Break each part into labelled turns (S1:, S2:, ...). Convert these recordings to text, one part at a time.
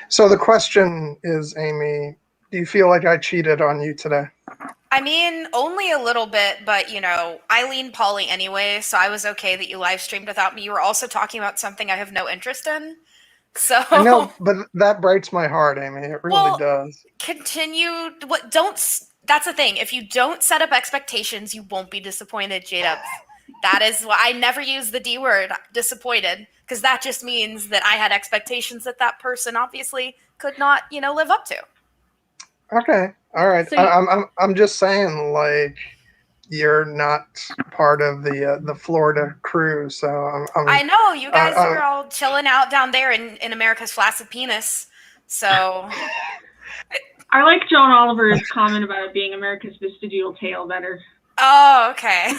S1: So the question is, Amy, do you feel like I cheated on you today?
S2: I mean, only a little bit, but I lean poly anyway, so I was okay that you live streamed without me. You were also talking about something I have no interest in. So
S1: I know, but that breaks my heart, Amy. It really does.
S2: Continue. That's the thing. If you don't set up expectations, you won't be disappointed, J-Dubs. That is why I never use the D word, disappointed, because that just means that I had expectations that person obviously could not, live up to.
S1: Okay, all right.
S3: So
S1: I'm just saying, like, you're not part of the Florida crew, so
S2: I know you guys are all chilling out down there in America's flaccid penis. So
S4: I like John Oliver's comment about it being America's vestigial tail better.
S2: Oh, okay.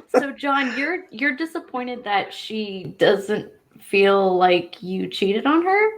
S3: So, John, you're disappointed that she doesn't feel like you cheated on her?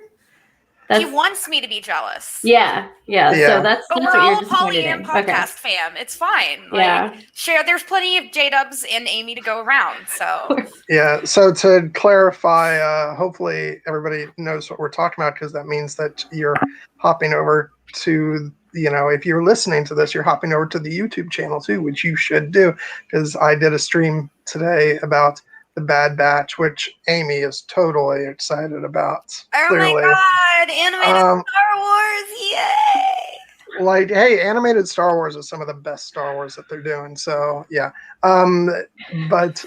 S2: He wants me to be jealous.
S3: Yeah. So that's
S2: but
S3: what
S2: we're
S3: you're
S2: all
S3: disappointed
S2: Polly and
S3: in.
S2: podcast fam. It's fine.
S3: Yeah.
S2: Share. There's plenty of J-Dubs and Amy to go around. So
S1: yeah. So to clarify, hopefully everybody knows what we're talking about, because that means that you're hopping over to, if you're listening to this, you're hopping over to the YouTube channel too, which you should do, because I did a stream today about the Bad Batch, which Amy is totally excited about.
S2: Oh
S1: clearly.
S2: My God! Animated Star Wars! Yay!
S1: Like, hey, animated Star Wars is some of the best Star Wars that they're doing. So yeah. But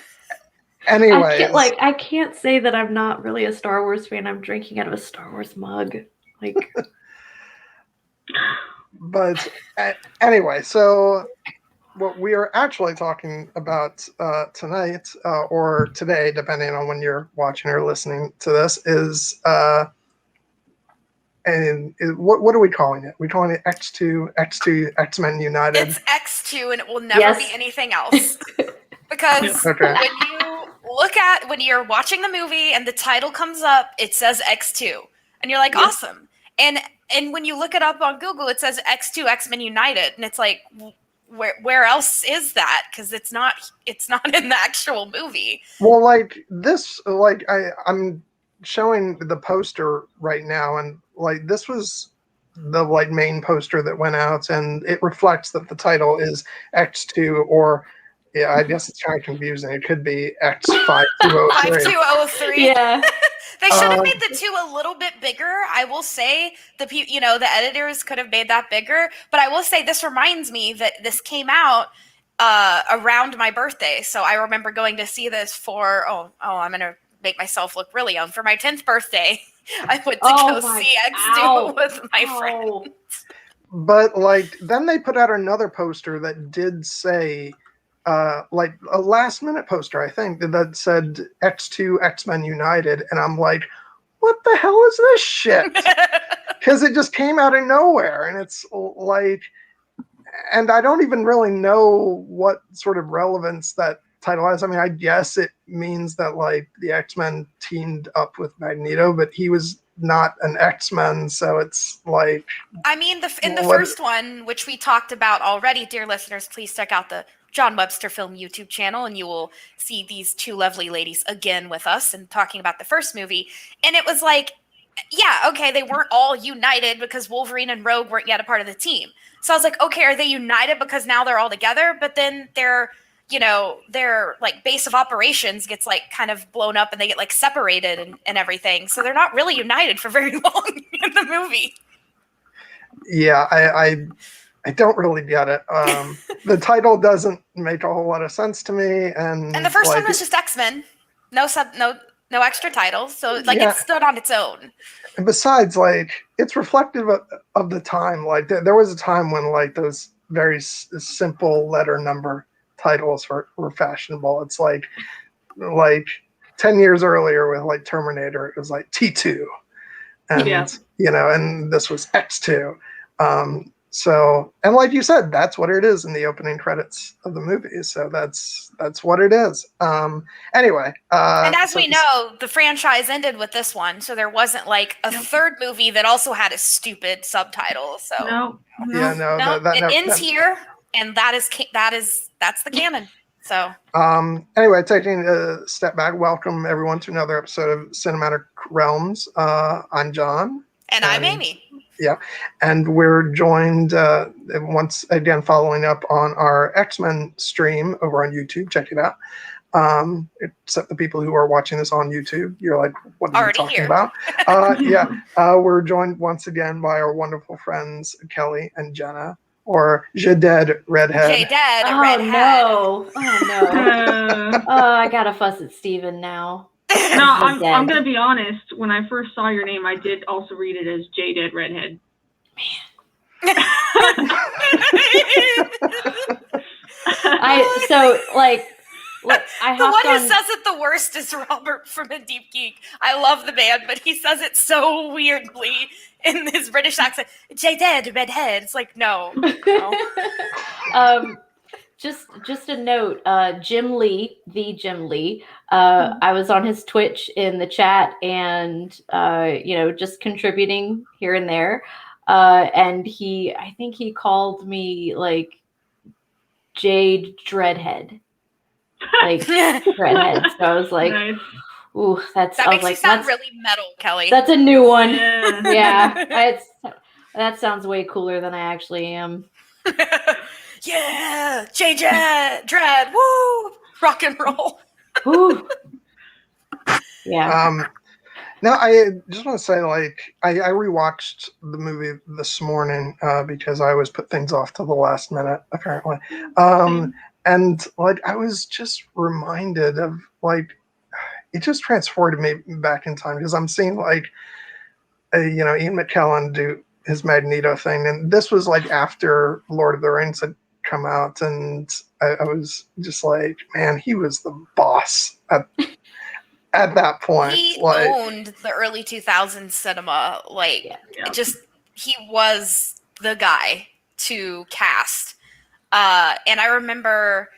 S1: anyways,
S3: I can't say that I'm not really a Star Wars fan. I'm drinking out of a Star Wars mug.
S1: But anyway, so what we are actually talking about tonight, or today, depending on when you're watching or listening to this, is what are we calling it? We're calling it X2, X-Men United.
S2: It's X2, and it will never be anything else. Because when you're watching the movie and the title comes up, it says X2, and you're like, awesome. And when you look it up on Google, it says X2, X-Men United, and it's like, where else is that? Because it's not in the actual movie.
S1: Well, like this, like I'm showing the poster right now, and like this was the main poster that went out, and it reflects that the title is X2, or I guess it's kind of confusing. It could be X5203.
S2: 5203.
S3: Yeah.
S2: They should have made the 2 a little bit bigger. I will say the editors could have made that bigger, but I will say this reminds me that this came out around my birthday. So I remember going to see this for I'm going to make myself look really young. For my 10th birthday, I went to go see X2 with my friends.
S1: But then they put out another poster that did say like a last minute poster, I think, that said X2 X-Men United, and I'm like, what the hell is this shit? Because it just came out of nowhere, and it's like, and I don't even really know what sort of relevance that title has. I mean, I guess it means that the X-Men teamed up with Magneto, but he was not an X-Men, so it's like,
S2: I mean, in the first one, which we talked about already, dear listeners, please check out the John Webster Film YouTube channel, and you will see these 2 lovely ladies again with us and talking about the first movie. And it was like, yeah, okay, they weren't all united because Wolverine and Rogue weren't yet a part of the team. So I was like, okay, are they united because now they're all together? But then their base of operations gets kind of blown up, and they get separated and everything. So they're not really united for very long in the movie.
S1: Yeah, I don't really get it. The title doesn't make a whole lot of sense to me, and
S2: the first one was just X-Men, no extra titles, so it stood on its own.
S1: And besides, it's reflective of the time. There was a time when those very simple letter number titles were fashionable. It's like 10 years earlier with Terminator, it was T2, and and this was X2. So, and like you said, that's what it is in the opening credits of the movie. So that's what it is. Anyway.
S2: And as we know, the franchise ended with this one. So there wasn't a third movie that also had a stupid subtitle. So
S1: it ends here,
S2: and that's the canon. So
S1: anyway, taking a step back, welcome everyone to another episode of Cinematic Realms. I'm John.
S2: And I'm Amy.
S1: Yeah, and we're joined once again following up on our X-Men stream over on YouTube. Check it out. Except the people who are watching this on YouTube, you're like, what are you talking about? We're joined once again by our wonderful friends Kelly and Jenna, or jdedredhed.
S2: jdedredhed.
S3: Oh no! I gotta fuss at Steven now.
S4: No, I'm gonna be honest. When I first saw your name, I did also read it as jdedredhed.
S2: Man. The one who says it the worst is Robert from A Deep Geek. I love the band, but he says it so weirdly in his British accent. jdedredhed. It's like, no.
S3: Just a note, Jim Lee, I was on his Twitch in the chat and, just contributing here and there. And I think he called me like Jade Dreadhead. Like Dreadhead. So I was like, nice. Ooh, that
S2: makes you sound really metal, Kelly.
S3: That's a new one. Yeah. That sounds way cooler than I actually am.
S2: Yeah, Dread, woo, rock and roll.
S3: Woo. Yeah.
S1: Now I just want to say, like, I rewatched the movie this morning because I always put things off to the last minute, apparently. And like, I was just reminded of, like, it just transported me back in time because I'm seeing like, Ian McKellen do his Magneto thing, and this was like after Lord of the Rings had come out, and I was just like, man, he was the boss at that point.
S2: He owned the early 2000s cinema. He was the guy to cast. And I remember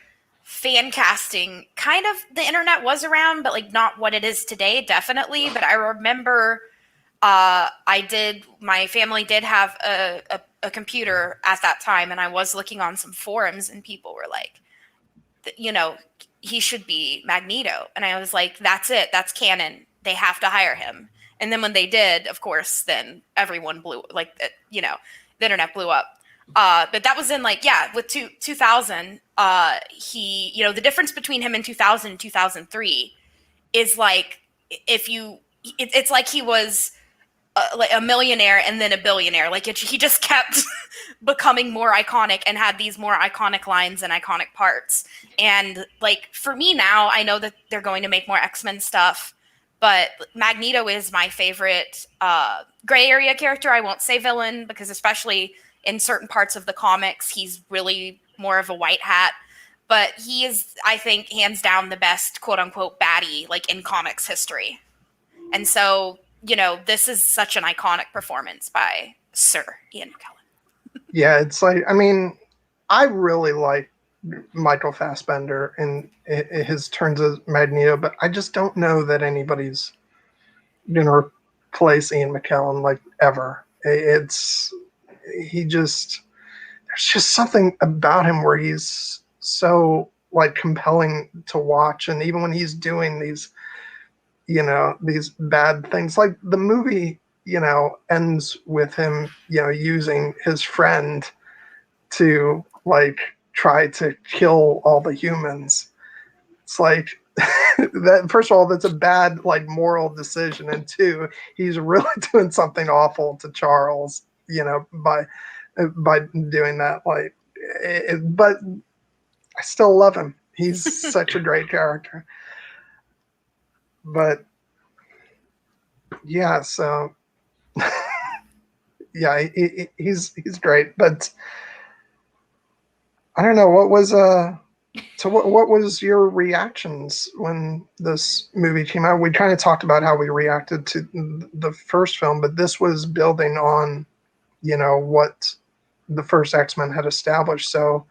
S2: fan casting, kind of, the internet was around, but like not what it is today, definitely. But I remember my family did have a computer at that time, and I was looking on some forums, and people were like, he should be Magneto. And I was like, that's it. That's canon. They have to hire him. And then when they did, of course, then everyone blew, the internet blew up. But that was in with 2000, the difference between him in 2000 and 2003 is like, it's like he was like a millionaire and then a billionaire. Like he just kept becoming more iconic and had these more iconic lines and iconic parts. And like, for me now, I know that they're going to make more X-Men stuff, but Magneto is my favorite gray area character. I won't say villain, because especially in certain parts of the comics, he's really more of a white hat. But he is, I think, hands down the best quote unquote baddie like in comics history. And so, this is such an iconic performance by Sir Ian McKellen.
S1: Yeah, it's like, I mean, I really like Michael Fassbender in his turns as Magneto, but I just don't know that anybody's going to replace Ian McKellen, like, ever. There's just something about him where he's so, like, compelling to watch. And even when he's doing these bad things, like the movie, ends with him, using his friend to like try to kill all the humans. It's like that. First of all, that's a bad like moral decision, and two, he's really doing something awful to Charles, by doing that. Like, but I still love him. He's such a great character. But yeah, so yeah, he's great. But I don't know, what was what was your reactions when this movie came out? We kind of talked about how we reacted to the first film, but this was building on what the first X-Men had established. So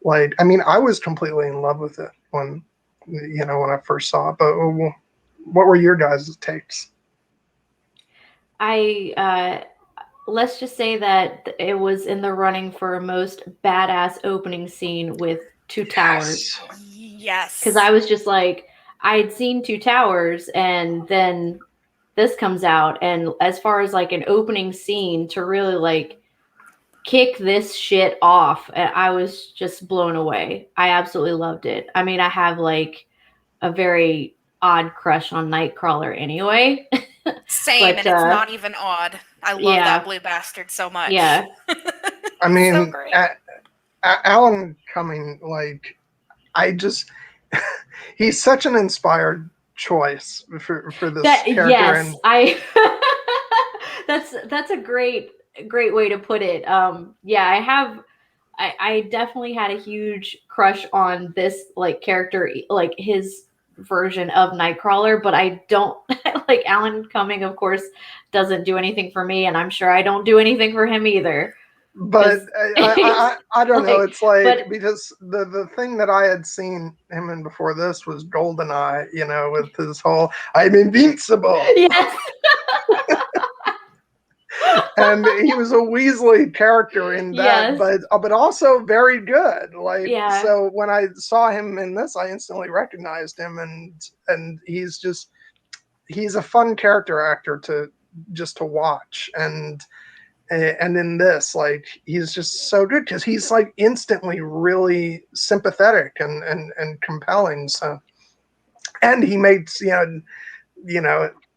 S1: like, I mean, I was completely in love with it when I first saw it. But what were your guys' takes?
S3: Let's just say that it was in the running for most badass opening scene with two towers.
S2: Yes.
S3: Because I was just like, I had seen Two Towers, and then this comes out, and as far as like an opening scene to really like kick this shit off, I was just blown away. I absolutely loved it. I mean, I have like a very odd crush on Nightcrawler anyway.
S2: Same,
S3: But,
S2: and it's not even odd. I love that blue bastard so much.
S3: Yeah.
S1: I mean,
S2: so great.
S1: Alan Cumming, like, he's such an inspired choice for this character.
S3: Yes, that's a great way to put it. Yeah, I definitely had a huge crush on this like character, like his version of Nightcrawler, but I don't like Alan Cumming, of course, doesn't do anything for me, and I'm sure I don't do anything for him either.
S1: But I don't know. It's like,
S3: but,
S1: because the thing that I had seen him in before this was GoldenEye, you know, with his whole "I'm invincible."
S3: Yes.
S1: And he was a Weasley character in that,
S3: Yes.
S1: but also very good. Like,
S3: Yeah.
S1: So when I saw him in this, I instantly recognized him, and he's a fun character actor to watch, and in this, like, he's just so good because he's like instantly really sympathetic and compelling. So, and he makes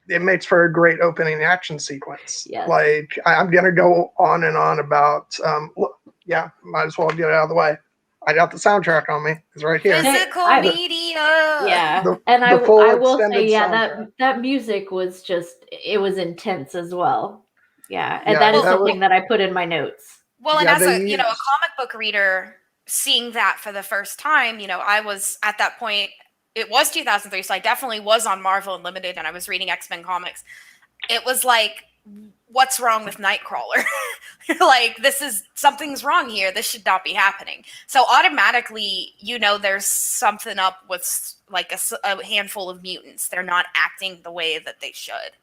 S1: it makes for a great opening action sequence.
S3: Yes.
S1: Like, I'm gonna go on and on about might as well get it out of the way. I got the soundtrack on me. It's right here.
S2: Physical media.
S3: Yeah. I will say, that music was it was intense as well. Yeah. And that is something that I put in my notes.
S2: Well, and as a comic book reader, seeing that for the first time, I was at that point, it was 2003, so I definitely was on Marvel Unlimited, and I was reading X-Men comics. It was like, what's wrong with Nightcrawler? Like, something's wrong here. This should not be happening. So automatically, there's something up with like a handful of mutants. They're not acting the way that they should.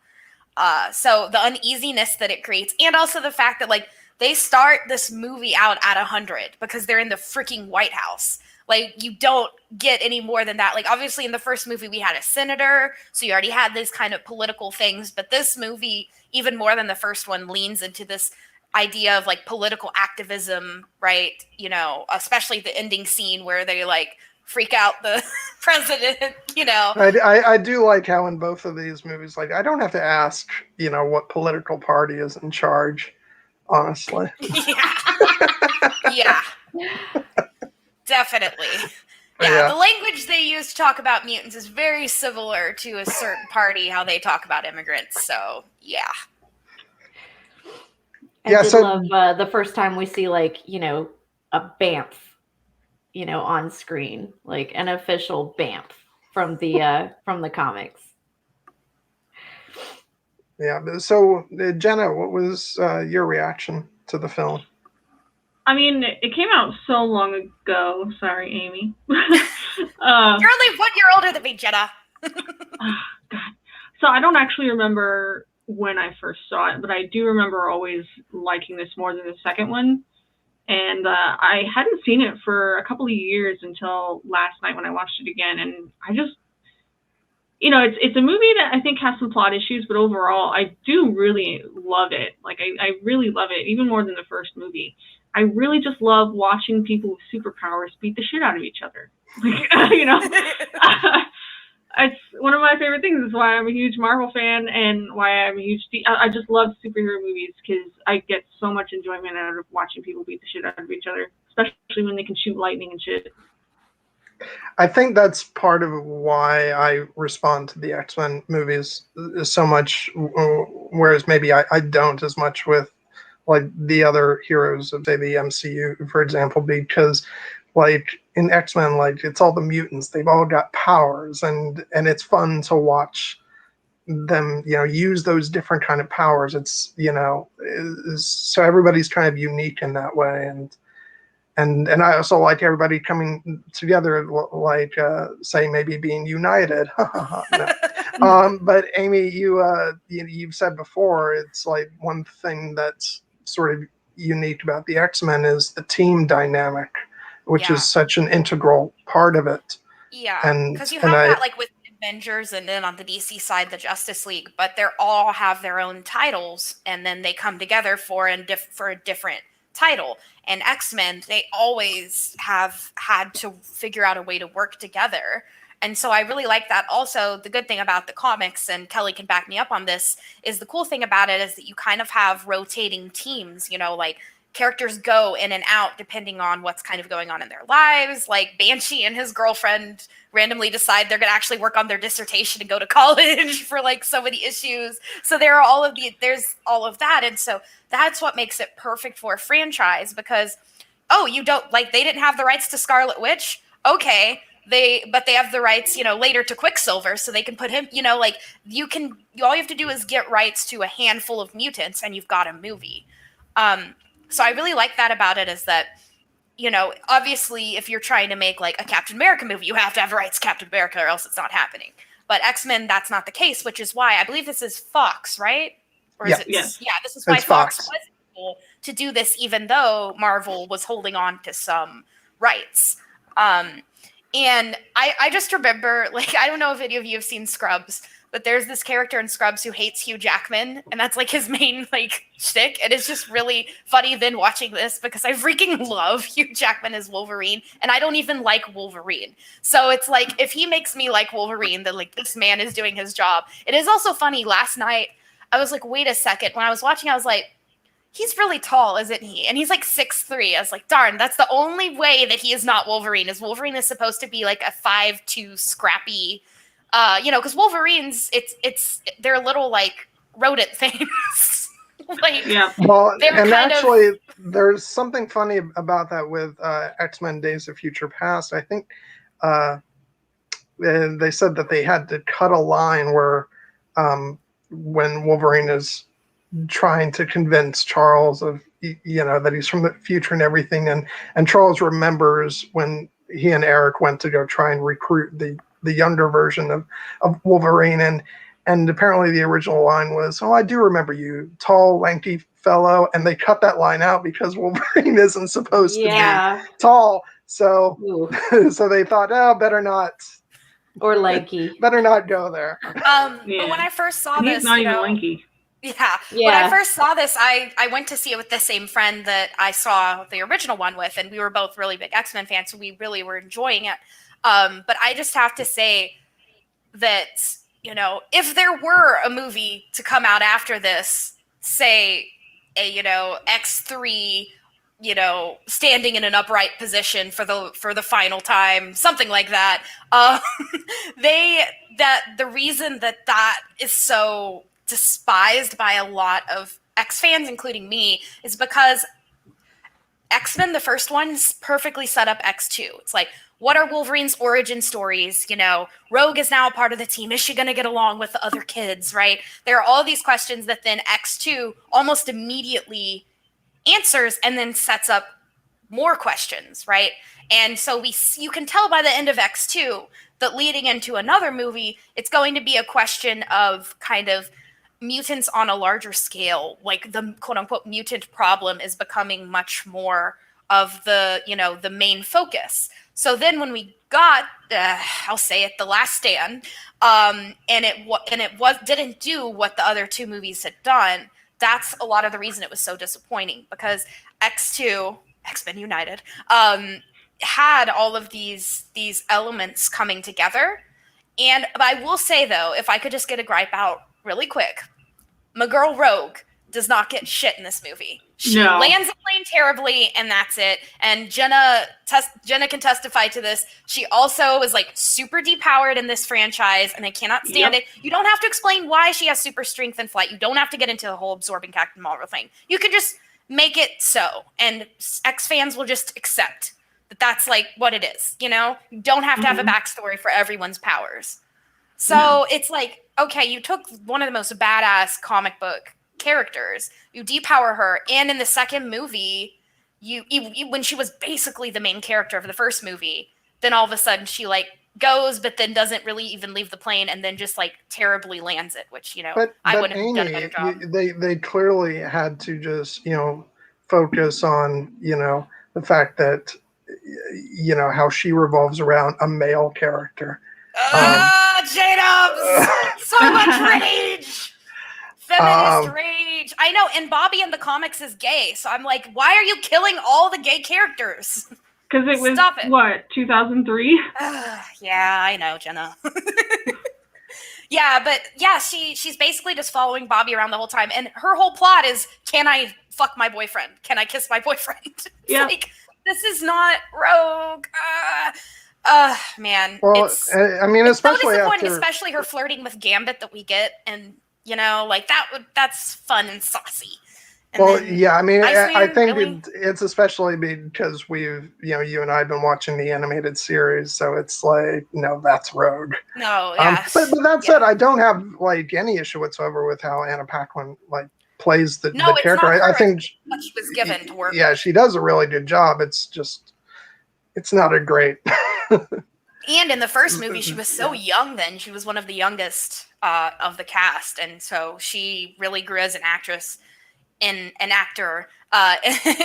S2: So the uneasiness that it creates, and also the fact that like they start this movie out at 100 because they're in the freaking White House. Like, you don't get any more than that. Like, obviously in the first movie we had a senator, so you already had these kind of political things, but this movie, even more than the first one, leans into this idea of like political activism, right? Especially the ending scene where they like freak out the president,
S1: I do like how in both of these movies, like, I don't have to ask, what political party is in charge, honestly.
S2: Yeah. Definitely. Yeah, the language they use to talk about mutants is very similar to a certain party, how they talk about immigrants. So, yeah.
S3: I did love the first time we see, like, a BAMF, on screen, like an official BAMF from the comics.
S1: Yeah. So, Jenna, what was your reaction to the film?
S4: I mean, it came out so long ago. Sorry, Amy.
S2: You're only 1 year older than me, Jenna.
S4: God. So I don't actually remember when I first saw it, but I do remember always liking this more than the second one. And I hadn't seen it for a couple of years until last night when I watched it again. And I just, it's a movie that I think has some plot issues, but overall, I do really love it. Like, I really love it, even more than the first movie. I really just love watching people with superpowers beat the shit out of each other. Like, it's one of my favorite things. It's why I'm a huge Marvel fan and why I'm a huge... I just love superhero movies because I get so much enjoyment out of watching people beat the shit out of each other, especially when they can shoot lightning and shit.
S1: I think that's part of why I respond to the X-Men movies so much, whereas maybe I don't as much with like the other heroes of, say, the MCU, for example, because like in X-Men, like, it's all the mutants. They've all got powers, and it's fun to watch them, use those different kind of powers. It's, so everybody's kind of unique in that way. And I also like everybody coming together, like, say, maybe being united. No. But Amy, you've said before, it's like one thing that's sort of unique about the X-Men is the team dynamic, which is such an integral part of it.
S2: Yeah,
S1: And
S2: because you
S1: and
S2: have
S1: I
S2: that like with Avengers and then on the DC side, the Justice League, but they're all have their own titles and then they come together for for a different title. And X-Men, they always have had to figure out a way to work together. And so I really like that. Also, the good thing about the comics, and Kelly can back me up on this, is the cool thing about it is that you kind of have rotating teams, you know, like characters go in and out depending on what's kind of going on in their lives. Like Banshee and his girlfriend randomly decide they're going to actually work on their dissertation and go to college for like so many issues. So there's all of that. And so that's what makes it perfect for a franchise because, oh, you don't like, they didn't have the rights to Scarlet Witch. Okay. But they have the rights, you know, later to Quicksilver. So they can put him, you know, like all you have to do is get rights to a handful of mutants and you've got a movie. So I really like that about it is that, you know, obviously if you're trying to make like a Captain America movie, you have to have rights to Captain America or else it's not happening. But X-Men, that's not the case, which is why I believe this is Fox, right? Or is it?
S4: Yes.
S2: Yeah, this is why
S1: It's
S2: Fox
S1: Fox.
S2: was able to do this, even though Marvel was holding on to some rights. And I just remember, like, I don't know if any of you have seen Scrubs, but there's this character in Scrubs who hates Hugh Jackman, and that's like his main like shtick. And it's just really funny then watching this because I freaking love Hugh Jackman as Wolverine, and I don't even like Wolverine. So it's like if he makes me like Wolverine, then like this man is doing his job. It is also funny. Last night I was like, wait a second. When I was watching, I was like, he's really tall, isn't he? And he's like 6'3". I was like, darn, that's the only way that he is not Wolverine. Is Wolverine is supposed to be like a 5'2" scrappy. You know, because Wolverines, they're little like rodent things. Like,
S4: Yeah.
S1: Well,
S2: they're
S1: and
S2: kind
S1: actually, there's something funny about that with X-Men: Days of Future Past. I think they said that they had to cut a line where when Wolverine is trying to convince Charles of that he's from the future and everything, and Charles remembers when he and Eric went to go try and recruit the younger version of Wolverine, and apparently the original line was, "Oh, I do remember you, tall, lanky fellow," and they cut that line out because Wolverine isn't supposed to be tall. So so they thought, oh, better not.
S3: Or lanky.
S1: Better not go there.
S2: But when I first saw this,
S4: he's not even lanky.
S2: Yeah. When I first saw this, I went to see it with the same friend that I saw the original one with, and we were both really big X-Men fans, so we really were enjoying it. But I just have to say that, you know, if there were a movie to come out after this, say a, X3, standing in an upright position for the final time, something like that, the reason that is so despised by a lot of X fans, including me, is because X-Men, the first one, perfectly set up X2. It's like, what are Wolverine's origin stories? You know, Rogue is now a part of the team. Is she going to get along with the other kids, right? There are all these questions that then X2 almost immediately answers and then sets up more questions, right? And so you can tell by the end of X2 that leading into another movie, it's going to be a question of kind of mutants on a larger scale. Like the quote unquote mutant problem is becoming much more of the main focus. So then when we got, I'll say it, The Last Stand, and it didn't do what the other two movies had done. That's a lot of the reason it was so disappointing, because X2, X-Men United, had all of these elements coming together. And I will say, though, if I could just get a gripe out really quick, my girl Rogue does not get shit in this movie. She lands the plane terribly, and that's it. And Jenna can testify to this. She also is like super depowered in this franchise, and I cannot stand it. You don't have to explain why she has super strength and flight. You don't have to get into the whole absorbing Captain Marvel thing. You can just make it so, and X fans will just accept that that's like what it is. You know, you don't have to have a backstory for everyone's powers. So it's like, okay, you took one of the most badass comic book characters, you depower her, and in the second movie, you when she was basically the main character of the first movie, then all of a sudden she like goes, but then doesn't really even leave the plane, and then just like terribly lands it, which but I wouldn't have done a better job.
S1: They clearly had to just focus on the fact that you know, how she revolves around a male character.
S2: J-Dubs! So much rage! Feminist rage. I know, and Bobby in the comics is gay, so I'm like, why are you killing all the gay characters?
S4: Because it was,
S2: Stop it.
S4: what, 2003?
S2: Yeah, I know, Jenna. Yeah, but yeah, she's basically just following Bobby around the whole time, and her whole plot is, can I fuck my boyfriend? Can I kiss my boyfriend? It's like, this is not Rogue. Man.
S1: Well, I mean,
S2: it's
S1: especially
S2: so disappointing,
S1: after,
S2: especially her flirting with Gambit that we get, and you know, like that's fun and saucy. And
S1: well, yeah, I mean, I think
S2: really?
S1: it's especially because we've, you know, you and I have been watching the animated series, so it's like, no, that's Rogue.
S2: No, yeah.
S1: But that said, I don't have like any issue whatsoever with how Anna Paquin like plays the character. I think
S2: she was given to work.
S1: Yeah, she does a really good job. It's just, it's not a great.
S2: And in the first movie, she was so young then. She was one of the youngest of the cast. And so she really grew as an actress and an actor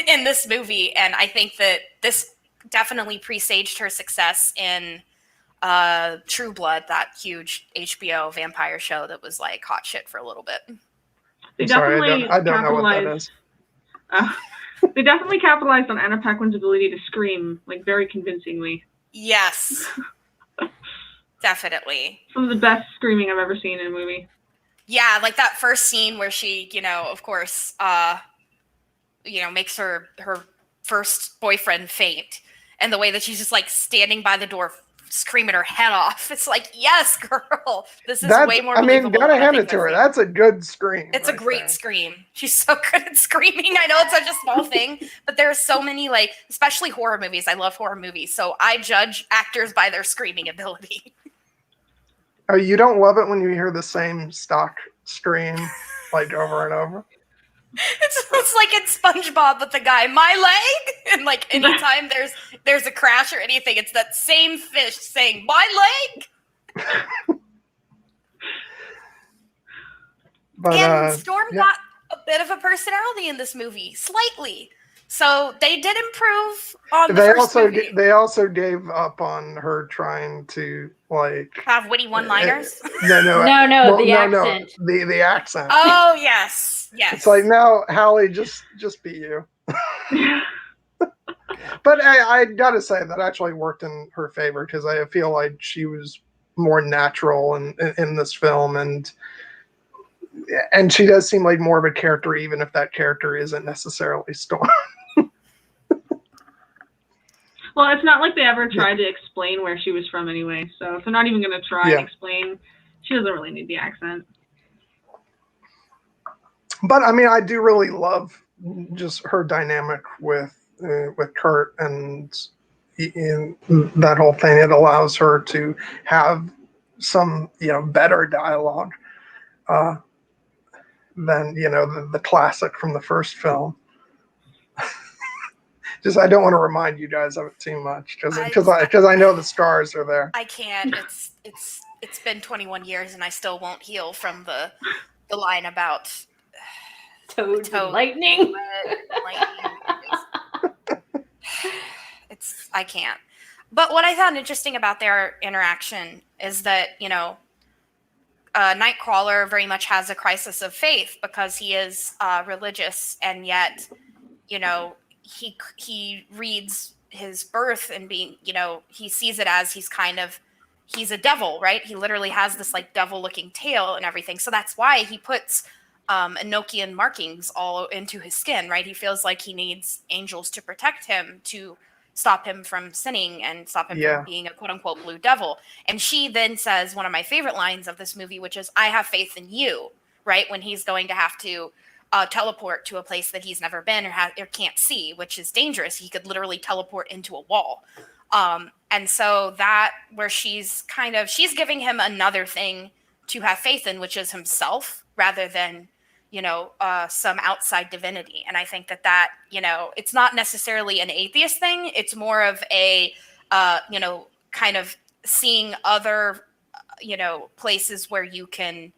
S2: in this movie. And I think that this definitely presaged her success in True Blood, that huge HBO vampire show that was like hot shit for a little bit.
S4: They
S1: I don't know what that is.
S4: They definitely capitalized on Anna Paquin's ability to scream, like, very convincingly.
S2: Yes. Definitely.
S4: Some of the best screaming I've ever seen in a movie.
S2: Yeah, like that first scene where she, you know, of course, you know, makes her first boyfriend faint. And the way that she's just like standing by the door screaming her head off. It's like, yes, girl. This is way more believable.
S1: I mean, gotta hand it to her. That's a good scream.
S2: It's a great scream. She's so good at screaming. I know it's such a small thing, but there are so many, like, especially horror movies. I love horror movies. So I judge actors by their screaming ability.
S1: Oh, you don't love it when you hear the same stock scream, like, over and over?
S2: It's like in SpongeBob with the guy, my leg, and like anytime there's a crash or anything, it's that same fish saying, my leg.
S1: But,
S2: and Storm got a bit of a personality in this movie, slightly. So they did improve on the first movie.
S1: They also gave up on her trying to, like,
S2: have witty one-liners.
S3: No, the accent.
S1: The accent.
S2: Oh yes.
S1: It's like, now, Hallie, just be you. But I gotta say that actually worked in her favor, because I feel like she was more natural in this film, and she does seem like more of a character, even if that character isn't necessarily Storm.
S4: Well, it's not like they ever tried to explain where she was from anyway, so if they're not even going to try and explain, she doesn't really need the accent. But,
S1: I mean, I do really love just her dynamic with Kurt, and in that whole thing. It allows her to have some, you know, better dialogue than, you know, the classic from the first film. Just, I don't want to remind you guys of it too much, because I know the scars are there.
S2: I can't. It's been 21 years and I still won't heal from the line about
S3: toad lightning.
S2: I can't. But what I found interesting about their interaction is that, you know, Nightcrawler very much has a crisis of faith because he is religious, and yet, you know, he reads his birth and being, you know, he sees it as he's a devil, right? He literally has this like devil looking tail and everything. So that's why he puts Enochian markings all into his skin, right? He feels like he needs angels to protect him, to stop him from sinning and stop him from being a quote unquote blue devil. And she then says one of my favorite lines of this movie, which is, I have faith in you, right? When he's going to have to teleport to a place that he's never been or can't see, which is dangerous. He could literally teleport into a wall. And so that where she's giving him another thing to have faith in, which is himself, rather than, you know, some outside divinity. And I think that, you know, it's not necessarily an atheist thing. It's more of a, you know, kind of seeing other, you know, places where you can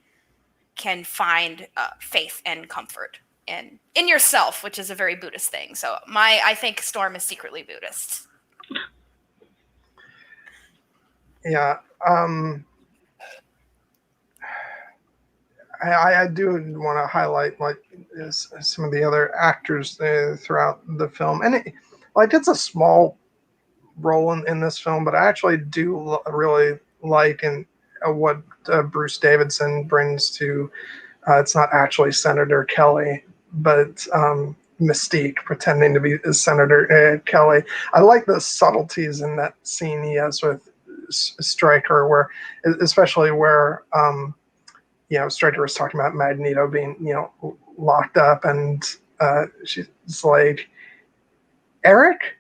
S2: find faith and comfort in yourself, which is a very Buddhist thing. So I think Storm is secretly Buddhist.
S1: Yeah. I do want to highlight some of the other actors throughout the film, and it's a small role in this film, but I actually do really like what Bruce Davidson brings to. It's not actually Senator Kelly, but Mystique pretending to be Senator Kelly. I like the subtleties in that scene he has with Stryker, especially where Stryker was talking about Magneto being locked up, and she's like, Eric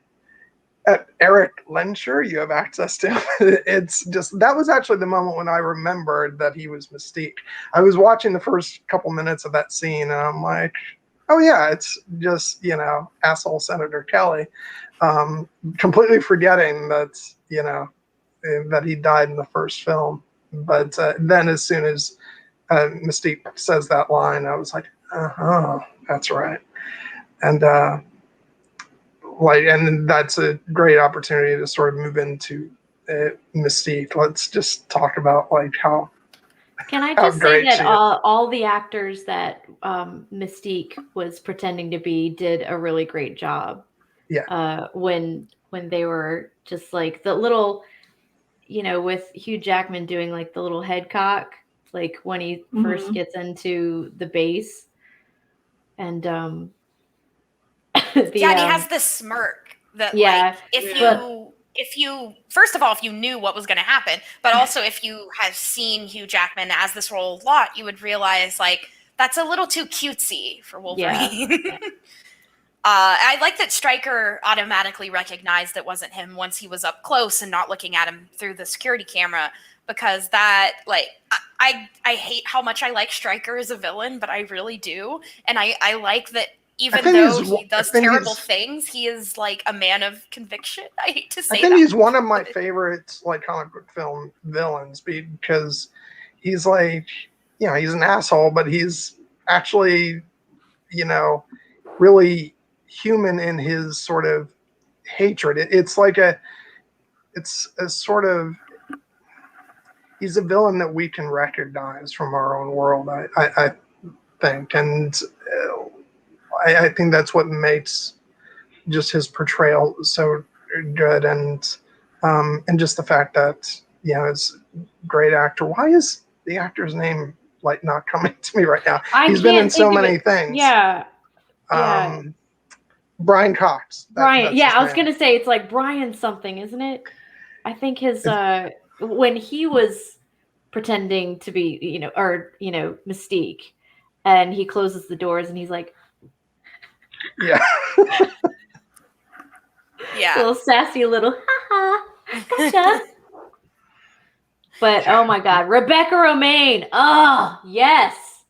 S1: Lensher, you have access to him. It's just, that was actually the moment when I remembered that he was Mystique. I was watching the first couple minutes of that scene, and I'm like, oh yeah, it's just asshole Senator Kelly, completely forgetting that that he died in the first film. But then as soon as Mystique says that line, I was like, oh, that's right. And and that's a great opportunity to sort of move into Mystique. Let's just talk about how.
S3: Can I just say that all the actors that Mystique was pretending to be did a really great job.
S1: Yeah.
S3: When they were just like the little, with Hugh Jackman doing like the little head cock, like when he first gets into the base, and
S2: he has this smirk that if you first of all, if you knew what was going to happen, but also if you have seen Hugh Jackman as this role a lot, you would realize that's a little too cutesy for Wolverine. Yeah. I like that Stryker automatically recognized it wasn't him once he was up close and not looking at him through the security camera, because that I hate how much I like Stryker as a villain, but I really do. And I like that even though he does terrible things, he is a man of conviction. I hate to say that. I think
S1: he's one of my favorites comic book film villains, because he's he's an asshole, but he's actually really human in his sort of hatred. It's a sort of, he's a villain that we can recognize from our own world, I think, and I think that's what makes just his portrayal so good, and just the fact that it's a great actor. Why is the actor's name not coming to me right now? He's been in so many things.
S3: Yeah.
S1: Brian Cox.
S3: Brian. Yeah, I was gonna say it's Brian something, isn't it? I think his when he was pretending to be Mystique, and he closes the doors and he's like,
S1: yeah.
S2: Yeah.
S3: Little sassy little haha. Gotcha. But oh my God, Rebecca Romaine. Oh yes.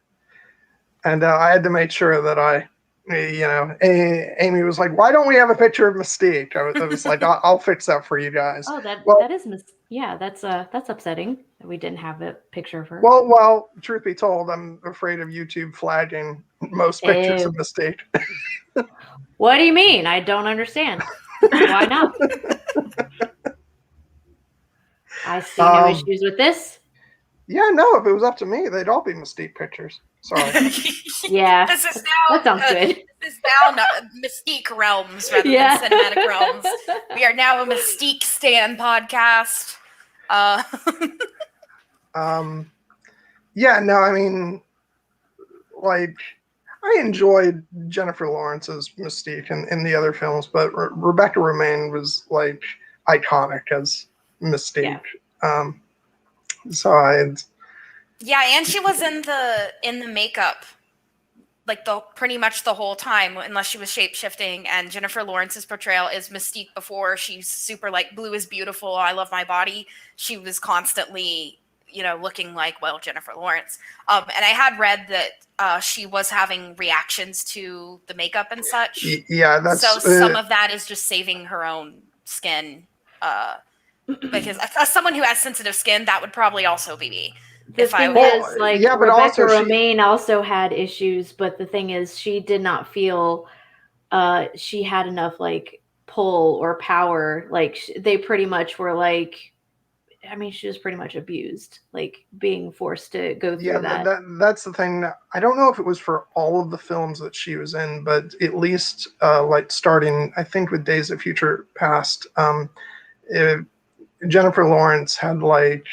S1: And I had to make sure that Amy was like, "Why don't we have a picture of Mystique?" I was like, "I'll fix that for you guys."
S3: Oh, that is that's upsetting that we didn't have a picture of her.
S1: Well, truth be told, I'm afraid of YouTube flagging most pictures of Mystique.
S3: What do you mean? I don't understand. Why not? I see no issues with this.
S1: Yeah, no, if it was up to me, they'd all be Mystique pictures. Sorry.
S3: Yeah.
S2: This is now,
S3: that sounds good.
S2: This is now Mystique realms rather than cinematic realms. We are now a Mystique Stan podcast.
S1: Yeah, no, I mean, I enjoyed Jennifer Lawrence's Mystique in the other films, but Rebecca Romaine was iconic as Mystique. Yeah.
S2: Yeah, and she was in the makeup pretty much the whole time, unless she was shape-shifting. And Jennifer Lawrence's portrayal is Mystique before she's super blue is beautiful, I love my body. She was constantly looking Jennifer Lawrence. And I had read that she was having reactions to the makeup and such.
S1: Yeah, that's
S2: so some of that is just saving her own skin. Because as someone who has sensitive skin, that would probably also be me.
S3: The thing is, Rebecca Romaine also had issues, but the thing is, she did not feel she had enough pull or power. Like they pretty much were like, I mean, she was pretty much abused, like being forced to go through that.
S1: That's the thing. I don't know if it was for all of the films that she was in, but at least like starting, I think, with Days of Future Past, Jennifer Lawrence had like,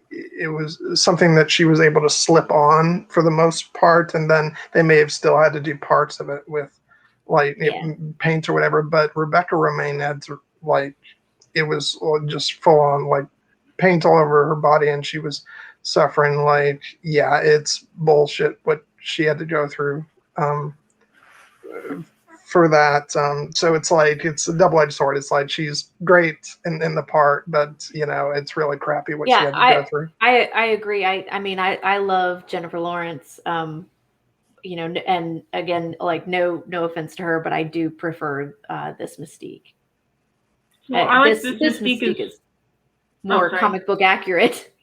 S1: it was something that she was able to slip on for the most part, and then they may have still had to do parts of it with like paint or whatever. But Rebecca Romaine had to, like, it was just full on like paint all over her body, and she was suffering. Like, yeah, it's bullshit what she had to go through for that. So it's like, it's a double-edged sword. It's like she's great in the part, but you know, it's really crappy what she had to go through.
S3: I agree. I mean, I love Jennifer Lawrence. You know, and again, like no offense to her, but I do prefer this Mystique.
S4: Well, I like
S3: this Mystique is more comic book accurate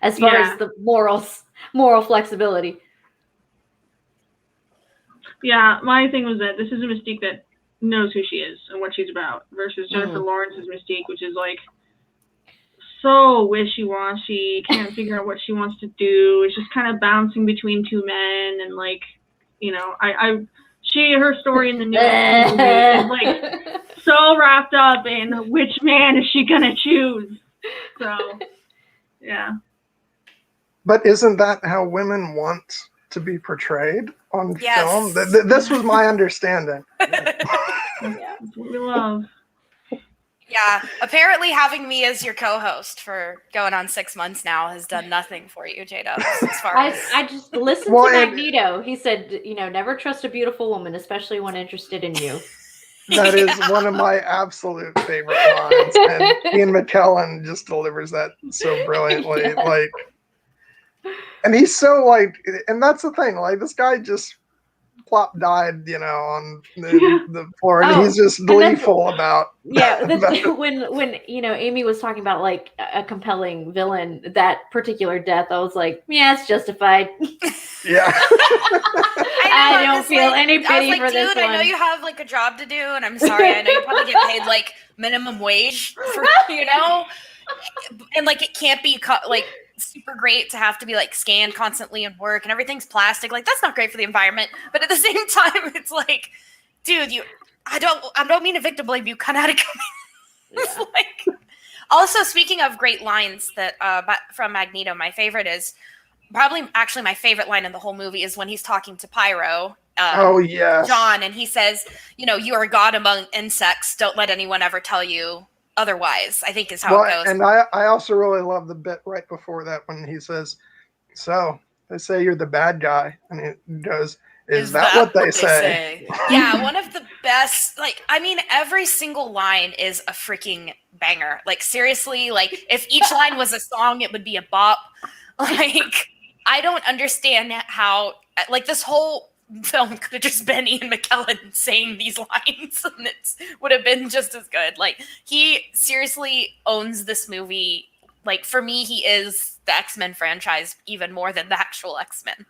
S3: as far as the moral flexibility.
S4: Yeah, my thing was that this is a Mystique that knows who she is and what she's about, versus Jennifer Lawrence's Mystique, which is like so wishy-washy, can't figure out what she wants to do. It's just kind of bouncing between two men, and like, you know, her story in the new movie is like so wrapped up in which man is she gonna choose. So, yeah.
S1: But isn't that how women want to be portrayed on film? This was my understanding.
S4: Yeah, that's what we love.
S2: Yeah, apparently having me as your co-host for going on 6 months now has done nothing for you, J-Dubs, as far as...
S3: I just listened to Magneto. He said, you know, never trust a beautiful woman, especially when interested in you.
S1: That is one of my absolute favorite lines. And Ian McKellen just delivers that so brilliantly. Yes. Like, and he's so like, and that's the thing, like this guy just plop died, you know, on the floor, and he's just gleeful about.
S3: Yeah, when you know Amy was talking about like a compelling villain, that particular death, I was like, yeah, it's justified.
S1: Yeah.
S3: I don't feel any pity for this one.
S2: I know you have like a job to do, and I'm sorry. I know you probably get paid like minimum wage for, you know, and like it can't be like super great to have to be like scanned constantly and work, and everything's plastic. Like that's not great for the environment. But at the same time, it's like, dude, I don't mean to victim blame you. Kind of had to come in. Like, also, speaking of great lines that from Magneto, my favorite is probably actually my favorite line in the whole movie is when he's talking to Pyro. John, and he says, you know, you are a god among insects. Don't let anyone ever tell you otherwise, I think is how it goes.
S1: And I also really love the bit right before that when he says, so they say you're the bad guy, and he goes, is that what they say?
S2: Yeah, one of the best, like, I mean, every single line is a freaking banger. Like, seriously, like, if each line was a song, it would be a bop. Like, I don't understand how, like, this whole film could have just been Ian McKellen saying these lines, and it would have been just as good. Like, he seriously owns this movie. Like, for me, he is the X-Men franchise even more than the actual X-Men.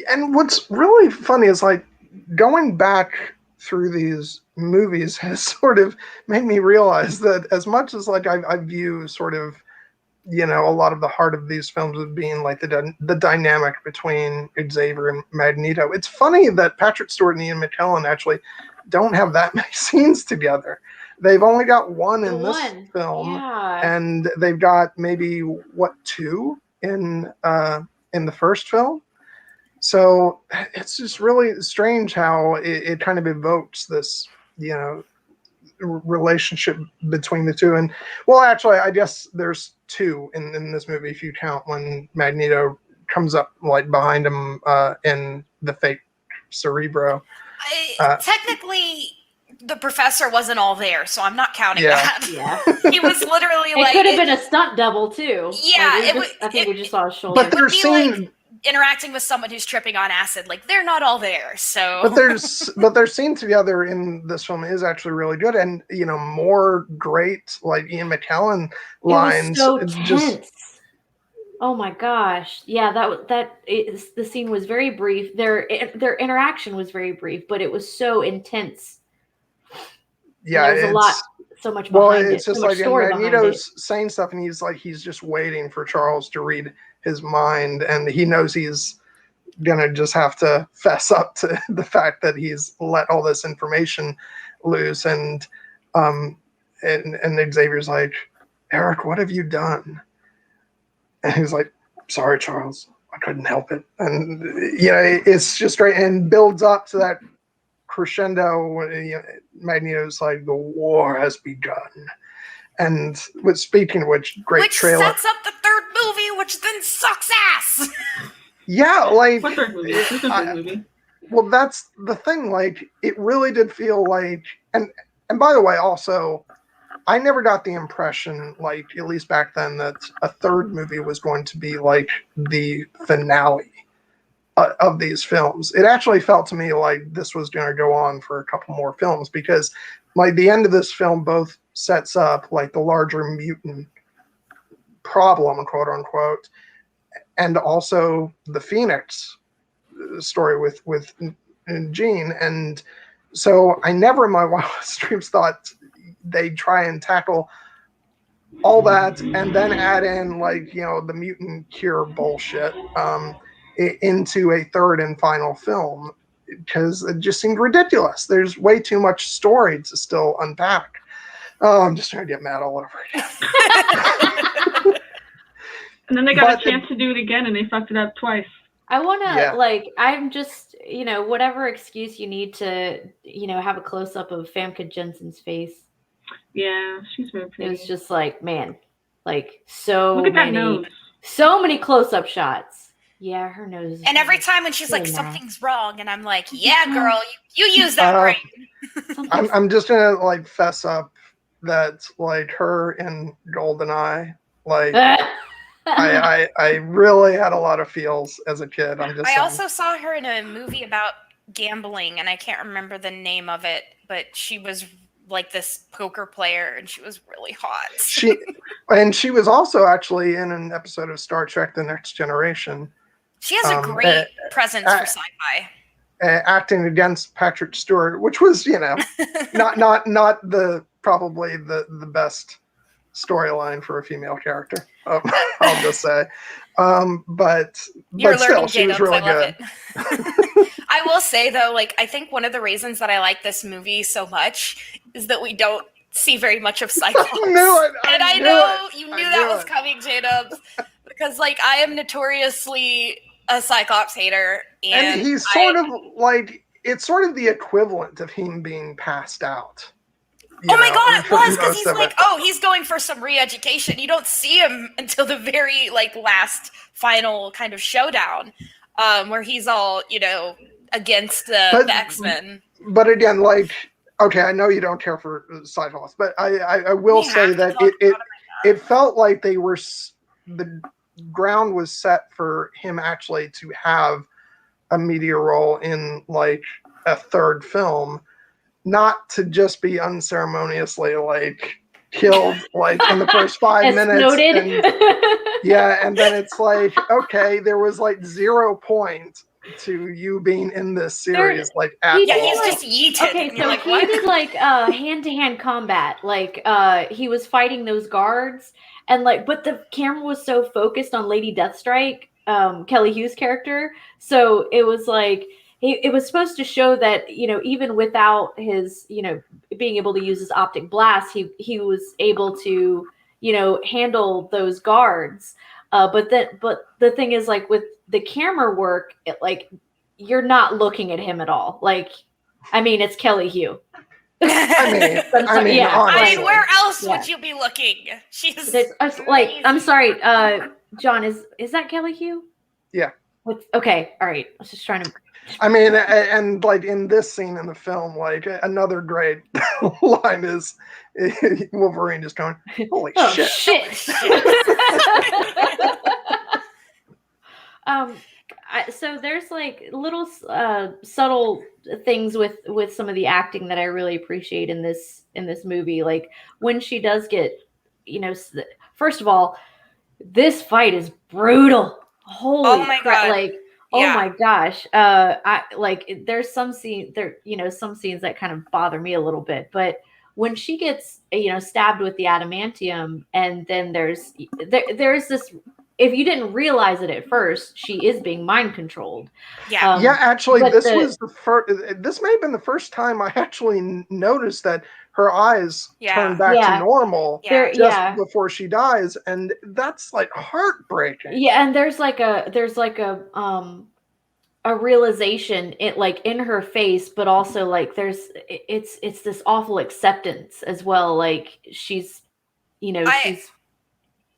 S1: And what's really funny is, like, going back through these movies has sort of made me realize that as much as, like, I view sort of, you know, a lot of the heart of these films as being like the dynamic between Xavier and Magneto, it's funny that Patrick Stewart and Ian McKellen actually don't have that many scenes together. They've only got one in this film, and they've got maybe two in the first film. So it's just really strange how it kind of evokes this, you know, relationship between the two. And well, actually, I guess there's two in this movie if you count when Magneto comes up like behind him in the fake Cerebro.
S2: Technically, the professor wasn't all there, so I'm not counting that.
S3: Yeah,
S2: he was literally like,
S3: it could have been a stunt double too.
S2: Yeah,
S3: like, I think we just saw his shoulder.
S1: But they're seeing
S2: interacting with someone who's tripping on acid, like they're not all there. So,
S1: but their scene together in this film is actually really good, and you know, more great like Ian McKellen lines.
S3: It was so tense. Oh my gosh, yeah, the scene was very brief. Their interaction was very brief, but it was so intense.
S1: yeah,
S3: there's a lot, so much
S1: well,
S3: behind
S1: it's
S3: it,
S1: just
S3: so much
S1: like, and
S3: story behind it.
S1: Magneto's saying stuff, and he's just waiting for Charles to read his mind, and he knows he's gonna just have to fess up to the fact that he's let all this information loose, and Xavier's like, Eric, what have you done? And he's like, sorry, Charles, I couldn't help it. And it's just right, and builds up to that crescendo when Magneto's like, the war has begun. And speaking of which, great trailer.
S2: Which sets up the third movie, which then sucks ass.
S1: Yeah, like
S4: What third movie? Who's the third movie?
S1: Well, that's the thing. Like, it really did feel like, and by the way, also, I never got the impression, like, at least back then, that a third movie was going to be like the finale of these films. It actually felt to me like this was going to go on for a couple more films, because like the end of this film both sets up like the larger mutant problem, quote unquote, and also the Phoenix story with Jean. And so I never in my wildest dreams thought they'd try and tackle all that and then add in like, the mutant cure bullshit into a third and final film, because it just seemed ridiculous. There's way too much story to still unpack. Oh, I'm just trying to get mad all over again.
S4: And then they got a chance to do it again, and they fucked it up twice.
S3: I want to, I'm just, whatever excuse you need to, have a close-up of Famke Jensen's face.
S4: Yeah, she's very pretty.
S3: It was just like, man, like so
S4: Look at
S3: many,
S4: that nose.
S3: so many close-up shots. Yeah, her nose.
S2: And every time when she's like, something's wrong, and I'm like, yeah, girl, you use that brain.
S1: I'm just gonna like fess up that like her in GoldenEye, like I really had a lot of feels as a kid. I
S2: also saw her in a movie about gambling, and I can't remember the name of it, but she was like this poker player, and she was really hot. She
S1: was also actually in an episode of Star Trek: The Next Generation.
S2: She has a great presence for sci-fi.
S1: Acting against Patrick Stewart, which was, not the probably the best storyline for a female character. I'll just say, but still, she was really good.
S2: I will say though, like, I think one of the reasons that I like this movie so much is that we don't see very much of Cyclops.
S1: I knew it.
S2: I know you knew that was coming, J-Dubs, because like I am notoriously a Cyclops hater, and
S1: he's sort of like, it's sort of the equivalent of him being passed out.
S2: Oh my god, it was, because he's like, he's going for some re-education. You don't see him until the very like last final kind of showdown, where he's all, against the X-Men.
S1: But again, like, okay, I know you don't care for Cyclops, but I will say that it felt like the ground was set for him actually to have a media role in like a third film, not to just be unceremoniously like killed like in the first 5 minutes.
S3: Noted.
S1: And then it's like, okay, there was like 0 point to you being in this series, like at all.
S2: He's just yeeted.
S3: Okay, so he did like hand-to-hand combat, like he was fighting those guards, and like, but the camera was so focused on Lady Deathstrike, Kelly Hugh's character, so it was like it was supposed to show that, even without his, being able to use his optic blast, he was able to, handle those guards. But the thing is, like, with the camera work, you're not looking at him at all. Like, I mean, it's Kelly Hugh.
S1: Honestly.
S2: Where else would you be looking? She's
S3: like, I'm sorry, John, is that Kelly Hugh?
S1: Yeah.
S3: Okay, all right. I was just trying to.
S1: I mean, and like in this scene in the film, like another great line is Wolverine just going, "Holy shit!"
S3: So there's like little subtle things with some of the acting that I really appreciate in this movie. Like when she does get, first of all, this fight is brutal. Holy crap!
S2: God.
S3: Like, oh my gosh. I like, there's some scenes that kind of bother me a little bit, but when she gets, stabbed with the adamantium, and then there's this, if you didn't realize it at first, she is being mind controlled.
S2: Yeah.
S1: Yeah, actually, this
S3: but
S1: was the first. This may have been the first time I actually noticed that her eyes turned back to normal just before she dies, and that's like heartbreaking.
S3: Yeah, and there's like a realization in her face, but also like it's this awful acceptance as well. Like she's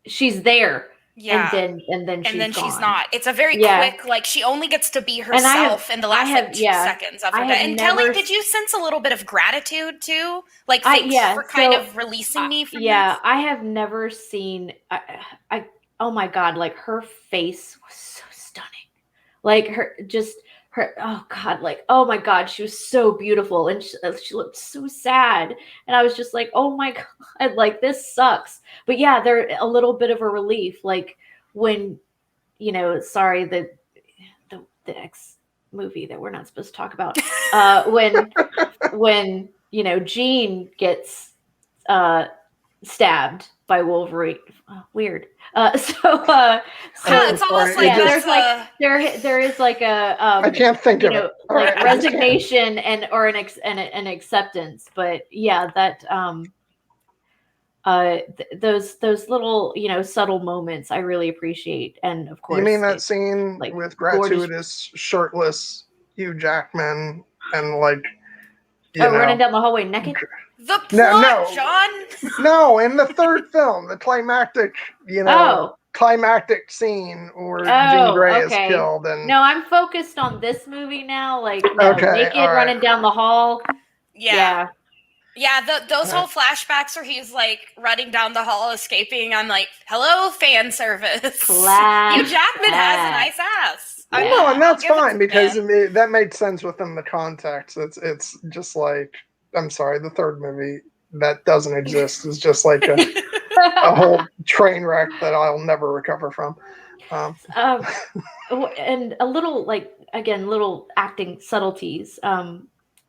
S3: she's there.
S2: Yeah.
S3: And then
S2: she's not. It's a very quick, like she only gets to be herself in the last 2 seconds of her death. And Kelly, did you sense a little bit of gratitude too? Like thanks for kind of releasing me from this?
S3: I have never seen oh my God, like her face was so stunning. Like her oh God, like, oh my God, she was so beautiful, and she looked so sad, and I was just like, oh my God, like this sucks. But yeah, they're a little bit of a relief, like when, sorry, the X movie that we're not supposed to talk about, when Jean gets stabbed by Wolverine. Weird.
S2: It's almost like
S3: there's like there is like a
S1: I can't think of it.
S3: Like resignation or an acceptance. But yeah, that those little subtle moments I really appreciate. And of course,
S1: you mean that scene
S3: like,
S1: with gratuitous shirtless Hugh Jackman and like
S3: running down the hallway naked?
S2: The plot, John.
S1: No, in the third film, the climactic, climactic scene where Jean Grey is killed. And
S3: no, I'm focused on this movie now. Like naked, running down the hall.
S2: Yeah. Those whole flashbacks where he's like running down the hall, escaping. I'm like, hello, fan service. Hugh Jackman has a nice ass.
S1: No, and that's fine because that made sense within the context. It's just like, I'm sorry, the third movie that doesn't exist is just like a whole train wreck that I'll never recover from.
S3: And a little, like, again, little acting subtleties.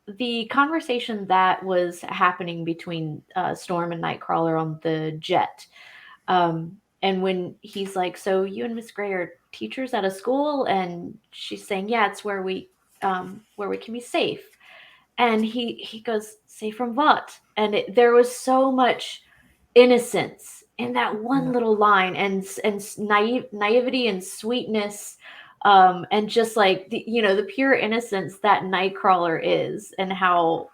S3: The conversation that was happening between Storm and Nightcrawler on the jet. And when he's like, so you and Miss Gray are teachers at a school? And she's saying, yeah, it's where we can be safe. And he goes, safe from what? And there was so much innocence in that one little line, and naivety and sweetness, and just like the pure innocence that Nightcrawler is, and how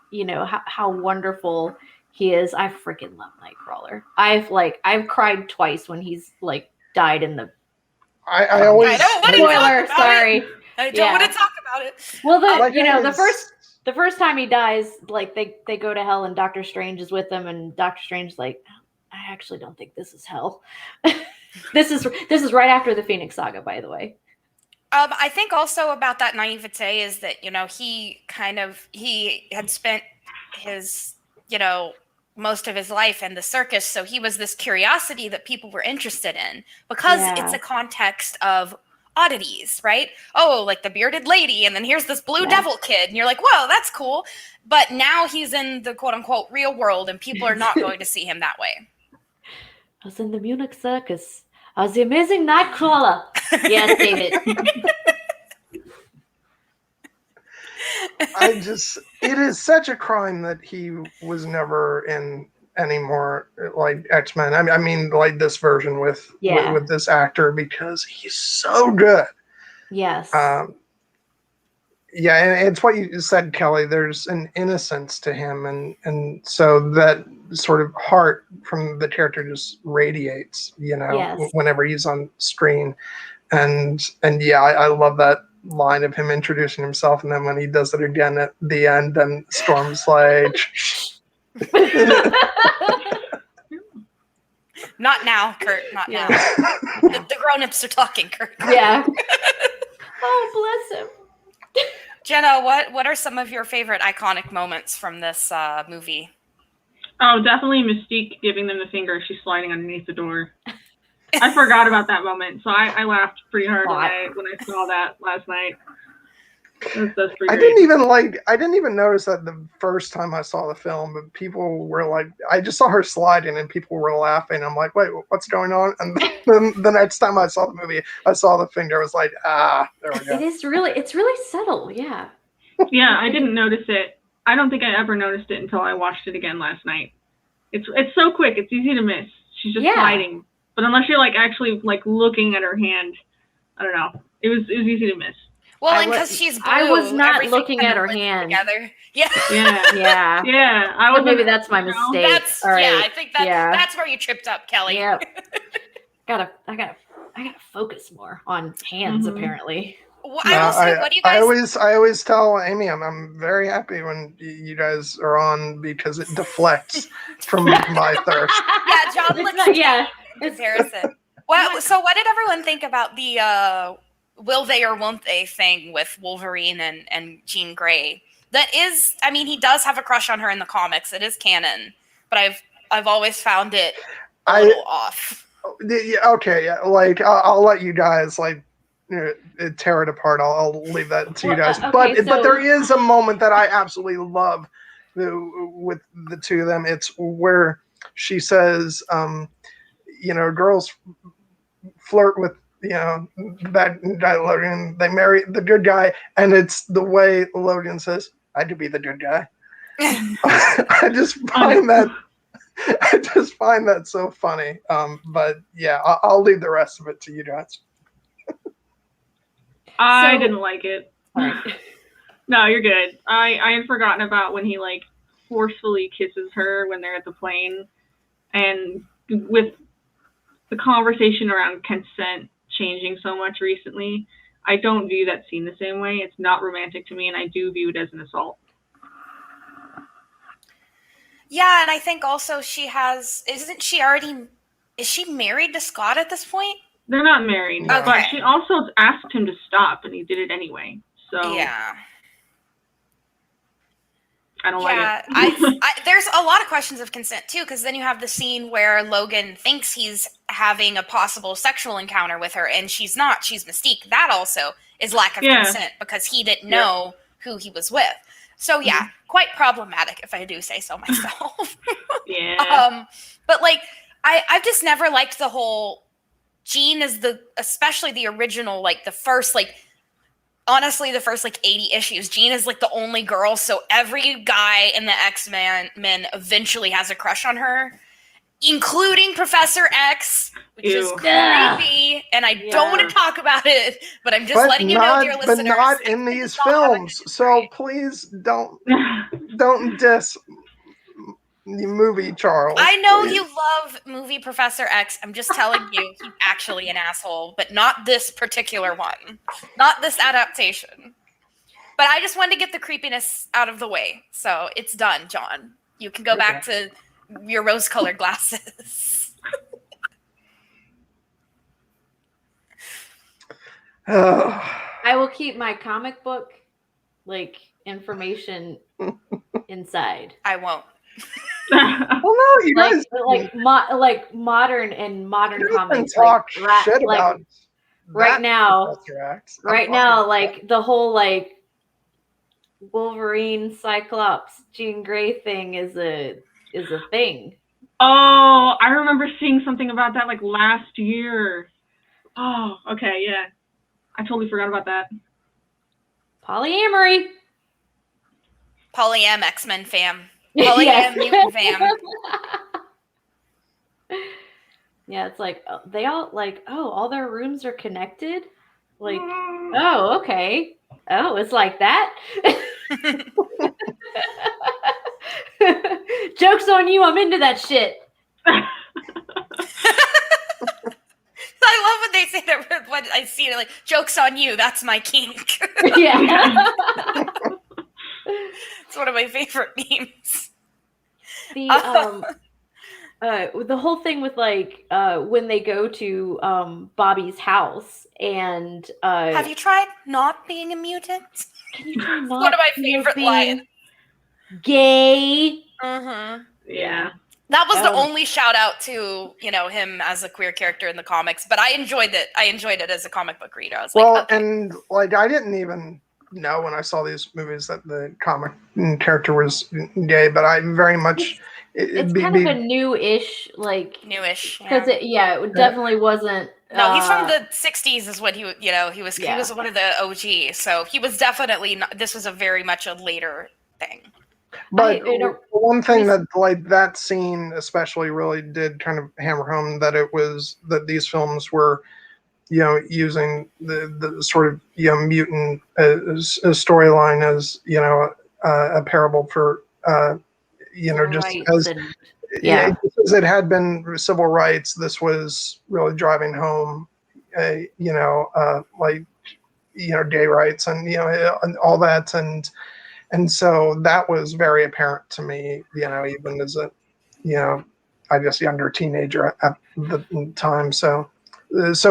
S3: how wonderful he is. I freaking love Nightcrawler. I've cried twice when he's like died in the.
S1: I always
S3: spoiler. Sorry,
S2: I don't want to talk about it.
S3: Well, the first time he dies, like they go to hell and Doctor Strange is with them, and Doctor Strange's like, I actually don't think this is hell. This is right after the Phoenix Saga, by the way.
S2: I think also about that naivete is that he had spent his most of his life in the circus, so he was this curiosity that people were interested in because it's a context of oddities, right? Oh, like the bearded lady, and then here's this blue devil kid, and you're like, whoa, that's cool. But now he's in the quote-unquote real world, and people are not going to see him that way.
S3: I was in the Munich circus. I was the amazing Nightcrawler. Yes, David.
S1: It is such a crime that he was never in any more like X-Men. I mean, like this version with this actor, because he's so good.
S3: Yes.
S1: And it's what you said, Kelly. There's an innocence to him, and so that sort of heart from the character just radiates, whenever he's on screen. And I love that line of him introducing himself, and then when he does it again at the end, and Storm's like,
S2: not now, Kurt. Not now. The grown-ups are talking, Kurt.
S3: Yeah. Oh, bless him.
S2: Jenna, what are some of your favorite iconic moments from this movie?
S4: Oh, definitely Mystique giving them the finger. She's sliding underneath the door. I forgot about that moment, so I laughed pretty hard when I saw that last night. That's pretty
S1: I
S4: great.
S1: didn't even notice that the first time I saw the film, but people were like, I just saw her sliding and people were laughing. I'm like, wait, what's going on? And then the next time I saw the movie, I saw the finger. I was like, there we go.
S3: It's really subtle. Yeah.
S4: Yeah, I didn't notice it. I don't think I ever noticed it until I watched it again last night. It's so quick. It's easy to miss. She's just sliding. But unless you're like actually like looking at her hand, I don't know. It was easy to miss.
S2: Well, and because she's blue,
S3: I was not
S2: everything
S3: looking
S2: kind
S3: at
S2: of
S3: her
S2: blends
S3: hand.
S2: together. Yeah.
S4: Yeah. I was
S3: Maybe that's my mistake.
S2: That's
S3: All right.
S2: I think that's where you tripped up, Kelly.
S3: Yeah. I gotta focus more on hands. Apparently.
S2: Well, I will say, what do you guys?
S1: I always tell Amy, I'm very happy when you guys are on because it deflects from my thirst.
S2: Yeah, John looks in comparison. Well, so what did everyone think about the will they or won't they thing with Wolverine and Jean Grey? That is, I mean, he does have a crush on her in the comics. It is canon, but I've always found it a little off.
S1: Okay, like I'll let you guys like tear it apart. I'll leave that to you guys. But there is a moment that I absolutely love with the two of them. It's where she says, girls flirt with that guy Logan. They marry the good guy, and it's the way Logan says, "I could be the good guy." I just find that so funny. But yeah, I'll leave the rest of it to you guys.
S4: I didn't like it. No, you're good. I had forgotten about when he like forcefully kisses her when they're at the plane, and with the conversation around consent changing so much recently, I don't view that scene the same way. It's not romantic to me, and I do view it as an assault.
S2: Yeah, and I think also is she married to Scott at this point?
S4: They're not married,
S2: okay.
S4: But she also asked him to stop, and he did it anyway. So
S2: yeah,
S4: I don't like it.
S2: There's a lot of questions of consent too, because then you have the scene where Logan thinks he's having a possible sexual encounter with her, and she's not. She's Mystique. That also is lack of consent because he didn't know who he was with. So yeah, quite problematic if I do say so myself. But like, I've just never liked the whole Jean is especially the original, like the first, like honestly, the first like 80 issues, Jean is like the only girl. So every guy in the X-Men eventually has a crush on her, including Professor X, which is creepy. And I don't want to talk about it, but I'm just letting you know, dear listeners.
S1: But not in these films. So please don't diss the movie, Charles.
S2: I know you love movie Professor X. I'm just telling you, he's actually an asshole, but not this particular one. Not this adaptation. But I just wanted to get the creepiness out of the way. So it's done, John. You can go back to your rose-colored glasses.
S3: I will keep my comic book information inside.
S2: I won't.
S1: Well, no, you guys
S3: modern comics.
S1: Talk shit about
S3: right now. Like the whole Wolverine, Cyclops, Jean Grey thing is a thing.
S4: Oh, I remember seeing something about that like last year. Oh, okay, yeah. I totally forgot about that.
S3: Polyamory.
S2: Polyam X-Men fam. Polyam mutant fam.
S3: Yeah, it's like they all all their rooms are connected. Like, oh, okay. Oh, it's like that. Joke's on you. I'm into that shit.
S2: I love when they say that. When I see it, like, joke's on you. That's my kink.
S3: Yeah.
S2: It's one of my favorite memes.
S3: The whole thing with when they go to Bobby's house and
S2: have you tried not being a mutant?
S3: Can you try not?
S2: One of my favorite lines.
S3: Gay.
S4: Yeah.
S2: That was the only shout out to him as a queer character in the comics, but I enjoyed it. I enjoyed it as a comic book reader. I was
S1: and I didn't even know when I saw these movies that the comic character was gay, but I very much.
S3: It's kind of a newish,
S2: newish,
S3: because it definitely wasn't.
S2: No, he's from the '60s. Is what he was one of the OG. So he was definitely not, this was a very much a later thing.
S1: But one thing that that scene especially really did kind of hammer home that these films were, using the sort of mutant storyline as a parable for because it had been civil rights. This was really driving home, gay rights and all that and so that was very apparent to me, even as a, I guess younger teenager at the time. So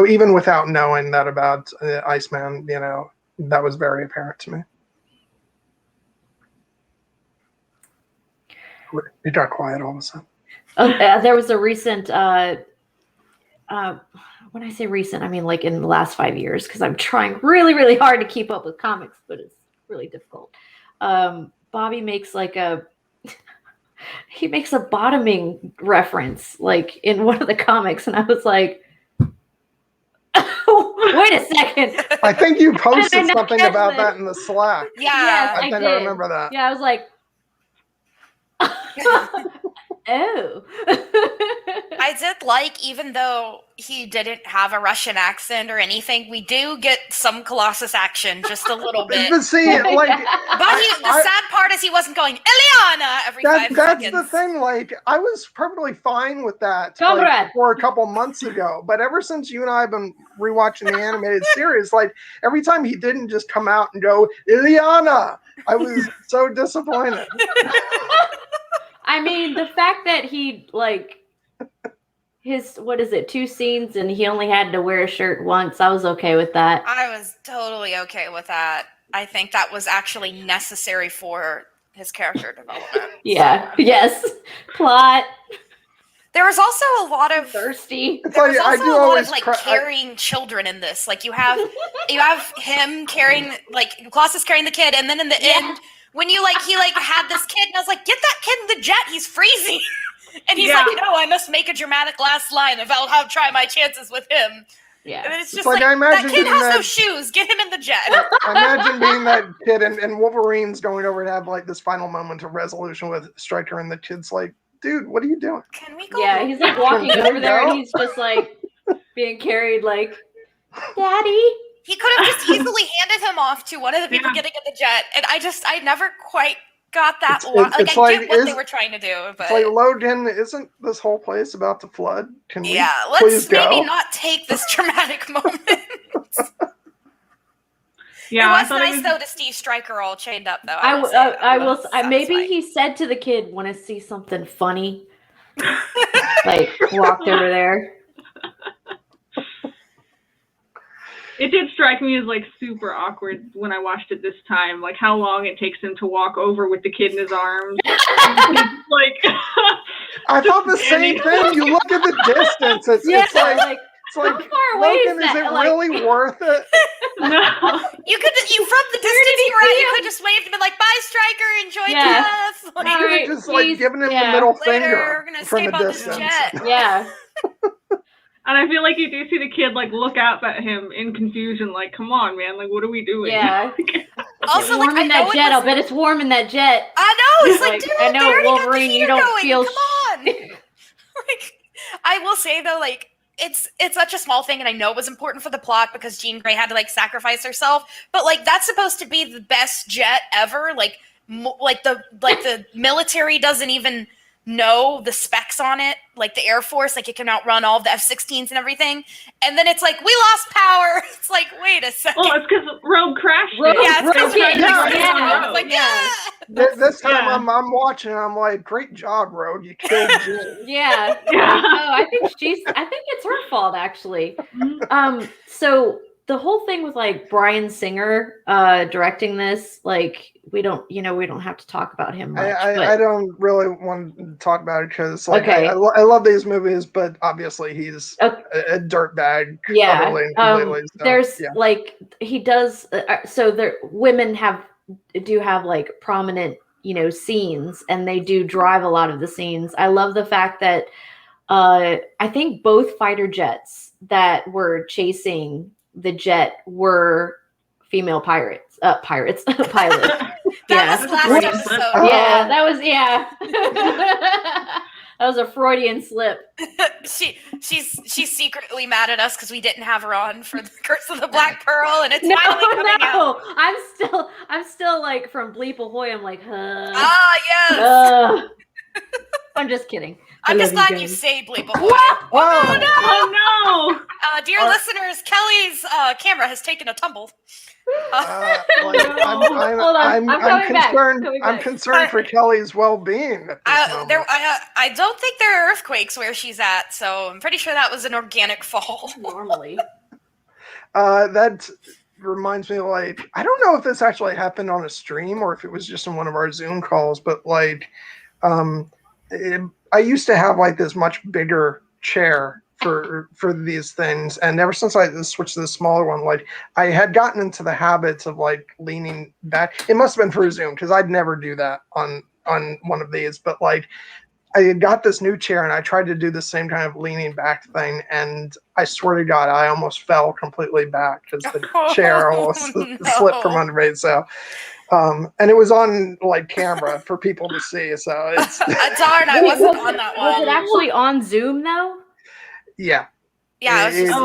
S1: even without knowing that about Iceman, that was very apparent to me. It got quiet all of a sudden.
S3: There was a recent, when I say recent, I mean like in the last 5 years, because I'm trying really, really hard to keep up with comics, but it's really difficult. Bobby makes he makes a bottoming reference like in one of the comics, and I was like, wait a second.
S1: I think you posted something about that in the Slack.
S2: Yeah,
S3: yes,
S1: I think I remember that.
S3: Yeah, I was like, oh.
S2: I did like, even though he didn't have a Russian accent or anything, we do get some Colossus action just a little bit.
S1: But see,
S2: but the sad part is he wasn't going Eliana every 5 seconds.
S1: That's the thing. I was perfectly fine with that for a couple months ago, but ever since you and I have been rewatching the animated series, every time he didn't just come out and go Eliana, I was so disappointed.
S3: I mean, the fact that he his 2 scenes and he only had to wear a shirt once, I was okay with that.
S2: I was totally okay with that. I think that was actually necessary for his character development.
S3: Yeah. So. Yes. Plot.
S2: There was also a lot of
S3: thirsty.
S2: There was also a lot of carrying children in this. You have him carrying Colossus carrying the kid, and then in the end. When he had this kid, and I was like, get that kid in the jet, he's freezing. And he's like, no, I must make a dramatic last line of I'll try my chances with him.
S3: Yeah.
S2: And it's just I imagine that kid has no shoes, get him in the jet.
S1: I imagine being that kid and Wolverine's going over to have this final moment of resolution with Stryker, and the kid's like, dude, what are you doing?
S2: Can we go?
S3: Yeah, he's walking over there and he's just being carried Daddy.
S2: He could have just easily handed him off to one of the people getting in the jet, and I never quite got that. I get what they were trying to do, but
S1: it's Logan, isn't this whole place about to flood? Can we
S2: let's maybe not take this dramatic moment.
S4: Yeah,
S2: it was nice though to see Stryker all chained up though.
S3: I will. Maybe he said to the kid, "Want to see something funny?" Walked over there.
S4: It did strike me as super awkward when I watched it this time, how long it takes him to walk over with the kid in his arms.
S1: I thought the same thing. You look at the distance. It's
S3: how far away
S1: Logan, is it really worth it?
S4: No.
S2: You from the distance you were at, you could just wave and be like, bye, Stryker, enjoy death.
S1: You could have just giving him the middle finger.
S2: We're gonna escape on this jet.
S3: Yeah.
S4: And I feel you do see the kid look up at him in confusion, come on, man, what are we doing?
S3: Yeah.
S2: Also,
S3: warm in that jet. I'll bet it's warm in that jet.
S2: I know. It's dude,
S3: I know, Wolverine. You don't
S2: going.
S3: feel.
S2: Come on. I will say though, it's such a small thing, and I know it was important for the plot because Jean Grey had to sacrifice herself. But that's supposed to be the best jet ever. The military doesn't even know the specs on it, the Air Force, it can outrun all of the F-16s and everything, and then it's we lost power. It's wait a second.
S4: Oh, it's because Rogue crashed.
S1: This time I'm watching and I'm like, great job, Rogue, you killed Jean.
S3: Yeah. I think it's her fault actually. So the whole thing with like Bryan Singer directing this, like we don't have to talk about him much.
S1: I don't really want to talk about it because like
S3: Okay.
S1: I love these movies, but obviously he's a dirtbag.
S3: Yeah.
S1: Utterly and completely, so,
S3: there's like he does. So there, women do have like prominent scenes, and they do drive a lot of the scenes. I love the fact that I think both fighter jets that were chasing the jet were female pilots.
S2: That was last episode.
S3: Yeah, that was that was a Freudian slip.
S2: she's secretly mad at us because we didn't have her on for the Curse of the Black Pearl, and it's finally coming out.
S3: I'm still like from Bleep Ahoy. I'm like,
S2: yes.
S3: I'm just kidding.
S2: I'm just glad you say Bleep Ahoy.
S4: Oh no!
S2: Dear listeners, Kelly's camera has taken a tumble.
S1: I'm concerned for Kelly's well-being at this moment.
S2: I don't think there are earthquakes where she's at, so I'm pretty sure that was an organic fall.
S3: Normally.
S1: That reminds me, like, I don't know if this actually happened on a stream or if it was just in one of our Zoom calls, but like, I used to have like this much bigger chair for these things, and ever since I switched to the smaller one, like I had gotten into the habits of like leaning back. It must have been for Zoom because I'd never do that on one of these, but like I had got this new chair and I tried to do the same kind of leaning back thing, and I swear to God, I almost fell completely back because the chair almost slipped from under me. So and it was on like camera for people to see. So it's
S2: darn, I wasn't on that one.
S3: Was it actually on Zoom though?
S1: Yeah.
S2: Yeah, it was just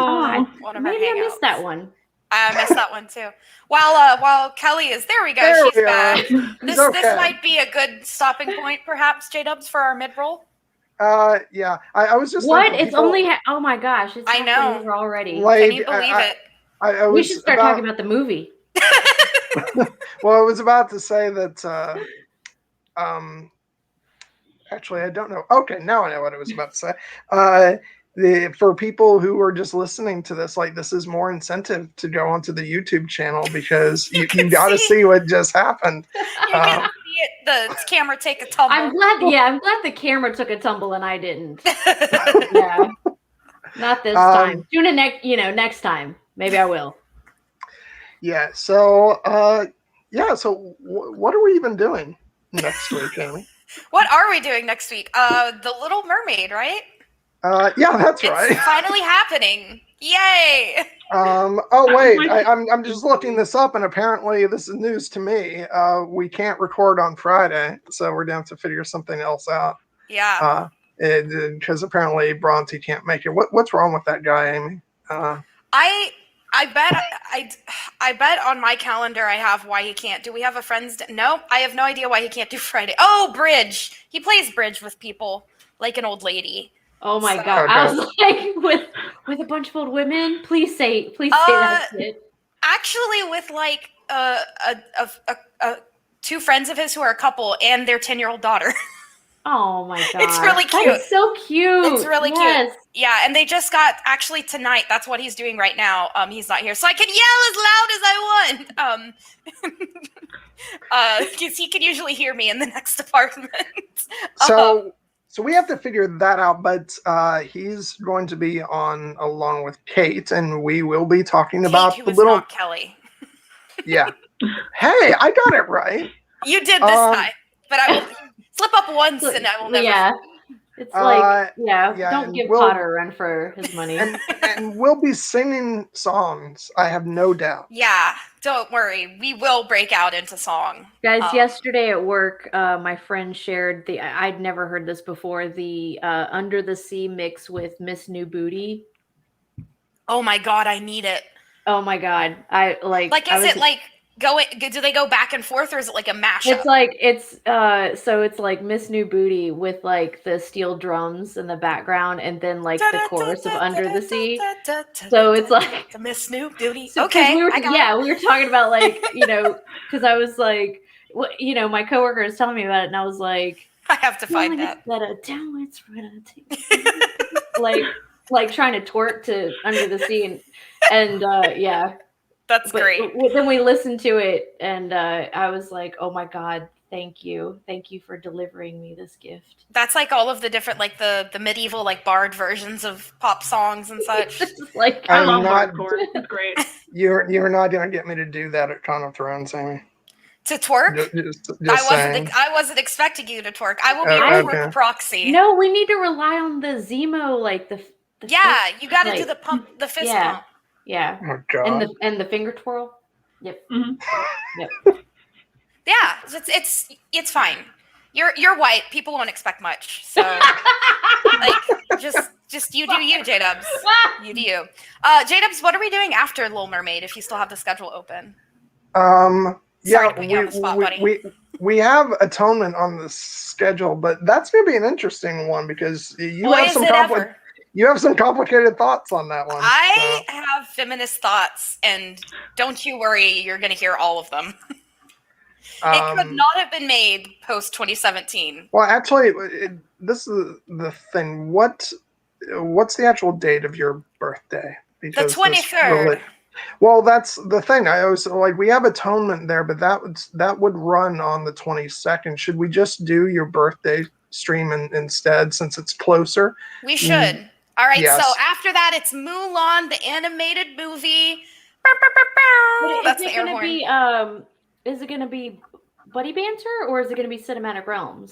S3: one of maybe I missed that one.
S2: I missed that one too. While Kelly is there, we go. She's back. This might be a good stopping point, perhaps, J-Dubs, for our mid-roll.
S1: Yeah. I was just
S3: what? It's only oh my gosh! It's
S2: I know
S3: over already.
S2: Like, can you believe it?
S3: We should start talking about the movie.
S1: Well, I was about to say that. Actually, I don't know. Okay, now I know what I was about to say. For people who are just listening to this, like this is more incentive to go onto the YouTube channel because you got to see what just happened.
S2: You can see the camera take a tumble.
S3: I'm glad the camera took a tumble and I didn't. Yeah, not this time. Tune in next time. Maybe I will.
S1: Yeah. So, So, what are we even doing next week, Amy?
S2: What are we doing next week? The Little Mermaid, right?
S1: Yeah, that's right.
S2: It's finally happening. Yay!
S1: Wait, I'm just looking this up, and apparently this is news to me. We can't record on Friday, so we're going to have to figure something else out.
S2: Yeah.
S1: Because apparently Bronte can't make it. What's wrong with that guy, Amy?
S2: I bet on my calendar I have why he can't. Do we have a friend's? No, I have no idea why he can't do Friday. Oh, bridge. He plays bridge with people like an old lady.
S3: Oh my God! Okay. I was like, with a bunch of old women. Please say that shit.
S2: Actually, with like two friends of his who are a couple and their 10-year-old daughter.
S3: Oh my God!
S2: It's really cute.
S3: It's so cute.
S2: It's really cute. Yeah, and they just got actually tonight. That's what he's doing right now. He's not here, so I can yell as loud as I want. Because he can usually hear me in the next apartment.
S1: So we have to figure that out, but he's going to be on along with Kate, and we will be talking about the little
S2: not Kelly.
S1: Yeah. Hey, I got it right.
S2: You did this time, but I will slip up once, and I will never.
S3: Yeah, it's like don't give Potter a run for his money.
S1: And we'll be singing songs. I have no doubt.
S2: Yeah, don't worry. We will break out into song.
S3: Guys, yesterday at work, my friend shared I'd never heard this before, the Under the Sea mix with Miss New Booty.
S2: Oh my God, I need it.
S3: Oh my God.
S2: Do they go back and forth, or is it like a mashup?
S3: It's like Miss New Booty with like the steel drums in the background, and then like the chorus of Under the Sea. So it's like
S2: the Miss New Booty.
S3: So,
S2: okay,
S3: we were talking about like because I was like, my coworker was telling me about it, and I was like,
S2: I have to find that.
S3: Like trying to twerk to Under the Sea, and And yeah.
S2: That's great.
S3: Then we listened to it, and I was like, "Oh my God, thank you for delivering me this gift."
S2: That's like all of the different, like the medieval, like bard versions of pop songs and such.
S3: Like,
S4: I love hardcore. It's great.
S1: You're not gonna get me to do that at Con of Thrones, Amy.
S2: To twerk? I wasn't expecting you to twerk. I will be a twerk proxy.
S3: No, we need to rely on the Zemo, like the
S2: yeah,
S3: fist,
S2: you got to
S3: like,
S2: do the pump, the fist pump.
S3: Yeah.
S1: Oh God.
S3: And the finger twirl. Yep.
S4: Mm-hmm.
S3: Yep.
S2: Yeah, it's fine. You're white. People won't expect much. So like just you do you, J-Dubs. You do you. J-Dubs, what are we doing after Little Mermaid if you still have the schedule open? Sorry to put you on the spot, buddy.
S1: We have Atonement on the schedule, but that's going to be an interesting one because you have some complicated thoughts on that one.
S2: I have feminist thoughts, and don't you worry, you're going to hear all of them. It could not have been made post 2017.
S1: Well, actually, this is the thing. What's the actual date of your birthday?
S2: Because the 23rd.
S1: Well, that's the thing. I always we have Atonement there, but that would run on the 22nd. Should we just do your birthday stream instead, since it's closer?
S2: We should. All right. Yes. So after that, it's Mulan, the animated movie.
S3: That's the air horn. Is it going to be Buddy Banter or is it going to be Cinematic Realms?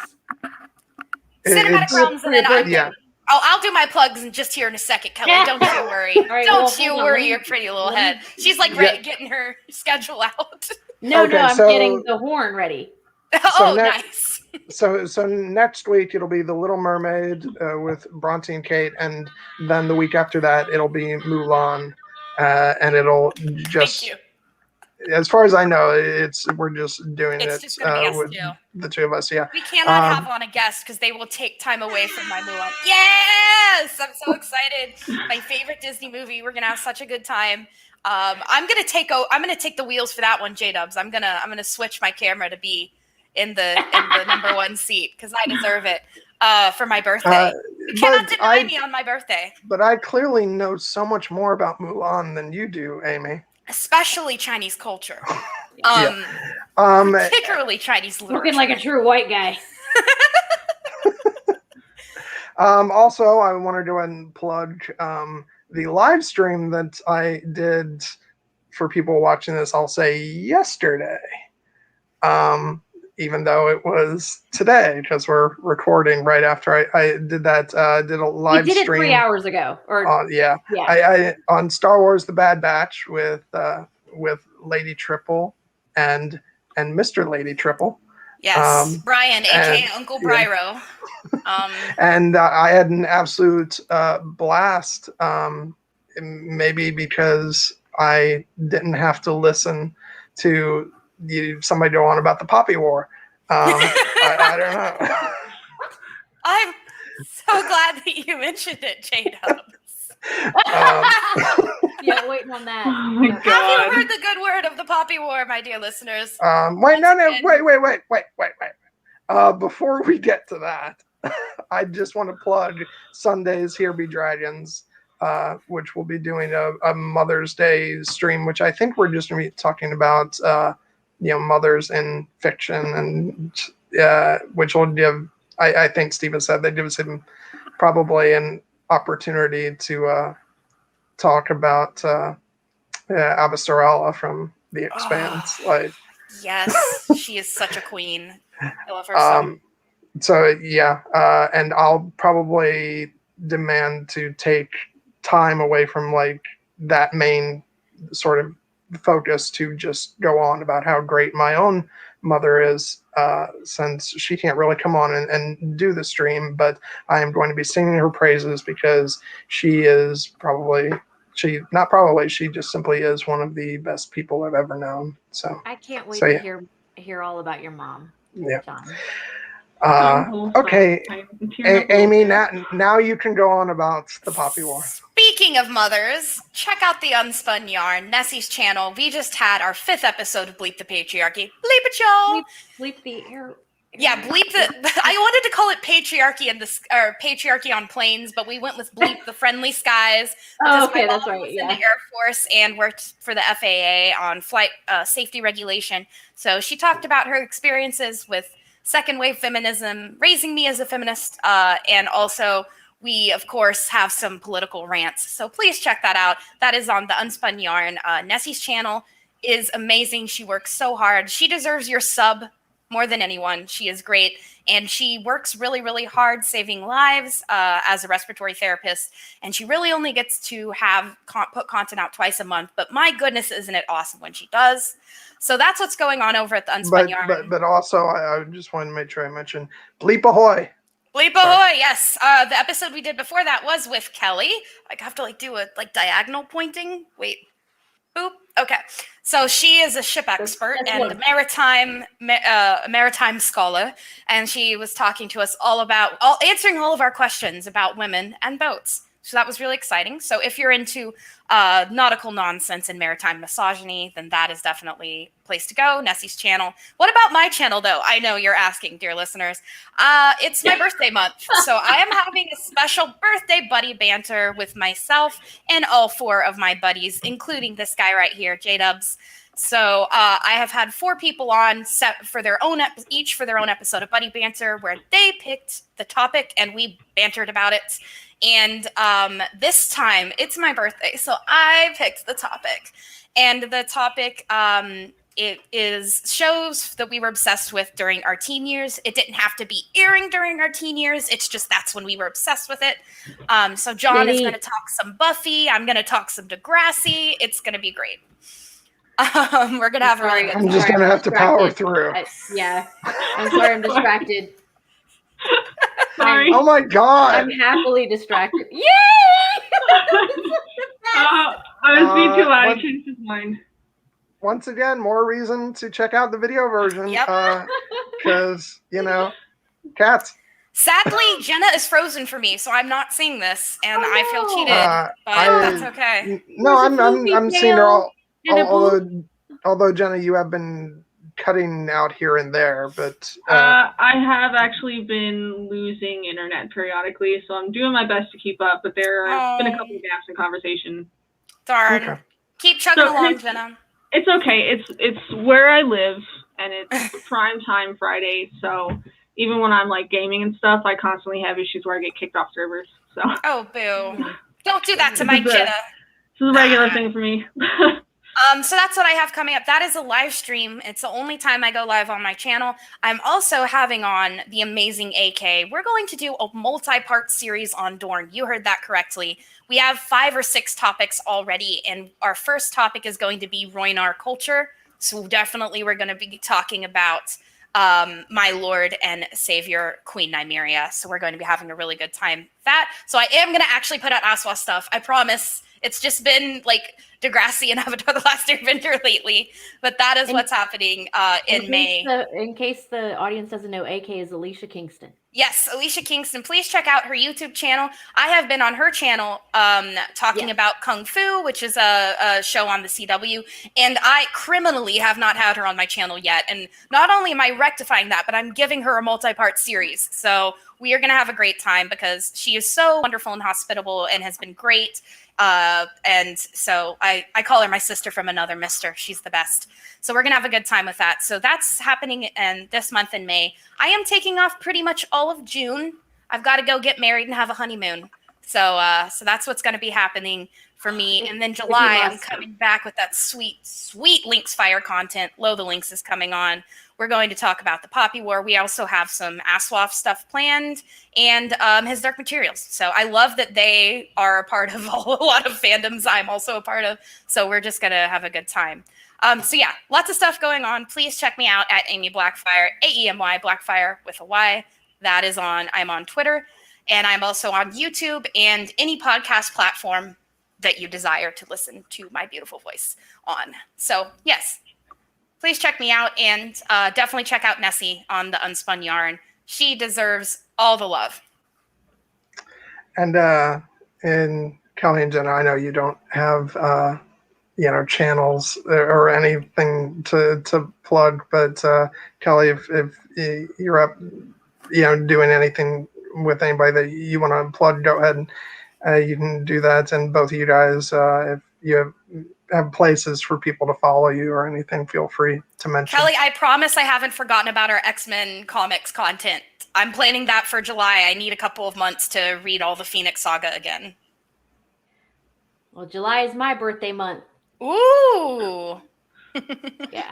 S2: Cinematic Realms, and then I'll do my plugs just here in a second, Kelly. Don't you worry. Right, don't you worry your pretty little head. She's like getting her schedule out.
S3: No, I'm getting the horn ready.
S2: Nice.
S1: So next week it'll be The Little Mermaid with Bronte and Kate, and then the week after that it'll be Mulan, and it'll just.
S2: Thank you.
S1: As far as I know, we're just doing it
S2: just gonna be us
S1: with the two of us. Yeah,
S2: we cannot have on a guest because they will take time away from my Mulan. Yes, I'm so excited. My favorite Disney movie. We're gonna have such a good time. I'm gonna take the wheels for that one, J-Dubs. I'm gonna switch my camera to be in the number one seat because I deserve it for my birthday. You cannot deny me on my birthday.
S1: But I clearly know so much more about Mulan than you do, Amy.
S2: Especially Chinese culture. Particularly Chinese literature.
S3: Looking like a true white guy.
S1: Also, I want to go ahead and plug the live stream that I did for people watching this, I'll say yesterday. Even though it was today, because we're recording right after I did that, did a live stream.
S3: You did it 3 hours ago.
S1: I on Star Wars: The Bad Batch with Lady Triple and Mr. Lady Triple.
S2: Yes, Brian, aka Uncle Bryro.
S1: And I had an absolute blast. Maybe because I didn't have to listen to somebody go on about the Poppy War. I don't know.
S2: I'm so glad that you mentioned it, J-Dubs.
S3: Yeah, waiting on that.
S4: Oh my God.
S2: Have you heard the good word of the Poppy War, my dear listeners?
S1: Wait. Before we get to that, I just want to plug Sundays Here Be Dragons, which we'll be doing a Mother's Day stream, which I think we're just going to be talking about mothers in fiction, and which will give, I think Steven said that gives him probably an opportunity to talk about Avasarala from The Expanse.
S2: Yes, she is such a queen. I love her
S1: and I'll probably demand to take time away from that main sort of focus to just go on about how great my own mother is, since she can't really come on and do the stream, but I am going to be singing her praises because she is she just simply is one of the best people I've ever known. So
S3: I can't wait to hear all about your mom.
S1: Yeah. Okay, Amy, now you can go on about the Poppy War.
S2: Speaking of mothers, check out the Unspun Yarn, Nessie's channel. We just had our 5th episode of Bleep the Patriarchy. Bleep it, y'all!
S3: Bleep the
S2: Yeah, Bleep. I wanted to call it Patriarchy or Patriarchy on Planes, but we went with Bleep, the Friendly Skies.
S3: Oh, okay,
S2: my
S3: that's
S2: mom
S3: right.
S2: was
S3: Yeah.
S2: in the Air Force and worked for the FAA on flight safety regulation. So she talked about her experiences with second wave feminism, raising me as a feminist, and also we, of course, have some political rants. So please check that out. That is on the Unspun Yarn. Nessie's channel is amazing. She works so hard. She deserves your sub more than anyone. She is great. And she works really, really hard saving lives as a respiratory therapist. And she really only gets to put content out twice a month. But my goodness, isn't it awesome when she does? So that's what's going on over at the Unspun Yarn.
S1: But also, I just wanted to make sure I mentioned Bleep Ahoy.
S2: Bleep Ahoy, yes. The episode we did before that was with Kelly. I have to do a diagonal pointing. Wait. Boop. Okay. So she is a ship expert and a maritime scholar, and she was talking to us all about answering all of our questions about women and boats. So that was really exciting. So if you're into nautical nonsense and maritime misogyny, then that is definitely a place to go. Nessie's channel. What about my channel, though? I know you're asking, dear listeners. It's my birthday month. So I am having a special birthday buddy banter with myself and all 4 of my buddies, including this guy right here, J-Dubs. So I have had 4 people on set for their own each for their own episode of Buddy Banter, where they picked the topic and we bantered about it. And this time it's my birthday, so I picked the topic. And the topic it is shows that we were obsessed with during our teen years. It didn't have to be airing during our teen years. It's just that's when we were obsessed with it. So John is going to talk some Buffy. I'm going to talk some Degrassi. It's going to be great. We're going to have
S1: I'm just going to have to power through.
S3: Yeah. I'm sorry, I'm distracted.
S4: Sorry.
S1: Oh my god!
S3: I'm happily distracted. Yay!
S4: I was being too loud. I changed his mind.
S1: Once again, more reason to check out the video version.
S2: Yep.
S1: Because, cats.
S2: Sadly, Jenna is frozen for me, so I'm not seeing this, and I feel cheated. But that's okay.
S1: No, I'm seeing her all. Although Jenna, you have been cutting out here and there, but
S4: I have actually been losing internet periodically, so I'm doing my best to keep up. But there have been a couple of gaps in conversation.
S2: Darn. Okay. Keep chugging along, Jenna.
S4: It's okay. It's where I live, and it's prime time Friday. So even when I'm gaming and stuff, I constantly have issues where I get kicked off servers. So.
S2: Oh boo! Don't do that to my Jenna.
S4: This is a regular thing for me.
S2: So that's what I have coming up. That is a live stream. It's the only time I go live on my channel. I'm also having on the amazing AK. We're going to do a multi-part series on Dorne. You heard that correctly. We have 5 or 6 topics already, and our first topic is going to be Rhoynar culture. So definitely we're going to be talking about my Lord and Savior, Queen Nymeria. So we're going to be having a really good time with that. So I am going to actually put out Aswa stuff. I promise. It's just been Degrassi and Avatar The Last Airbender lately, but that is what's happening in May.
S3: In case the audience doesn't know, AK is Alicia Kingston.
S2: Yes, Alicia Kingston. Please check out her YouTube channel. I have been on her channel talking about Kung Fu, which is a show on the CW, and I criminally have not had her on my channel yet. And not only am I rectifying that, but I'm giving her a multi-part series. So we are going to have a great time because she is so wonderful and hospitable and has been great. And so I call her my sister from another mister. She's the best. So we're going to have a good time with that. So that's happening this month in May. I am taking off pretty much all of June. I've got to go get married and have a honeymoon. So that's what's going to be happening for me. And then July, I'm coming back with that sweet, sweet Lynx Fire content. Lo the Lynx is coming on. We're going to talk about the Poppy War. We also have some Aswaf stuff planned and his Dark Materials. So I love that they are a part of a lot of fandoms I'm also a part of. So we're just going to have a good time. So yeah, lots of stuff going on. Please check me out at Amy Blackfire, AEMY Blackfire with a Y. That is I'm on Twitter, and I'm also on YouTube and any podcast platform that you desire to listen to my beautiful voice on. So yes, please check me out, and definitely check out Nessie on the Unspun Yarn. She deserves all the love.
S1: And Kelly and Jenna, I know you don't have channels or anything to plug. But Kelly, if you're up, doing anything with anybody that you want to plug, go ahead. You can do that. And both of you guys, if you have places for people to follow you or anything, feel free to mention.
S2: Kelly, I promise I haven't forgotten about our X-Men comics content. I'm planning that for July. I need a couple of months to read all the Phoenix Saga again.
S3: Well, July is my birthday month.
S2: Ooh.
S3: Yeah.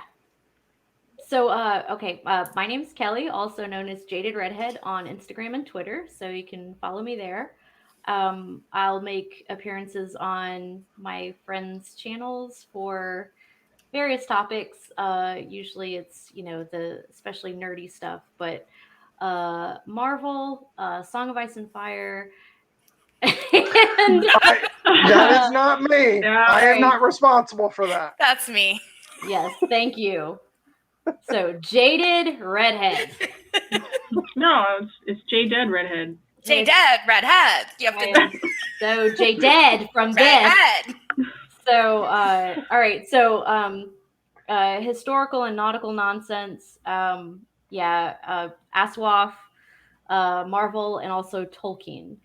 S3: So, okay, my name's Kelly, also known as jdedredhed on Instagram and Twitter, so you can follow me there. I'll make appearances on my friends' channels for various topics. Usually it's, the especially nerdy stuff, but Marvel, Song of Ice and Fire, and
S1: that is not me.
S4: Yeah,
S1: I am not responsible for that.
S2: That's me.
S3: Yes, thank you. So, Jaded Redhead.
S4: No, it's jdedredhed.
S2: Jdedredhed. You have to.
S3: So, Jded from this.
S2: Redhead.
S3: So, all right. So, historical and nautical nonsense. Aswaf, Marvel, and also Tolkien.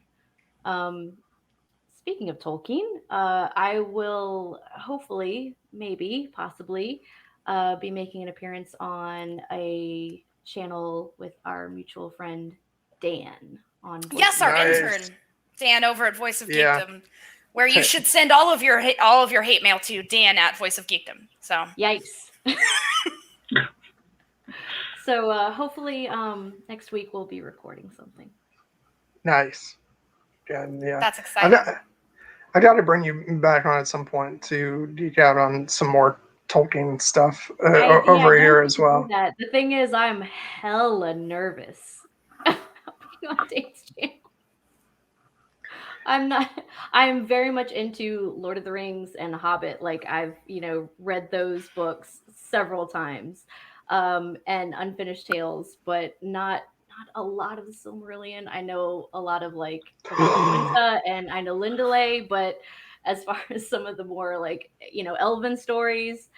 S3: Speaking of Tolkien, I will hopefully, maybe, possibly, be making an appearance on a channel with our mutual friend Dan on.
S2: Yes, our intern Dan over at Voice of Geekdom, where you should send all of your hate mail to Dan at Voice of Geekdom. So
S3: yikes. So hopefully next week we'll be recording something.
S1: Nice. Yeah.
S2: That's exciting.
S1: I got to bring you back on at some point to geek out on some more Tolkien stuff over here as well.
S3: That. The thing is, I'm hella nervous being on Dane's channel. I'm very much into Lord of the Rings and Hobbit. Like I've, read those books several times, and Unfinished Tales, but not a lot of the Silmarillion. I know a lot of like Winta and I know Lindale, but as far as some of the more like, Elven stories,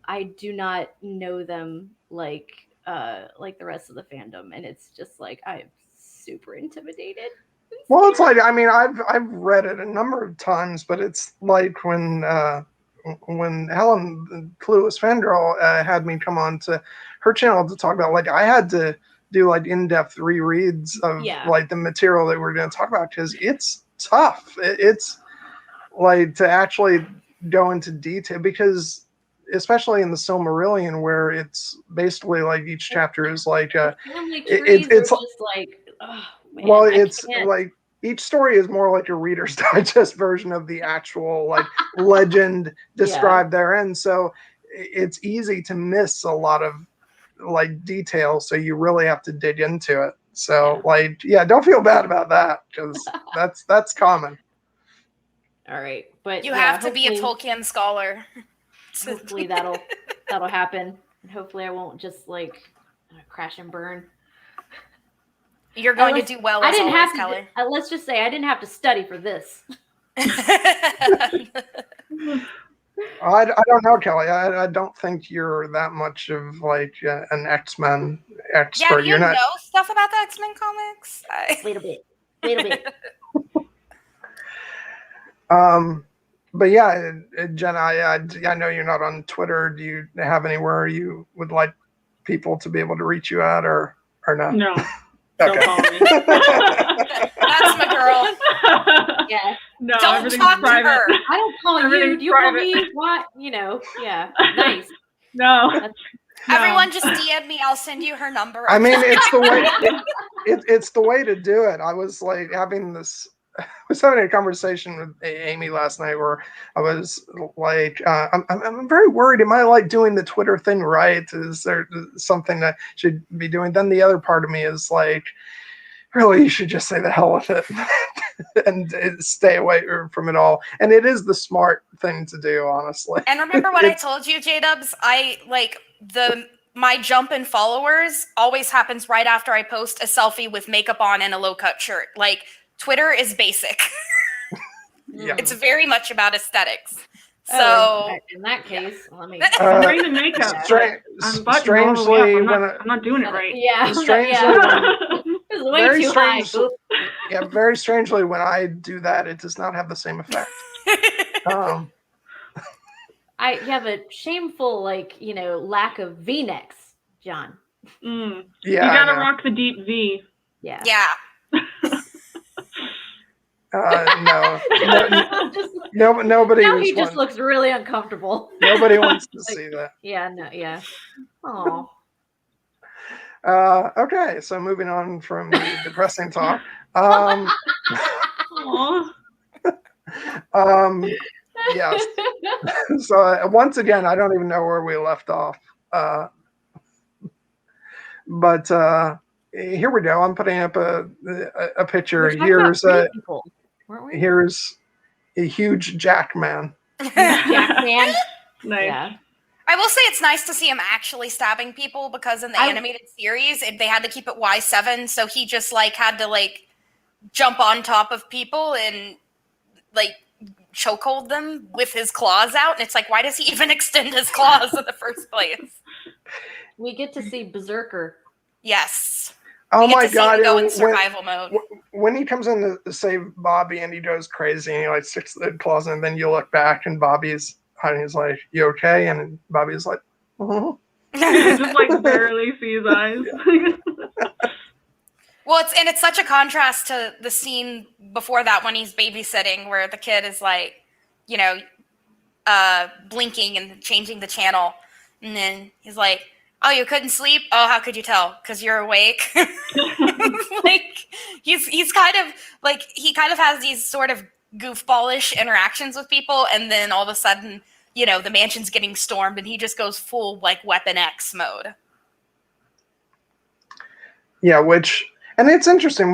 S3: I do not know them like the rest of the fandom. And it's just like, I'm super intimidated.
S1: Well, it's like, I've read it a number of times, but it's like when Helen Clueless Fangirl had me come on to her channel to talk about, like, I had to do like in-depth rereads of like the material that we're going to talk about because it's tough. It's like to actually go into detail because especially in the Silmarillion where it's basically like each chapter is like
S3: it's just like, oh, man,
S1: well, it's like each story is more like a Reader's Digest version of the actual like legend described therein. So it's easy to miss a lot of like details, so you really have to dig into it. So don't feel bad about that because that's common.
S3: All right, but
S2: you have to be a Tolkien scholar.
S3: Hopefully that'll happen, and hopefully I won't just like crash and burn.
S2: You're going to do well. As always, Kelly.
S3: Let's just say I didn't have to study for this.
S1: I don't know, Kelly. I don't think you're that much of like an X-Men expert.
S2: Yeah, you know stuff about the X-Men comics?
S3: Little bit.
S1: But yeah, Jenna, I know you're not on Twitter. Do you have anywhere you would like people to be able to reach you at, or no?
S4: No.
S1: Okay.
S4: Don't call me.
S2: That's my girl.
S3: Yeah.
S4: No,
S2: don't talk
S4: private.
S2: to her.
S3: I don't call you. Do you call me? What? Yeah. Nice.
S4: No.
S2: Everyone just DM me. I'll send you her number.
S1: It's the way. It's the way to do it. I was like having a conversation with Amy last night where I was like, I'm very worried. Am I like doing the Twitter thing right? Is there something that I should be doing? Then the other part of me is like, really, you should just say the hell with it and stay away from it all. And it is the smart thing to do, honestly.
S2: And remember what I told you, J-Dubs? My jump in followers always happens right after I post a selfie with makeup on and a low-cut shirt. Like, Twitter is basic.
S1: Yeah.
S2: It's very much about aesthetics. So
S3: in that case, let me.
S4: I'm wearing the makeup. I'm buttoned all the way up. I'm not doing it right.
S3: Yeah,
S1: Strangely,
S3: it was way too high.
S1: Yeah, very strangely, when I do that, it does not have the same effect.
S3: You have a shameful, lack of V-necks, John.
S1: Yeah,
S4: you gotta rock the deep V.
S3: Yeah.
S2: Yeah.
S1: Nobody.
S3: Now he just looks really uncomfortable.
S1: Nobody wants to see that.
S3: Yeah, no, yeah. Oh.
S1: Okay, so moving on from the depressing talk. Yes. So once again, I don't even know where we left off. But here we go. I'm putting up a picture. Here's a huge Jackman.
S3: Jackman.
S4: Nice.
S3: Yeah.
S2: I will say it's nice to see him actually stabbing people, because in the animated series they had to keep it Y7, so he just had to jump on top of people and chokehold them with his claws out, and it's why does he even extend his claws in the first place?
S3: We get to see Berserker.
S2: Yes.
S1: Oh my God!
S2: Go in survival mode.
S1: When he comes in to save Bobby and he goes crazy and he sticks the claws in, and then you look back and Bobby's hiding. He's like, "You okay?" And Bobby's like,
S4: just barely see his eyes.
S2: Well, it's such a contrast to the scene before that when he's babysitting, where the kid is blinking and changing the channel, and then he's like, "Oh, you couldn't sleep? Oh, how could you tell? Because you're awake." He's kind of he kind of has these sort of goofballish interactions with people, and then all of a sudden, the mansion's getting stormed, and he just goes full Weapon X mode.
S1: Yeah, and it's interesting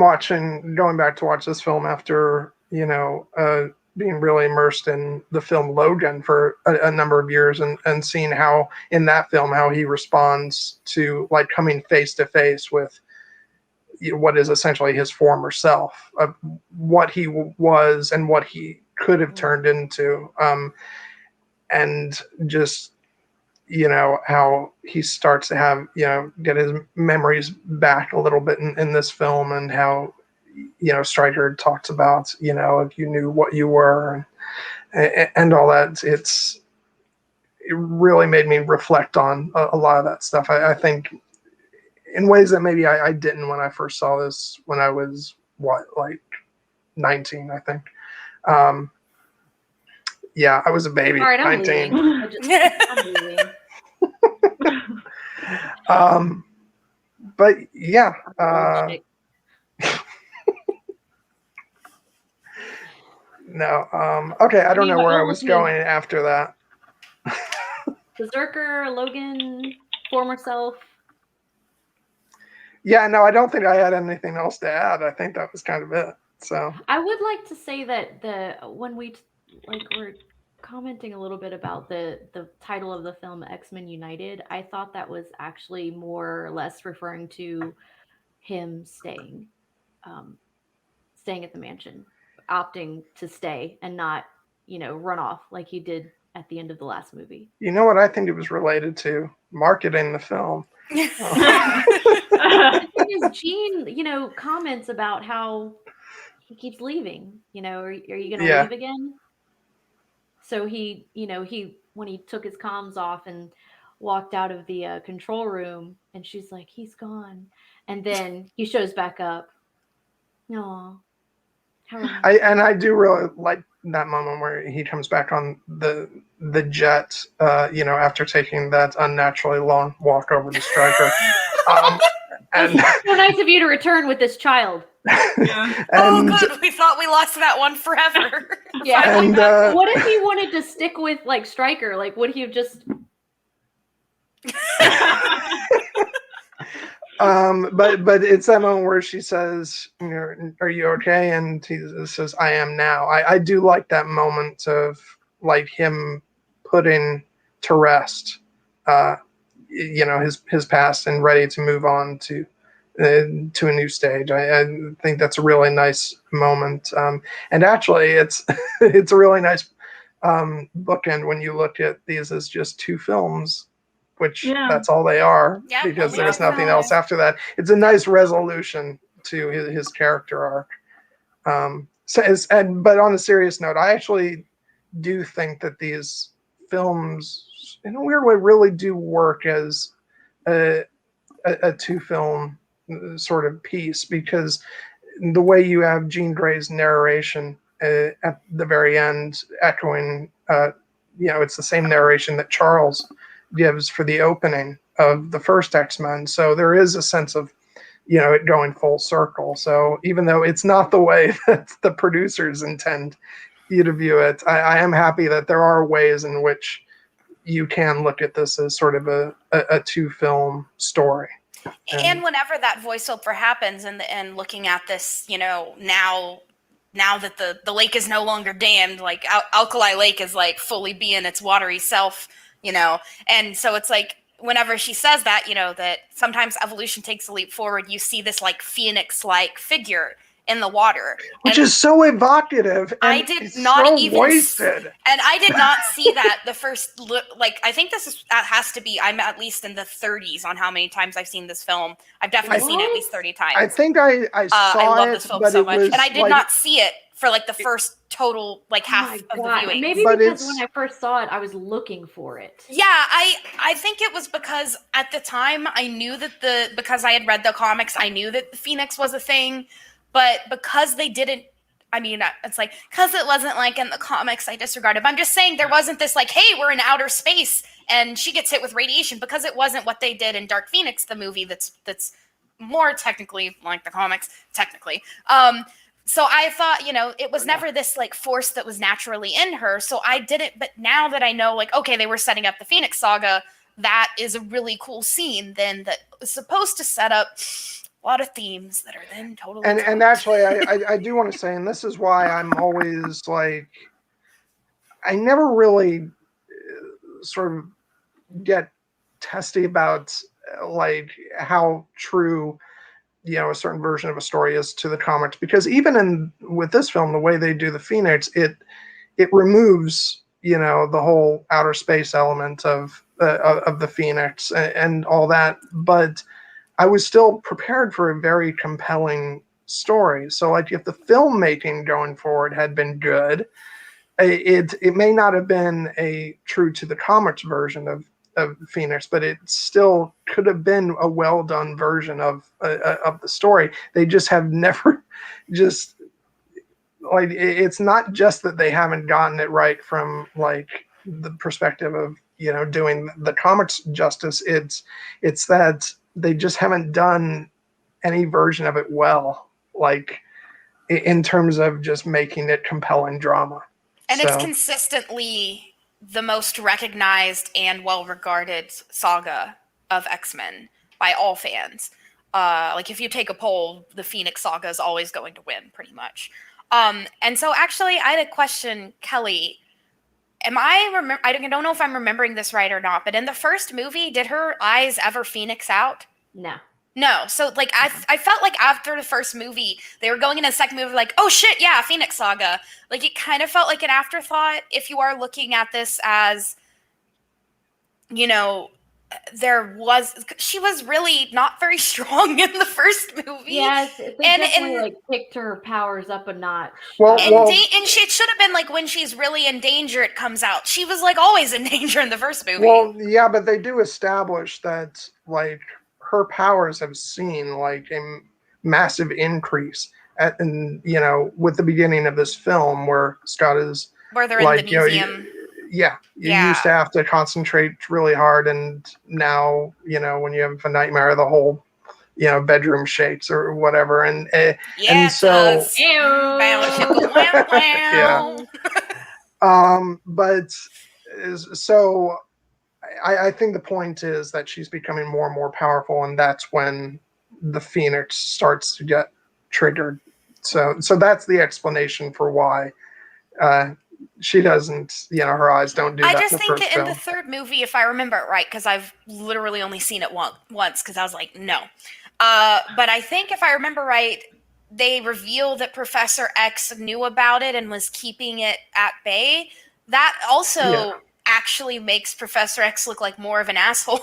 S1: going back to watch this film after being really immersed in the film Logan for a number of years, and seeing how in that film how he responds to coming face to face with what is essentially his former self, of what he was and what he could have turned into, and just how he starts to have get his memories back a little bit in this film, and how Stryker talks about if you knew what you were and all that. It really made me reflect on a lot of that stuff. I think in ways that maybe I didn't when I first saw this when I was 19, I think. Yeah, I was a baby.
S3: All right,
S1: 19.
S3: I'm leaving.
S1: But yeah. No. Okay, I don't know where I was going after that.
S3: Berserker, Logan, former self.
S1: Yeah, no, I don't think I had anything else to add. I think that was kind of it. So
S3: I would like to say that when we were commenting a little bit about the title of the film, X-Men United, I thought that was actually more or less referring to him staying at the mansion, opting to stay and not run off like he did at the end of the last movie.
S1: You know what I think it was related to? Marketing the film.
S3: Because Gene, comments about how he keeps leaving. Are you going to leave again? So he when he took his comms off and walked out of the control room, and she's like, he's gone. And then he shows back up. Aw.
S1: I do really like that moment where he comes back on the jet, after taking that unnaturally long walk over to Stryker. And
S3: so nice of you to return with this child.
S4: Yeah.
S2: Good. We thought we lost that one forever.
S3: Yeah. And what if he wanted to stick with Stryker? Would he have just?
S1: But it's that moment where she says, "Are you okay?" And he says, "I am now." I do like that moment of him putting to rest, his past, and ready to move on to a new stage. I think that's a really nice moment, and actually, it's a really nice bookend when you look at these as just two films, which
S4: Yeah.
S1: that's all they are,
S2: Yeah,
S1: because
S2: only
S1: there's
S2: two
S1: nothing
S2: films.
S1: else after that. It's a nice resolution to his character arc. But on a serious note, I actually do think that these films, in a weird way, really do work as a two-film sort of piece, because the way you have Jean Grey's narration at the very end, echoing, it's the same narration that Charles gives for the opening of the first X-Men. So there is a sense of, it going full circle. So even though it's not the way that the producers intend you to view it, I am happy that there are ways in which you can look at this as sort of a two-film story.
S2: And whenever that voiceover happens, and looking at this, now that the lake is no longer dammed, like Alkali Lake is like fully being its watery self, and so it's like whenever she says that, that sometimes evolution takes a leap forward, you see this like phoenix-like figure in the water,
S1: which is so evocative. And
S2: I did not
S1: so
S2: even
S1: wasted.
S2: And I did not see that the first I think that has to be, I'm at least in the 30s on how many times I've seen this film. I've definitely seen it at least 30 times.
S1: I think I saw
S2: I love
S1: it,
S2: this film
S1: but
S2: so
S1: it
S2: much,
S1: was,
S2: and I did
S1: like,
S2: not see it for like the first total like half of the viewing.
S3: Maybe
S1: But
S3: because
S1: it's-
S3: when I first saw it, I was looking for it.
S2: Yeah, I think it was because at the time I knew that because I had read the comics, I knew that the Phoenix was a thing, but because they didn't, it's like, because it wasn't like in the comics, I disregarded. But I'm just saying there wasn't this like, hey, we're in outer space and she gets hit with radiation, because it wasn't what they did in Dark Phoenix, the movie that's more technically like the comics, technically. So I thought, it was never this like force that was naturally in her. So I didn't, but now that I know, like, okay, they were setting up the Phoenix Saga, that is a really cool scene then that was supposed to set up a lot of themes that are then totally
S1: and actually I do want to say, and this is why I'm always like, I never really sort of get testy about like how true a certain version of a story is to the comics, because even with this film, the way they do the Phoenix, it removes the whole outer space element of the Phoenix and all that, but I was still prepared for a very compelling story. So like if the filmmaking going forward had been good, it may not have been a true to the comics version of Phoenix, but it still could have been a well done version of the story. They just have never just like, it's not just that they haven't gotten it right from like the perspective of doing the comics justice. It's that they just haven't done any version of it well, like in terms of just making it compelling drama.
S2: And it's consistently the most recognized and well-regarded saga of X-Men by all fans. Like if you take a poll, the Phoenix Saga is always going to win, pretty much. And so actually, I had a question, Kelly. I don't know if I'm remembering this right or not, but in the first movie, did her eyes ever Phoenix out? No. So like I felt like after the first movie, they were going into the second movie like, oh shit, yeah, Phoenix Saga. Like it kind of felt like an afterthought if you are looking at this as, she was really not very strong in the first movie.
S3: Yes, they definitely like picked her powers up a notch.
S2: And she should have been like, when she's really in danger, it comes out. She was like always in danger in the first movie.
S1: Well, yeah, but they do establish that like her powers have seen like a massive increase with the beginning of this film, where Scott is
S2: where they're in the museum.
S1: You used to have to concentrate really hard, and now when you have a nightmare, the whole bedroom shakes or whatever, and so but so I think the point is that she's becoming more and more powerful, and that's when the Phoenix starts to get triggered. So that's the explanation for why she doesn't, her eyes don't do that.
S2: I just think that in the third movie, if I remember it right, because I've literally only seen it once, because I was like, no. But I think if I remember right, they reveal that Professor X knew about it and was keeping it at bay. that also actually makes Professor X look like more of an asshole.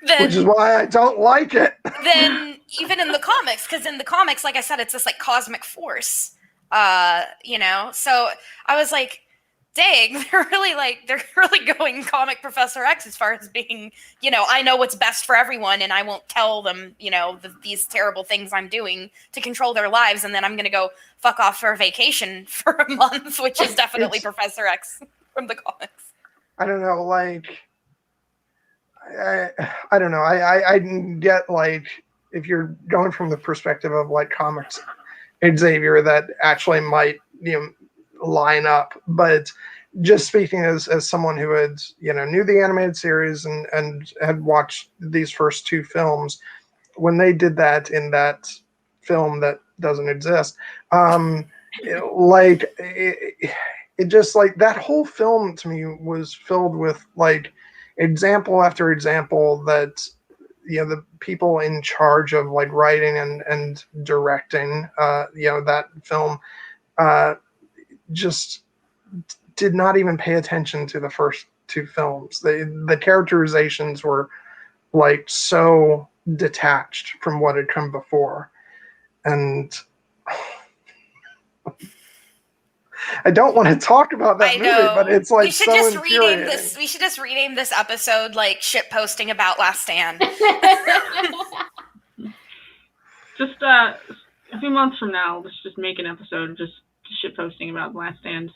S1: Which is why I don't like it.
S2: Than even in the comics, because in the comics, like I said, it's this like cosmic force. So I was like, dang, they're really going comic Professor X as far as being, I know what's best for everyone and I won't tell them, these terrible things I'm doing to control their lives, and then I'm gonna go fuck off for a vacation for a month, which is definitely Professor X from the comics.
S1: I don't know, like I don't know. I get, like, if you're going from the perspective of like comics Xavier, that actually might line up, but just speaking as someone who had knew the animated series and had watched these first two films, when they did that in that film that doesn't exist, it just, like, that whole film to me was filled with like example after example that the people in charge of like writing and directing that film just did not even pay attention to the first two films. The characterizations were like so detached from what had come before, and I don't want to talk about that movie, but it's like so infuriating.
S2: We should just rename this episode like shit posting about Last Stand.
S4: Just a few months from now, let's just make an episode of just shit posting about Last Stand.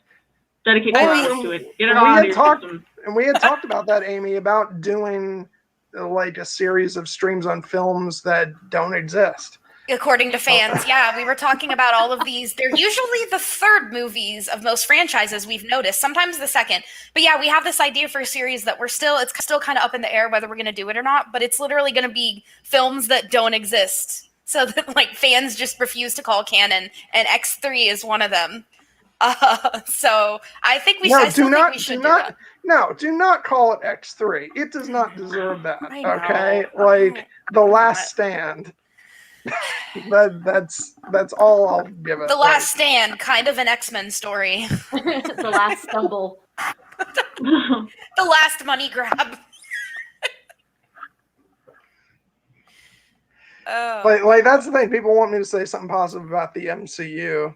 S4: Dedicate 4 hours to it. Get it all out of your system.
S1: And we had talked about that, Amy, about doing like a series of streams on films that don't exist.
S2: According to fans, yeah, we were talking about all of these. They're usually the third movies of most franchises, we've noticed, sometimes the second. But yeah, we have this idea for a series that it's still kind of up in the air whether we're going to do it or not, but it's literally going to be films that don't exist. So that like fans just refuse to call canon, and X3 is one of them. So I think we should do that.
S1: No, do not call it X3. It does not deserve that. Okay? Like The Last Stand. That's all I'll give it.
S2: The Last Stand, kind of an X-Men story.
S3: The last stumble.
S2: The last money grab.
S1: Like that's the thing. People want me to say something positive about the MCU.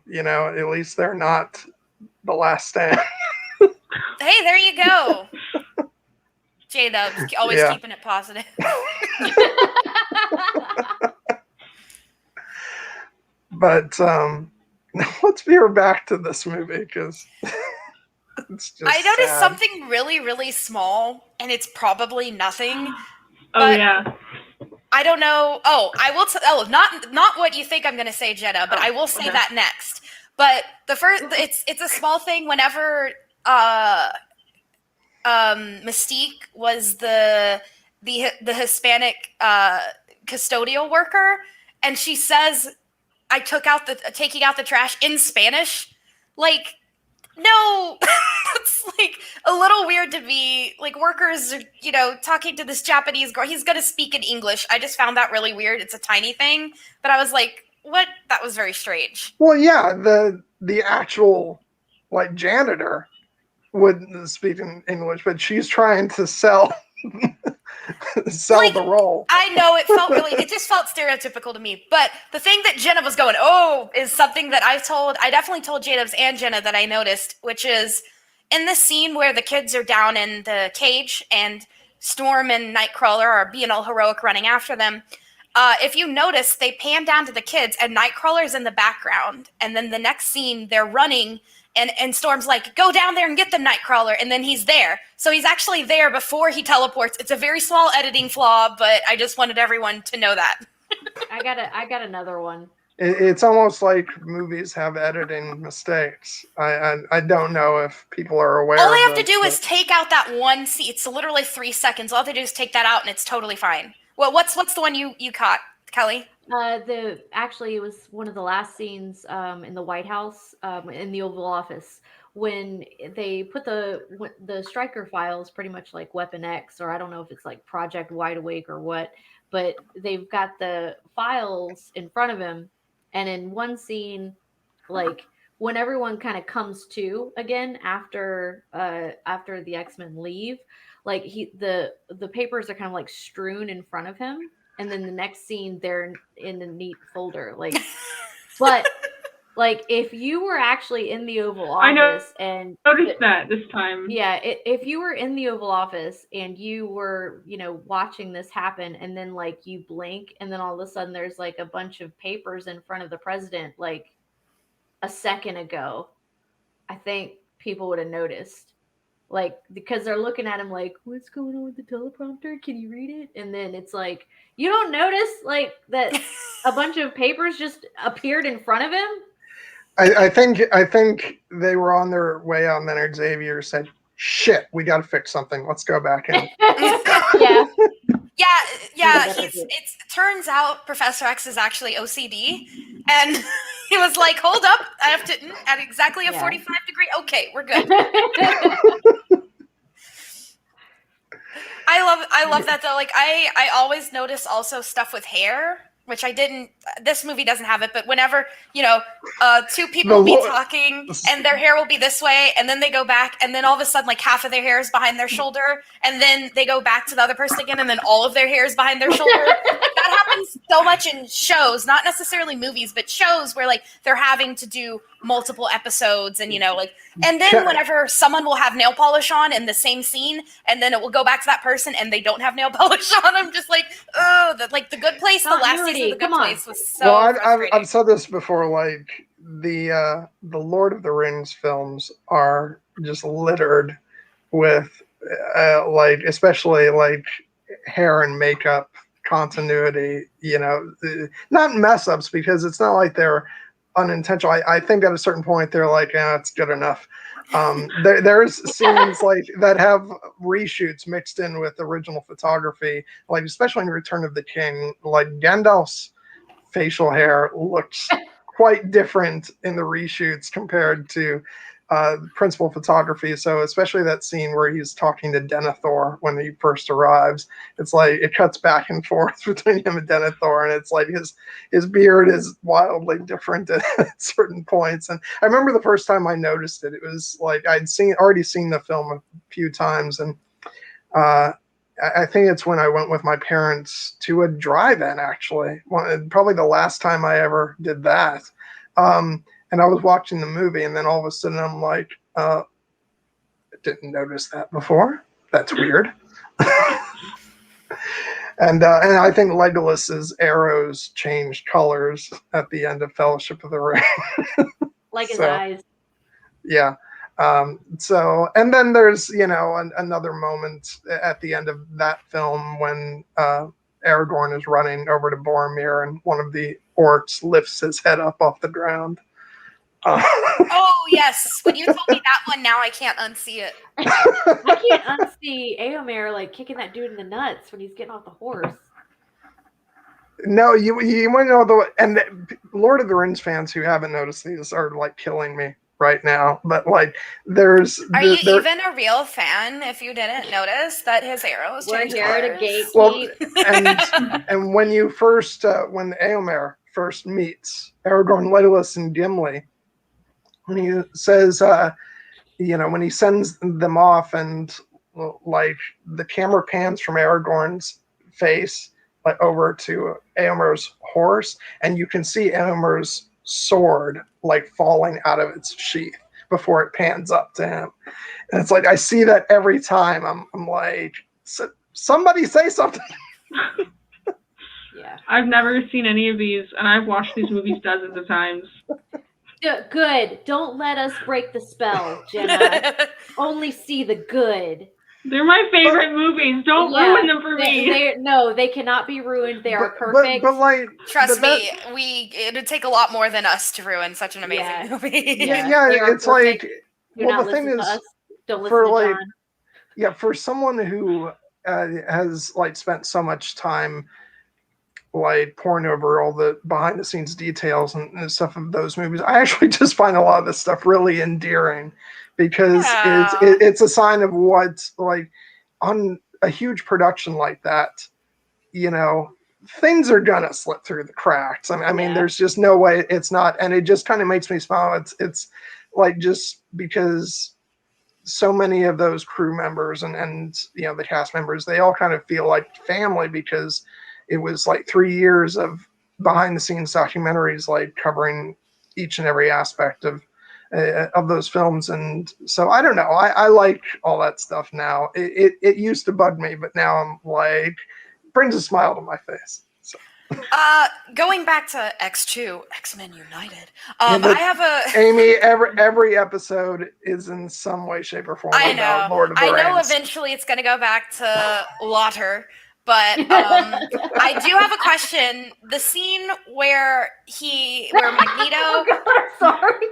S1: At least they're not The Last Stand.
S2: Hey, there you go. J-Dubs, always keeping it positive.
S1: But let's veer back to this movie because it's just
S2: I noticed
S1: sad.
S2: something really, really small, and it's probably nothing.
S4: Oh yeah.
S2: I don't know. Oh, I will. Not what you think I'm going to say, Jenna, but I will say that next. But the first, it's a small thing. Whenever Mystique was the Hispanic custodial worker, and she says, "I taking out the trash" in Spanish. Like, no, it's like a little weird to me. Like, workers are, talking to this Japanese girl. He's going to speak in English. I just found that really weird. It's a tiny thing, but I was like, what? That was very strange.
S1: Well, yeah, the actual like janitor would speak in English, but she's trying to sell the role.
S2: I know it just felt stereotypical to me. But the thing that Jenna was going, is something that I definitely told J-Dubs and Jenna that I noticed, which is in the scene where the kids are down in the cage and Storm and Nightcrawler are being all heroic running after them. If you notice, they pan down to the kids and Nightcrawler's in the background. And then the next scene, they're running and Storm's like, go down there and get them, Nightcrawler. And then he's there. So he's actually there before he teleports. It's a very small editing flaw, but I just wanted everyone to know that.
S3: I got another one.
S1: It's almost like movies have editing mistakes. I don't know if people are aware.
S2: All they have to do is take out that one scene. It's literally 3 seconds. All they have to do is take that out, and it's totally fine. Well, what's the one you caught, Kelly?
S3: It was one of the last scenes in the White House, in the Oval Office, when they put the Stryker files, pretty much like Weapon X, or I don't know if it's like Project Wide Awake or what, but they've got the files in front of him, and in one scene, like when everyone kind of comes to again after the X-Men leave, like the papers are kind of like strewn in front of him, and then the next scene they're in a neat folder, like. But like if you were actually in the Oval Office and
S4: noticed that this time.
S3: Yeah, if you were in the Oval Office and you were, watching this happen, and then like you blink, and then all of a sudden there's like a bunch of papers in front of the president, like a second ago, I think people would have noticed, like, because they're looking at him like, what's going on with the teleprompter? Can you read it? And then it's like, you don't notice like that a bunch of papers just appeared in front of him.
S1: I think they were on their way out, and then Xavier said, "Shit, we got to fix something. Let's go back in."
S2: Yeah. It turns out Professor X is actually OCD, and he was like, "Hold up, I have to at exactly a 45 degree. Okay, we're good." I love that though. Like I always notice also stuff with hair, which I didn't. This movie doesn't have it, but whenever two people will be talking and their hair will be this way, and then they go back, and then all of a sudden, like half of their hair is behind their shoulder, and then they go back to the other person again, and then all of their hair is behind their shoulder. That happens so much in shows, not necessarily movies, but shows where like they're having to do multiple episodes, and and then whenever someone will have nail polish on in the same scene, and then it will go back to that person, and they don't have nail polish on. I'm just like, oh, The Good Place, the last season of The Good Place was so.
S1: Well, I've said this before. Like the Lord of the Rings films are just littered with like, especially like hair and makeup continuity. Not mess ups, because it's not like they're unintentional. I think at a certain point they're like, it's good enough. There's scenes like that have reshoots mixed in with original photography, like especially in Return of the King. Like Gandalf's facial hair looks quite different in the reshoots compared to principal photography. So especially that scene where he's talking to Denethor when he first arrives, it's like it cuts back and forth between him and Denethor, and it's like his beard is wildly different at certain points. And I remember the first time I noticed it, it was like I'd already seen the film a few times, and I think it's when I went with my parents to a drive-in, actually. Probably the last time I ever did that. And I was watching the movie, and then all of a sudden I'm like, I didn't notice that before. That's weird. And I think Legolas's arrows changed colors at the end of Fellowship of the Ring.
S3: Like his eyes.
S1: Yeah. So, and then there's, another moment at the end of that film when Aragorn is running over to Boromir, and one of the orcs lifts his head up off the ground.
S2: Oh yes, when you told me that one, now I can't unsee it.
S3: I can't unsee Éomer like kicking that dude in the nuts when he's getting off the horse.
S1: No, you want to know and Lord of the Rings fans who haven't noticed these are like killing me right now. But like,
S2: are you even a real fan if you didn't notice that his arrows changed colors?
S1: Well, and when you first when Éomer first meets Aragorn, Legolas, and Gimli, when he says, when he sends them off, and like the camera pans from Aragorn's face like over to Éomer's horse, and you can see Éomer's sword like falling out of its sheath before it pans up to him. And it's like, I see that every time. I'm like, somebody say something.
S3: Yeah.
S4: I've never seen any of these, and I've watched these movies dozens of times.
S3: Good. Don't let us break the spell, Jenna. Only see the good.
S4: They're my favorite movies. Don't ruin them for me.
S3: No, they cannot be ruined. They are perfect.
S1: But like,
S2: trust me, it'd take a lot more than us to ruin such an amazing movie.
S1: Yeah, it's perfect. Like, well, the thing is,
S3: don't listen to
S1: like,
S3: John.
S1: Yeah, for someone who has like spent so much time like poring over all the behind the scenes details and stuff of those movies, I actually just find a lot of this stuff really endearing, because it's a sign of what, like, on a huge production like that, things are gonna slip through the cracks. I mean, there's just no way it's not, and it just kind of makes me smile. It's like, just because so many of those crew members and the cast members, they all kind of feel like family, because it was like 3 years of behind the scenes documentaries, like covering each and every aspect of those films. And so I don't know, I like all that stuff now. It used to bug me, but now I'm like, brings a smile to my face. So.
S2: Going back to X2, X-Men United. I have a
S1: Amy. Every episode is in some way, shape, or form about Lord of the Rings.
S2: I know eventually it's going to go back to water, but I do have a question. The scene where Magneto.
S3: Oh God, sorry.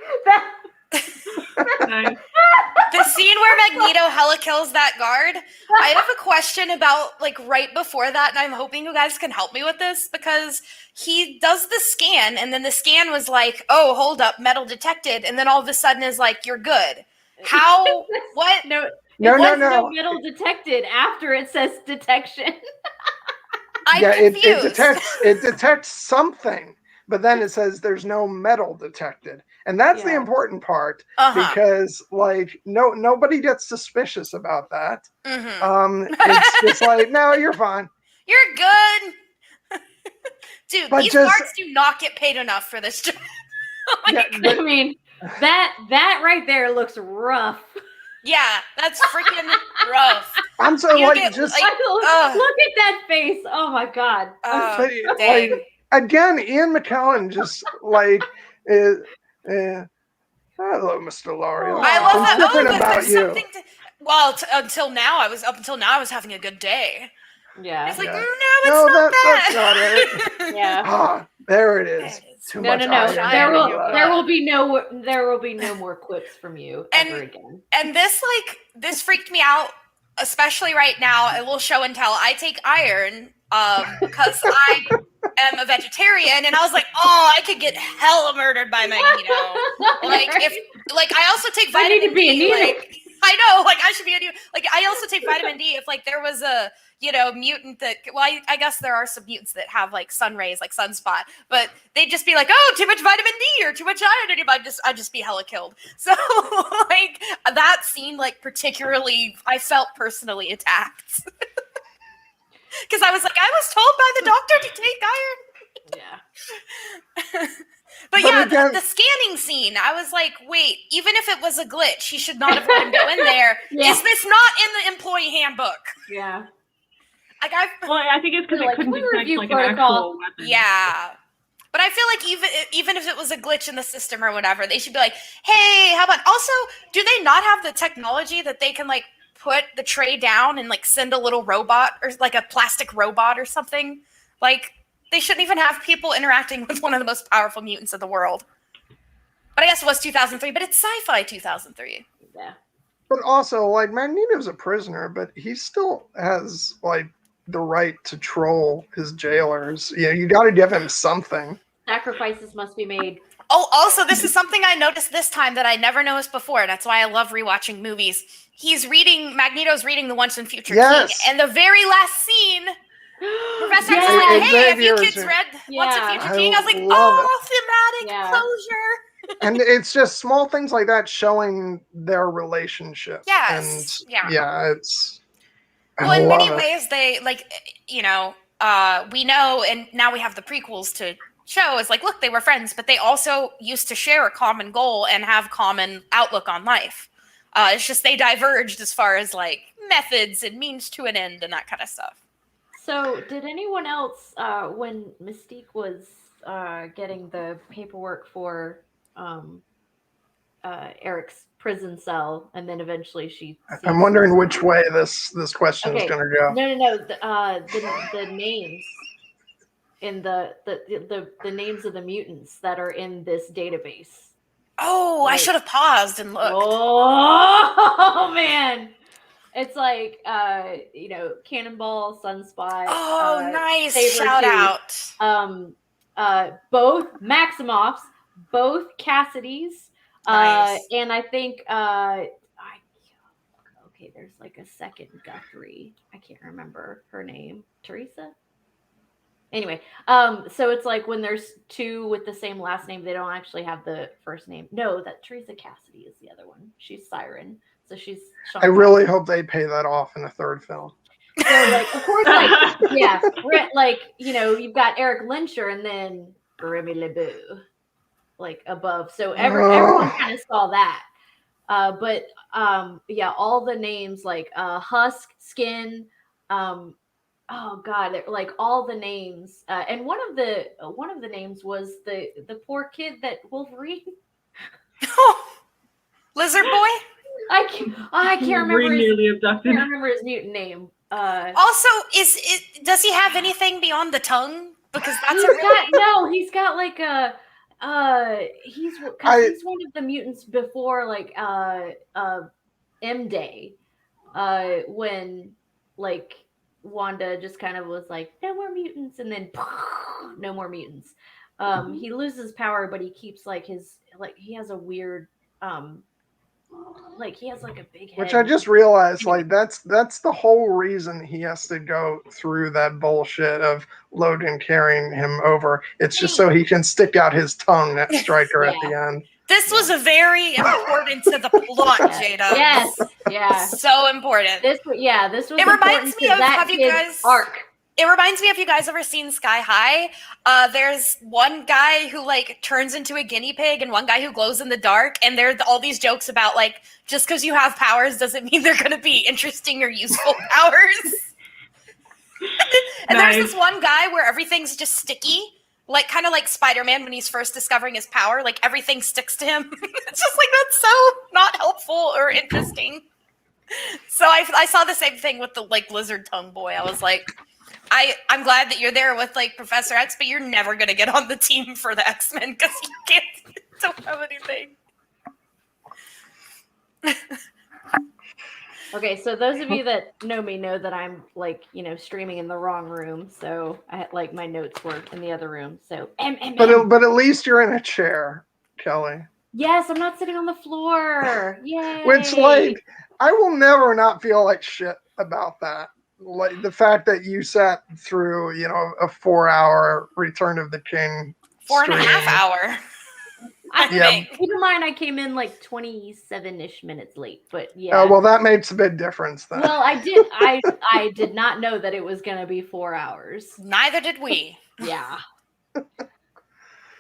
S2: The scene where Magneto hella kills that guard. I have a question about, like, right before that, and I'm hoping you guys can help me with this, because he does the scan, and then the scan was like, oh, hold up, metal detected, and then all of a sudden is like, you're good. How? What?
S3: No.
S1: No.
S3: Metal detected after it says detection.
S2: I'm confused.
S1: It detects something, but then it says there's no metal detected. And that's the important part, because like nobody gets suspicious about that. It's just like, no, you're fine.
S2: You're good. Dude, these guards do not get paid enough for this job.
S3: I mean, that right there looks rough.
S2: Yeah, that's freaking rough.
S1: I'm so look at
S3: that face. Oh my God.
S1: Again, Ian McKellen just like hello, Mr. L'Oreal.
S2: I love that.
S1: Something about you.
S2: Until now, I was having a good day.
S3: Yeah.
S2: It's like, no, it's not that.
S1: That's not it.
S3: Yeah.
S1: There it is. Too much.
S3: There will be no more quips from you ever again.
S2: And this freaked me out, especially right now. A little show and tell. I take iron because I am a vegetarian, and I was like, oh, I could get hella murdered by Magneto. I also take vitamin D. I know, like, I should be I also take vitamin D if, like, there was a mutant that, I guess there are some mutants that have, like, sun rays, like Sunspot, but they'd just be like, oh, too much vitamin D or too much iron, and I'd just be hella killed. So, like, that scene, like, particularly, I felt personally attacked. Because I was like, I was told by the doctor to take iron.
S3: Yeah.
S2: But yeah, the scanning scene, I was like, wait, even if it was a glitch, he should not have let him go in there. Yeah. Is this not in the employee handbook?
S3: Yeah.
S4: I think it's because it couldn't detect, like, an actual weapon.
S2: Yeah. But I feel like even if it was a glitch in the system or whatever, they should be like, hey, how about, also, do they not have the technology that they can, like, put the tray down and, like, send a little robot, or like a plastic robot or something? Like, they shouldn't even have people interacting with one of the most powerful mutants of the world. But I guess it was 2003, but it's sci-fi 2003.
S3: Yeah.
S1: But also, like, Magneto's a prisoner, but he still has, like, the right to troll his jailers. Yeah, you got to give him something.
S3: Sacrifices must be made.
S2: Oh, also, this is something I noticed this time that I never noticed before. And that's why I love rewatching movies. Magneto's reading the Once and Future King, and the very last scene, Professor X is like, hey, have you kids read Once and Future King? I was like, thematic closure.
S1: And it's just small things like that showing their relationship.
S2: Yes.
S1: And it's...
S2: Well, in many ways, they, like, we know, and now we have the prequels to show, is like, look, they were friends, but they also used to share a common goal and have common outlook on life. It's just they diverged as far as, like, methods and means to an end and that kind of stuff.
S3: So, did anyone else, when Mystique was getting the paperwork for Eric's prison cell, and then eventually she...
S1: I'm wondering which way this question is going to go.
S3: No. The names in the names of the mutants that are in this database.
S2: Oh, like, I should have paused and looked.
S3: Oh man. It's like Cannonball, Sunspot.
S2: Oh, nice. Shout out.
S3: Both Maximoffs, both Cassidy's.
S2: Nice.
S3: And I think there's like a second Guthrie. I can't remember her name. Teresa? Anyway, so it's like when there's two with the same last name, they don't actually have the first name. No, that Teresa Cassidy is the other one. She's Siren, so she's. Sean
S1: I really
S3: Cassidy.
S1: hope they pay that off in a third film.
S3: So, like, of course, like, yeah, like, you know, you've got Eric Lyncher and then Remy LeBeau, like, above. So everyone kind of saw that. But yeah, all the names like Husk, Skin, oh God, like all the names. And one of the names was the poor kid that Wolverine.
S2: Lizard Boy.
S3: I can't remember.
S4: Nearly abducted.
S3: I can't remember his mutant name.
S2: Also, does he have anything beyond the tongue? Because that's
S3: he's got like a he's one of the mutants before like M Day, when like Wanda just kind of was like no more mutants, and then no more mutants. He loses power, but he keeps like he has a weird like he has like a big head.
S1: Which I just realized, like that's the whole reason he has to go through that bullshit of Logan carrying him over. It's just so he can stick out his tongue at Stryker at the end.
S2: This was very important to the plot, Jada.
S3: Yes, yeah,
S2: so important.
S3: This was.
S2: It reminds me of have you guys
S3: arc.
S2: It reminds me of you guys ever seen Sky High? There's one guy who like turns into a guinea pig and one guy who glows in the dark. And there are all these jokes about like, just because you have powers doesn't mean they're going to be interesting or useful powers. And there's this one guy where everything's just sticky. Like kind of like Spider-Man when he's first discovering his power, like everything sticks to him. It's just like, that's so not helpful or interesting. So I saw the same thing with the like lizard tongue boy. I was like, I'm glad that you're there with like Professor X, but you're never gonna get on the team for the X-Men because you don't have anything.
S3: Okay, so those of you that know me know that I'm like, you know, streaming in the wrong room. So I had like my notes were in the other room. So
S1: but at least you're in a chair, Kelly.
S3: Yes, I'm not sitting on the floor. Yay!
S1: Which like I will never not feel like shit about that. Like the fact that you sat through, you know, a 4-hour Return of the King.
S2: 4.5 hour.
S3: Keep in mind, I came in like 27-ish minutes late, but yeah.
S1: Well, that makes a big difference then.
S3: Well, I did not know that it was going to be 4 hours.
S2: Neither did we.
S3: Yeah.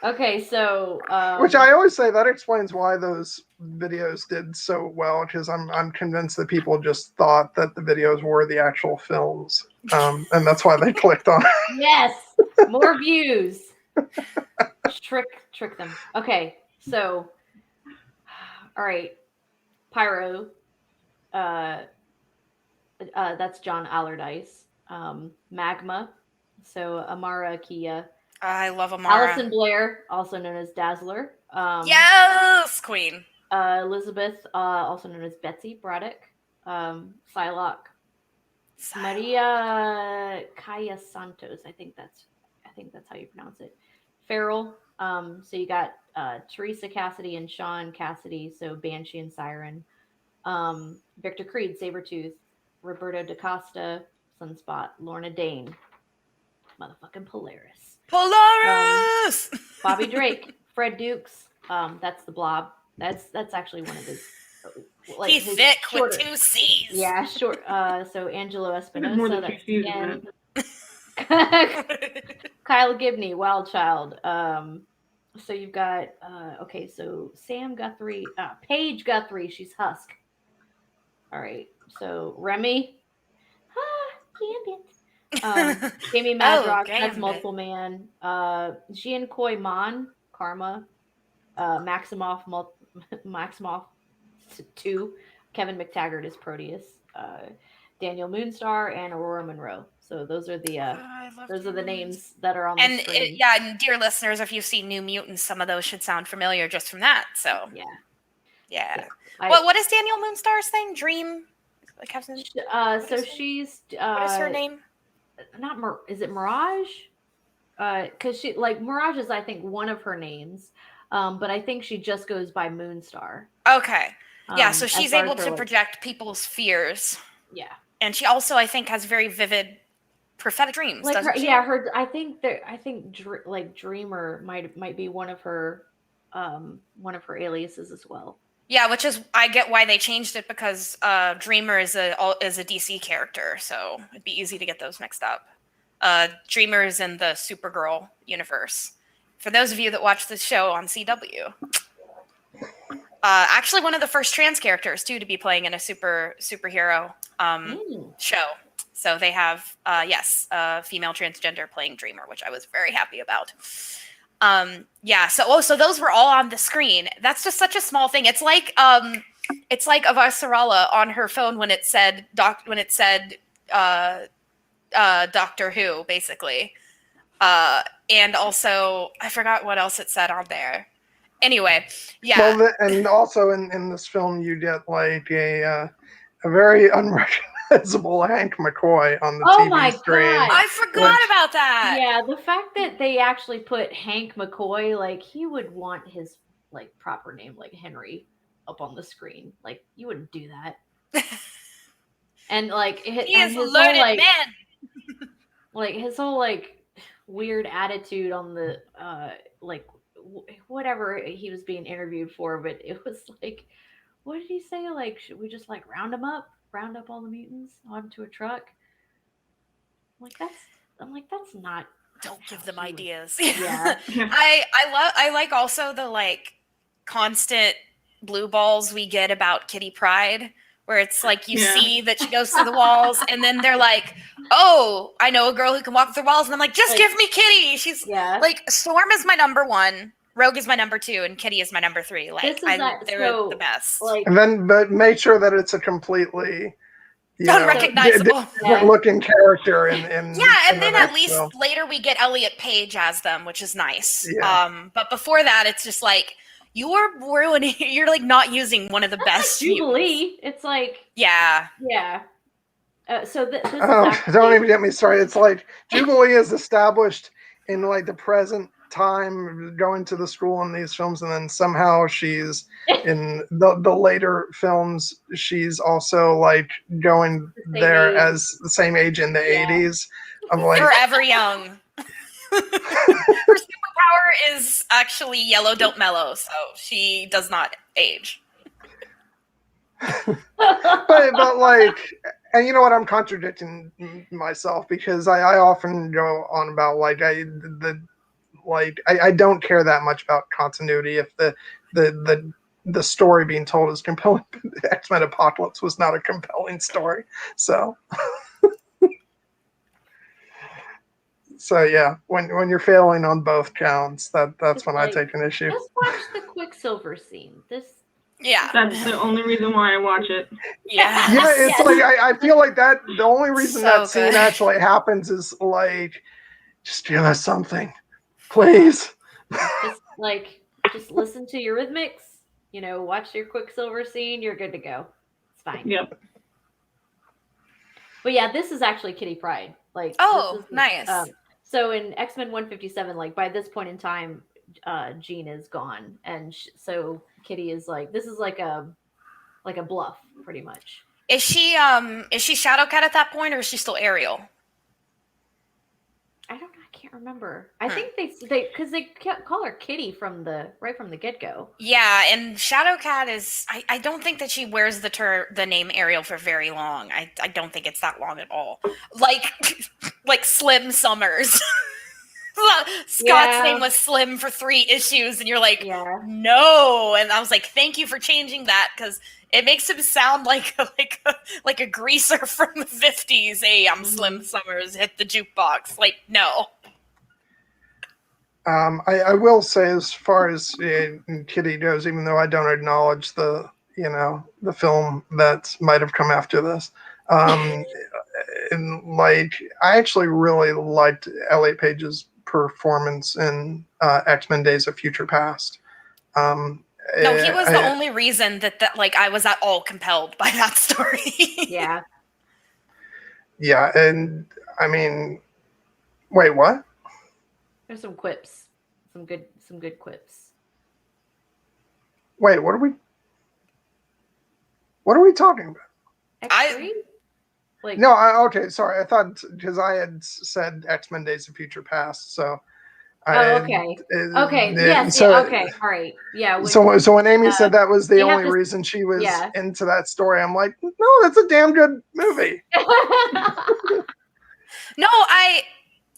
S3: Okay, so
S1: which I always say that explains why those videos did so well, because I'm convinced that people just thought that the videos were the actual films, and that's why they clicked on it.
S3: Yes, more views. Trick them. Okay, so all right, Pyro. That's John Allardyce. Magma. So Amara Kia.
S2: I love Amara.
S3: Allison Blair, also known as Dazzler.
S2: Yes, Queen.
S3: Elizabeth, also known as Betsy Braddock. Psylocke. Maria Kaya Santos. I think that's how you pronounce it. Farrell. So you got Teresa Cassidy and Sean Cassidy. So Banshee and Siren. Victor Creed, Sabretooth. Roberto DaCosta, Sunspot. Lorna Dane. Motherfucking Polaris. Bobby Drake, Fred Dukes. That's the Blob. That's actually one of his.
S2: Like he's thick shorter, with 2 C's.
S3: Yeah, short. So Angelo Espinosa.
S4: More than 2 C's,
S3: Kyle Gibney, Wild Child. So you've got okay. So Sam Guthrie, Paige Guthrie. She's Husk. All right. So Remy. Gambit. Jamie Madrox, that's Multiple Man. Jean Coy Mon, Karma. Maximoff 2. Kevin McTaggart is Proteus. Daniel Moonstar and Aurora Monroe. So those are the names that are on the screen.
S2: And dear listeners, if you've seen New Mutants, some of those should sound familiar just from that. So yeah. What is Daniel Moonstar's thing? Dream.
S3: So she's.
S2: What is her name?
S3: Is it Mirage? Because she like Mirage is I think one of her names, but I think she just goes by Moonstar.
S2: Okay, yeah. So she's able to project people's fears.
S3: Yeah,
S2: and she also I think has very vivid prophetic dreams,
S3: like
S2: doesn't
S3: her,
S2: she?
S3: yeah, her. I think like Dreamer might be one of her aliases as well.
S2: Yeah, which is I get why they changed it because Dreamer is a DC character, so it'd be easy to get those mixed up. Dreamer is in the Supergirl universe. For those of you that watch this show on CW, actually one of the first trans characters too to be playing in a superhero show. So they have female transgender playing Dreamer, which I was very happy about. So those were all on the screen. That's just such a small thing. It's like Avasarala on her phone when it said Doctor Who, basically. And also I forgot what else it said on there. Anyway, yeah.
S1: Well, and also in this film you get like a very unrecognizable Hank McCoy on the TV screen.
S3: God.
S2: I forgot about that.
S3: Yeah, the fact that they actually put Hank McCoy, like he would want his like proper name, like Henry, up on the screen. Like you wouldn't do that. And like
S2: he is a loaded man.
S3: Like his whole like weird attitude on the whatever he was being interviewed for, but it was like, what did he say? Like, should we just like round up all the mutants onto a truck? I'm like, that's not.
S2: Don't give them ideas.
S3: Yeah.
S2: I like also the like constant blue balls we get about Kitty Pryde, where it's like you see that she goes through the walls, and then they're like, "Oh, I know a girl who can walk through walls," and I'm like, "Just like, give me Kitty." She's like, Storm is my number 1, Rogue is my number 2, and Kitty is my number 3. Like, they're the best.
S1: Like, and then, but make sure that it's a completely
S2: unrecognizable
S1: looking character in
S2: and then at least later we get Elliot Page as them, which is nice. But before that, it's just like you're ruining. You're like not using one of the best.
S3: Jubilee. It's like
S2: yeah.
S3: So this
S1: don't even get me started. It's like Jubilee is established in like the present time, going to the school in these films, and then somehow she's in the later films. She's also like going there as the same age in the 80s. I'm like
S2: forever young. Her superpower is actually yellow don't mellow, so she does not age.
S1: but like, and you know what, I'm contradicting myself because I often go on about like I don't care that much about continuity if the story being told is compelling. X-Men Apocalypse was not a compelling story, so so yeah, when you're failing on both counts, that's when I take an issue.
S3: Just watch the Quicksilver scene. That's
S4: the only reason why I watch it.
S1: It's like I feel like that the only reason that scene actually happens is like, just give us something, please.
S3: Just listen to your rhythmics, watch your Quicksilver scene, you're good to go. It's fine.
S4: Yep.
S3: But yeah, this is actually Kitty Pryde. Like,
S2: nice.
S3: So in X-Men 157, like by this point in time, Jean is gone, and so Kitty is like, this is like a bluff, pretty much.
S2: Is she Shadowcat at that point, or is she still Ariel?
S3: I don't know. I can't remember. I think they because they call her Kitty from the get-go.
S2: Yeah, and Shadowcat is. I don't think that she wears the name Ariel for very long. I don't think it's that long at all. Like Slim Summers. Scott's name was Slim for 3 issues, and you're like, no. And I was like, thank you for changing that, because it makes him sound like a greaser from the 50s. Hey, I'm Slim Summers, hit the jukebox. Like, no.
S1: I will say, as far as Kitty goes, even though I don't acknowledge the film that might have come after this, and like, I actually really liked Elliot Page's performance in X-Men Days of Future Past.
S2: No, he was the only reason that like I was at all compelled by that story.
S3: Yeah,
S1: and I mean, wait, what?
S3: There's some quips, some good quips.
S1: Wait, what are we talking about?
S3: X3? Like,
S1: no, okay, sorry. I thought because I had said X-Men: Days of Future Past, so.
S3: okay. Yes.
S1: So,
S3: Yeah. Okay. All right. Yeah.
S1: So when Amy said that was the
S3: you have
S1: only
S3: to-
S1: reason she was
S3: yeah.
S1: into that story, I'm like, no, that's a damn good movie.
S2: No,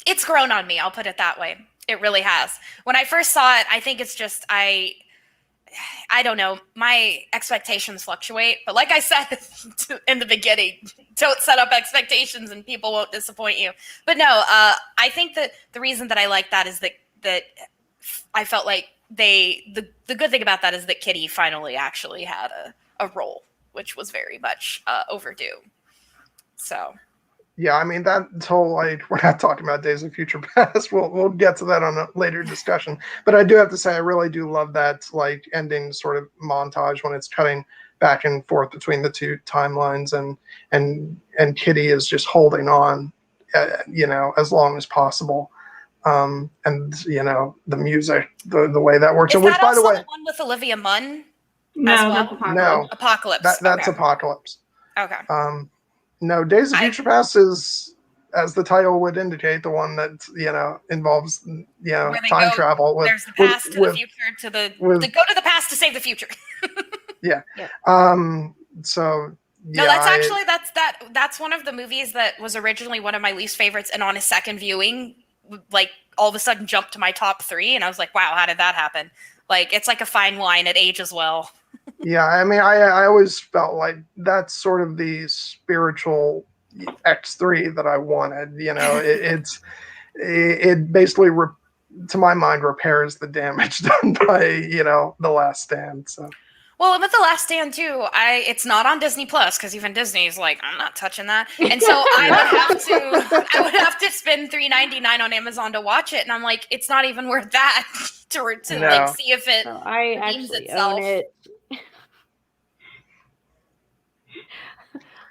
S2: it's grown on me. I'll put it that way. It really has. When I first saw it, I think it's just I don't know. My expectations fluctuate, but like I said in the beginning, don't set up expectations and people won't disappoint you. But no, I think that the reason that I like that is that I felt like the good thing about that is that Kitty finally actually had a role, which was very much overdue. So.
S1: Yeah, I mean that whole like we're not talking about Days of Future Past. We'll get to that on a later discussion. But I do have to say I really do love that like ending sort of montage when it's cutting back and forth between the two timelines and Kitty is just holding on, as long as possible. And the music, the way that works.
S2: Is
S1: and which,
S2: that
S1: by the
S2: also
S1: way,
S2: the one with Olivia Munn?
S4: No,
S2: as well?
S4: that's Apocalypse.
S1: No.
S2: Apocalypse.
S1: That's
S2: Okay.
S1: Apocalypse.
S2: Okay.
S1: No, Days of Future Past is, as the title would indicate, the one that involves time travel.
S2: There's the past to the future to the go to the past to save the future.
S1: Yeah.
S3: Yep.
S1: So.
S2: No, that's one of the movies that was originally one of my least favorites, and on a second viewing, like all of a sudden jumped to my top 3, and I was like, wow, how did that happen? Like it's like a fine wine; it ages well.
S1: Yeah, I mean, I always felt like that's sort of the spiritual X3 that I wanted. It basically, to my mind, repairs the damage done by The Last Stand. So.
S2: Well, with The Last Stand too, it's not on Disney Plus because even Disney's like, I'm not touching that, and so I would have to spend $3.99 on Amazon to watch it, and I'm like, it's not even worth that to like see if it.
S3: So I actually own it.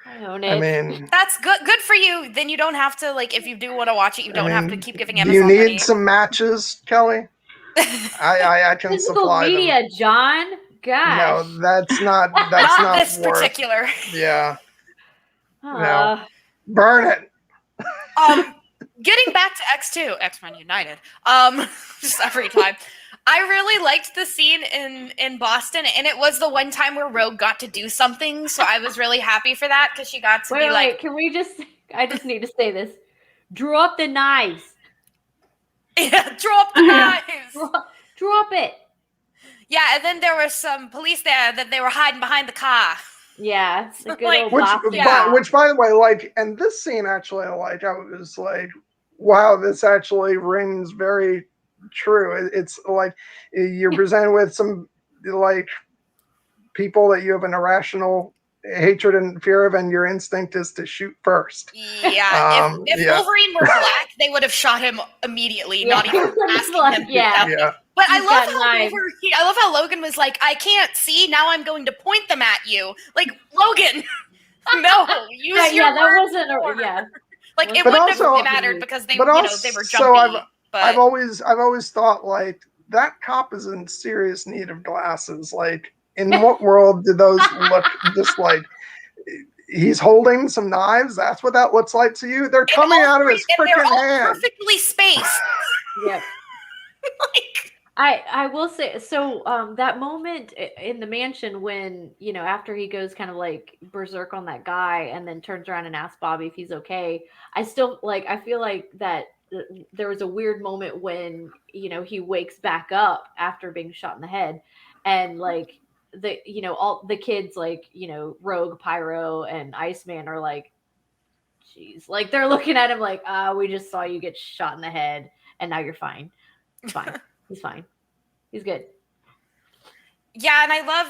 S3: I own it.
S1: I mean,
S2: that's good for you. Then you don't have to if you do want to watch it, you don't have to keep giving Amazon
S1: do you need
S2: money.
S1: some matches, Kelly? I can
S3: Physical
S1: supply
S3: media,
S1: them.
S3: John. Gosh.
S1: No, that's not
S2: this
S1: worth.
S2: particular.
S1: Yeah. No. Burn it.
S2: Getting back to X2, X-Men United. Just every time. I really liked the scene in Boston, and it was the one time where Rogue got to do something, so I was really happy for that because she got to be like.
S3: Can we just? I just need to say this. Drop the knives.
S2: Yeah, drop the knives.
S3: Drop it.
S2: Yeah, and then there were some police there that they were hiding behind the car.
S3: Yeah, it's a good old
S1: which, by the way, and this scene actually, I was like, wow, this actually rings very true. It's like you're presented with some people that you have an irrational hatred and fear of, and your instinct is to shoot first.
S2: Yeah, if Wolverine were black, they would have shot him immediately, not even asking him.
S1: Yeah.
S2: But I love how Logan was like, I can't see, now I'm going to point them at you. Like, Logan, no, use your words.
S3: That wasn't
S2: like it wouldn't have mattered because they were jumpy.
S1: So I've always thought like that cop is in serious need of glasses. Like, in what world did those look just like? He's holding some knives. That's what that looks like to you. They're coming out of his freaking hand.
S2: Perfectly spaced.
S3: Yep. I will say, so that moment in the mansion when, after he goes kind of like berserk on that guy and then turns around and asks Bobby if he's okay, I still I feel like that there was a weird moment when, he wakes back up after being shot in the head and all the kids Rogue, Pyro, and Iceman are like, geez, they're looking at him like, we just saw you get shot in the head and now you're fine. It's fine. He's fine. He's good.
S2: Yeah, and I love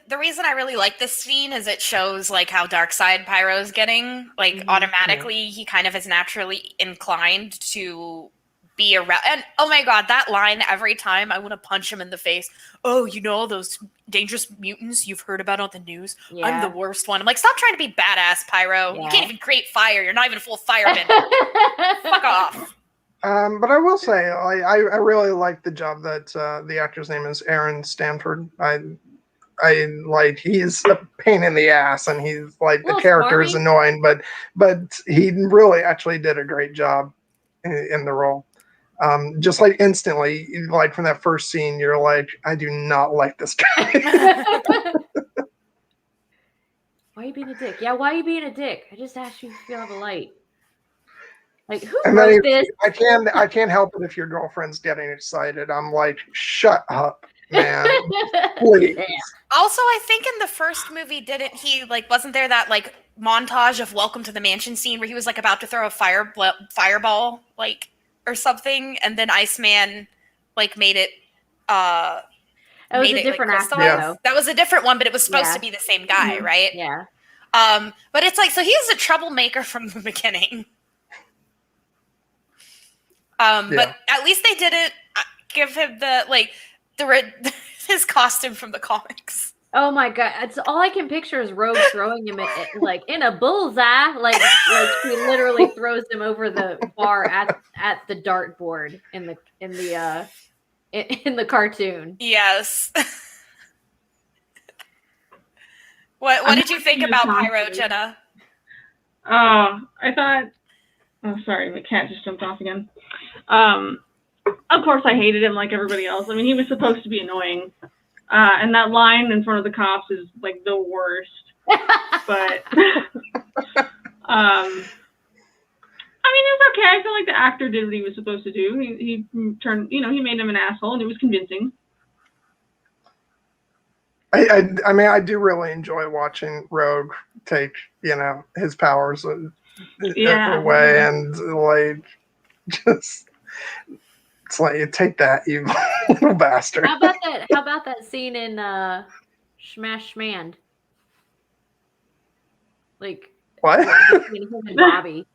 S2: the reason I really like this scene is it shows how dark side Pyro's getting. Automatically, he kind of is naturally inclined to be around. And oh my god, that line every time I want to punch him in the face. Oh, those dangerous mutants you've heard about on the news? Yeah. I'm the worst one. I'm like, stop trying to be badass, Pyro. Yeah. You can't even create fire. You're not even a full fireman. Fuck off.
S1: But I will say, I really like the job that the actor's name is Aaron Stanford. he's a pain in the ass, and he's like the
S3: Well,
S1: character is
S3: smarmy.
S1: annoying, but he really actually did a great job in the role. Just like instantly, like from that first scene, you're like, I do not like this guy.
S3: Why are you being a dick? Yeah, why are you being a dick? I just asked you if you have a light. Like, who
S1: And then
S3: wrote this?
S1: I can't help it if your girlfriend's getting excited. I'm like, shut up, man. Please.
S2: Also, I think in the first movie, didn't he like wasn't there that like montage of Welcome to the Mansion scene where he was like about to throw a fireball like or something, and then Iceman like made it
S3: That was a different actor, though.
S2: That was a different one, but it was supposed
S3: Yeah.
S2: to be the same guy, right?
S3: Yeah.
S2: But it's like, so he's a troublemaker from the beginning. But at least they didn't give him his costume from the comics.
S3: Oh my god! It's all I can picture is Rogue throwing him like in a bullseye, like he literally throws him over the bar at the dartboard in the cartoon.
S2: Yes. What did you think about Pyro, Jenna?
S4: I thought. Oh, sorry, my cat just jumped off again. Of course, I hated him like everybody else. I mean, he was supposed to be annoying. And that line in front of the cops is like the worst. But I mean, it was okay. I feel like the actor did what he was supposed to do. He turned, he made him an asshole, and it was convincing.
S1: I mean, I do really enjoy watching Rogue take, his powers away, and like just. It's like, take that, you little bastard.
S3: How about that scene in Smash Schmand? Like
S1: what?
S3: Between him and Bobby.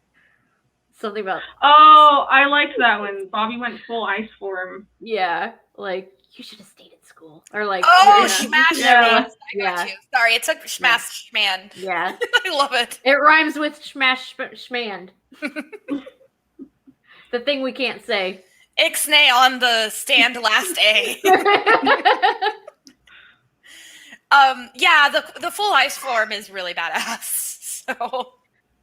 S3: Something about.
S4: Oh, I liked that one. Bobby went full ice form.
S3: Yeah, like you should have stayed at school, or like.
S2: Smash Schmand. I got you. Sorry, it took Smash Schmand.
S3: Yeah,
S2: I love it.
S3: It rhymes with Smash Schmand. The thing we can't say.
S2: Ixnay on the stand last A. Yeah, the full ice form is really badass. So,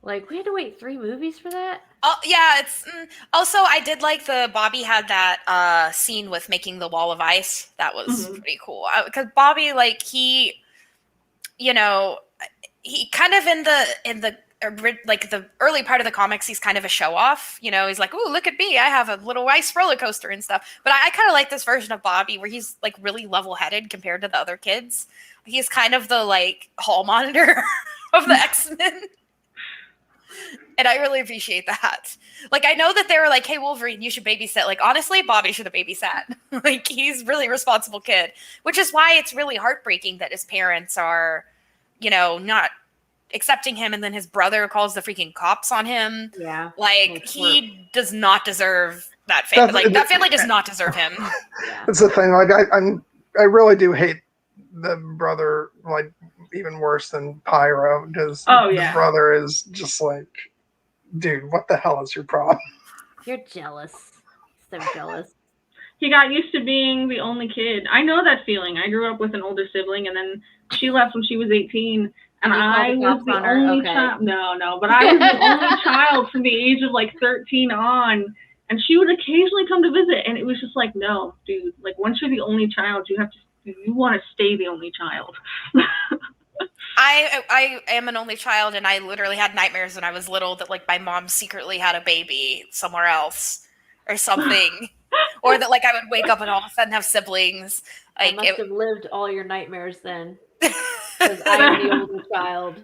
S3: like, we had to wait 3 movies for that.
S2: Oh yeah, it's also I did like the Bobby had that scene with making the wall of ice. That was pretty cool because Bobby, like he kind of in the like the early part of the comics, he's kind of a show off. He's like, "Ooh, look at me! I have a little ice roller coaster and stuff." But I kind of like this version of Bobby where he's like really level headed compared to the other kids. He's kind of the like hall monitor of the X-Men, and I really appreciate that. Like, I know that they were like, "Hey, Wolverine, you should babysit." Like, honestly, Bobby should have babysat. Like, he's a really responsible kid, which is why it's really heartbreaking that his parents are, not accepting him, and then his brother calls the freaking cops on him.
S3: Yeah,
S2: like he does not deserve that family. Like that family does not deserve him.
S3: Yeah.
S1: That's the thing. Like I really do hate the brother, like even worse than Pyro, because the brother is just like, dude, what the hell is your problem?
S3: You're jealous. So jealous.
S4: He got used to being the only kid. I know that feeling. I grew up with an older sibling, and then she left when she was 18. And I was the only child. No, but I was the only child from the age of like 13 on. And she would occasionally come to visit. And it was just like, no, dude, like once you're the only child, you want to stay the only child.
S2: I am an only child, and I literally had nightmares when I was little that like my mom secretly had a baby somewhere else or something. Or that like I would wake up and all of a sudden have siblings. Like,
S3: I must have lived all your nightmares then. Because I am the older child.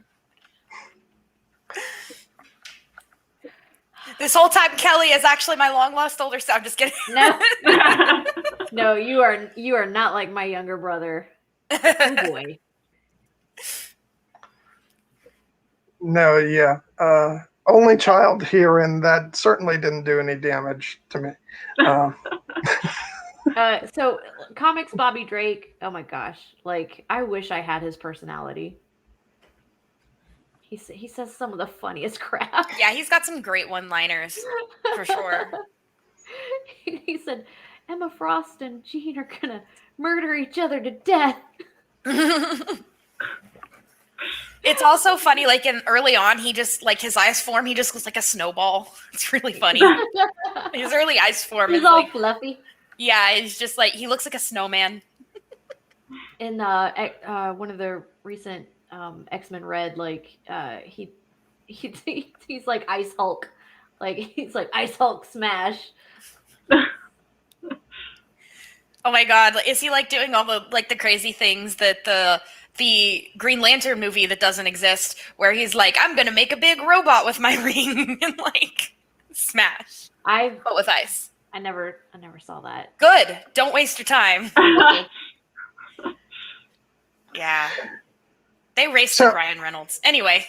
S2: This whole time, Kelly is actually my long lost older sister. I'm just kidding.
S3: No, you are not like my younger brother. Oh boy.
S1: No, yeah. Only child here, and that certainly didn't do any damage to me.
S3: So comics Bobby Drake, oh my gosh, like I wish I had his personality. He says some of the funniest crap.
S2: Yeah, he's got some great one-liners for sure.
S3: He said, Emma Frost and Jean are gonna murder each other to death.
S2: It's also funny, like early on, he just like his ice form, he just looks like a snowball. It's really funny. His early ice form
S3: He's
S2: is
S3: all
S2: like
S3: fluffy.
S2: Yeah, it's just like he looks like a snowman.
S3: In one of the recent X-Men Red, like he's like Ice Hulk, like he's like Ice Hulk smash.
S2: Oh my god, is he like doing all the like the crazy things that the Green Lantern movie that doesn't exist, where he's like, I'm gonna make a big robot with my ring and like smash. But with ice.
S3: I never saw that.
S2: Good. Don't waste your time. Yeah. They raced with Ryan Reynolds. Anyway.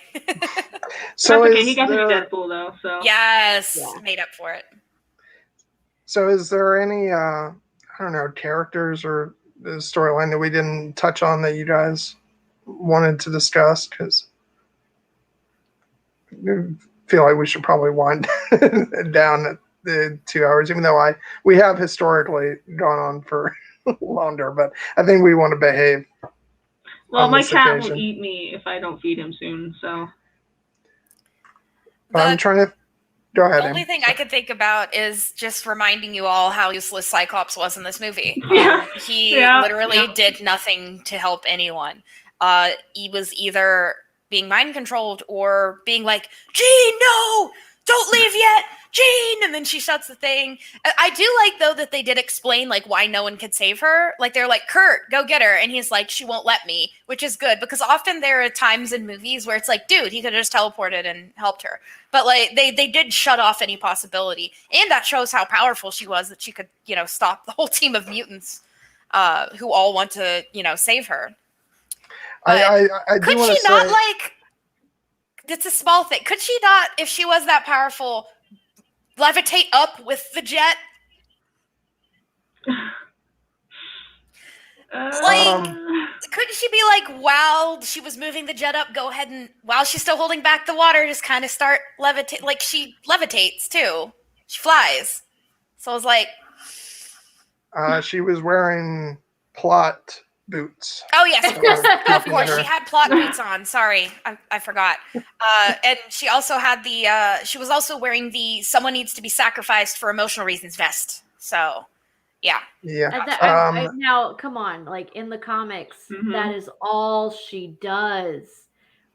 S1: So
S4: that's okay. He got to be Deadpool though. So
S2: yes, made up for it.
S1: So is there any I don't know, characters or the storyline that we didn't touch on that you guys wanted to discuss? Because I feel like we should probably wind down at the 2 hours, even though we have historically gone on for longer, but I think we want to behave.
S4: Well, my cat will eat me if I don't feed him soon, so.
S1: I'm trying to go ahead.
S2: The only thing I could think about is just reminding you all how useless Cyclops was in this movie. He literally did nothing to help anyone. He was either being mind controlled or being like, Jean, no, don't leave yet, Jean, and then she shuts the thing. I do like, though, that they did explain like why no one could save her. Like they're like, Kurt, go get her, and he's like, she won't let me, which is good, because often there are times in movies where it's like, dude, he could have just teleported and helped her. But like they did shut off any possibility, and that shows how powerful she was, that she could, stop the whole team of mutants who all want to, save her.
S1: I
S2: could she not, like, it's a small thing, could she not, if she was that powerful, levitate up with the jet? Couldn't she be like, while she was moving the jet up, go ahead and, while she's still holding back the water, just kind of start levitate? Like, she levitates too. She flies. So I was like,
S1: she was wearing plot boots.
S2: Oh yes, of course. She had plot boots on. Sorry, I forgot. And she also had she was also wearing the "someone needs to be sacrificed for emotional reasons" vest. So, yeah.
S1: Yeah.
S3: Now, come on, like in the comics, that is all she does.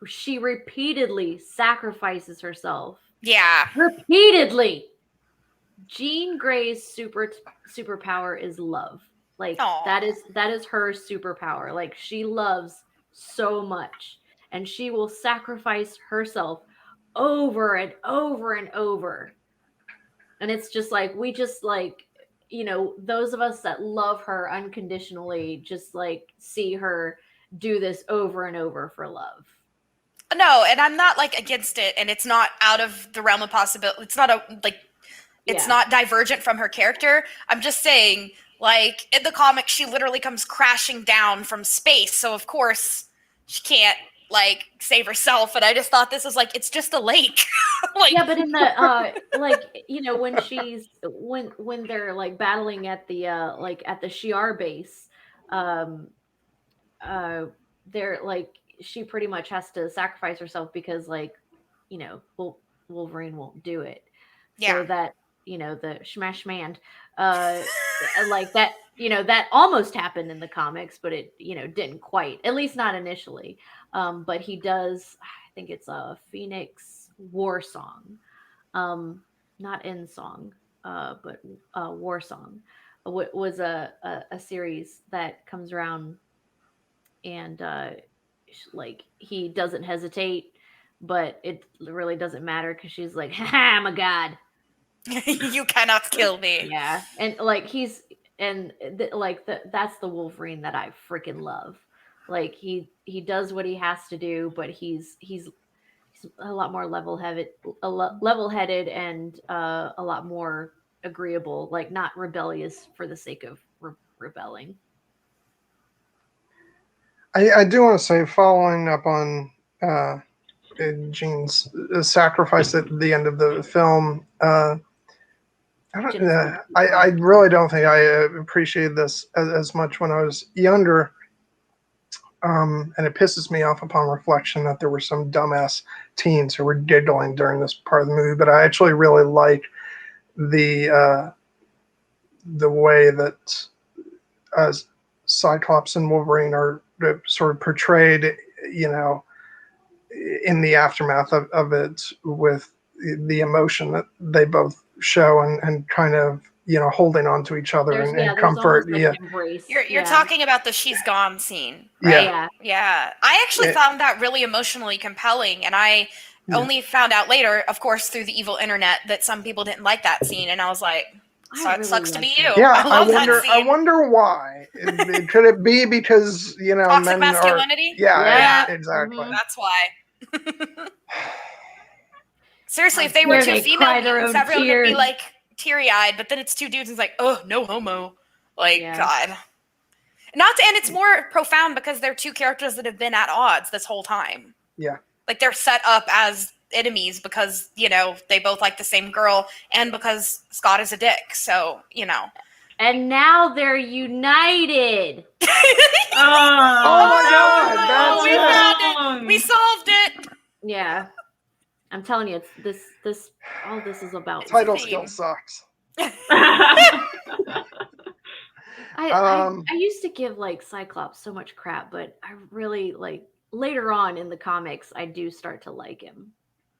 S3: She repeatedly sacrifices herself.
S2: Yeah.
S3: Repeatedly. Jean Grey's superpower is love. Like that is her superpower. Like she loves so much, and she will sacrifice herself over and over and over. And it's just like, we just like, those of us that love her unconditionally just like see her do this over and over for love.
S2: No, and I'm not like against it, and it's not out of the realm of possibility. It's not it's not divergent from her character. I'm just saying, like, in the comics, she literally comes crashing down from space, so of course she can't, like, save herself. And I just thought this was like, it's just a lake.
S3: Like, yeah, but in the like, when she's when they're like battling at the like at the Shi'ar base, they're like, she pretty much has to sacrifice herself because, like, Wolverine won't do it. So that, the smash man, like that, that almost happened in the comics, but it, didn't quite, at least not initially. But he does, I think it's a Phoenix War Song, not End Song, but War Song was a series that comes around, and like he doesn't hesitate, but it really doesn't matter because she's like, ha, I'm a god.
S2: You cannot kill me.
S3: Yeah, and like that's the Wolverine that I freaking love. Like he does what he has to do, but he's a lot more level-headed, and a lot more agreeable. Like not rebellious for the sake of rebelling.
S1: I do want to say, following up on Jean's sacrifice at the end of the film. I really don't think I appreciated this as much when I was younger. and it pisses me off upon reflection that there were some dumbass teens who were giggling during this part of the movie. But I actually really like the way that Cyclops and Wolverine are sort of portrayed, in the aftermath of it, with the emotion that they both show and kind of holding on to each other and comfort.
S3: Embrace.
S2: You're talking about the "She's Gone" scene, right? Yeah. I actually found that really emotionally compelling, and I only found out later, of course, through the evil internet, that some people didn't like that scene, and I was like, it sucks to be you.
S1: Yeah,
S2: I love that scene.
S1: I wonder why. Could it be because
S2: toxic
S1: men
S2: masculinity?
S1: Yeah, exactly.
S2: Mm-hmm. That's why. Seriously, if they were two female mutants, everyone would be like teary-eyed, but then it's two dudes and it's like, oh, no homo. God. And it's more profound because they're two characters that have been at odds this whole time.
S1: Yeah.
S2: Like, they're set up as enemies because, they both like the same girl and because Scott is a dick. So,
S3: And now they're united.
S1: Oh my God!
S2: We found it. We solved it.
S3: Yeah, I'm telling you, it's this. All this is about.
S1: Title still sucks.
S3: I used to give Cyclops so much crap, but I really later on in the comics, I do start to like him.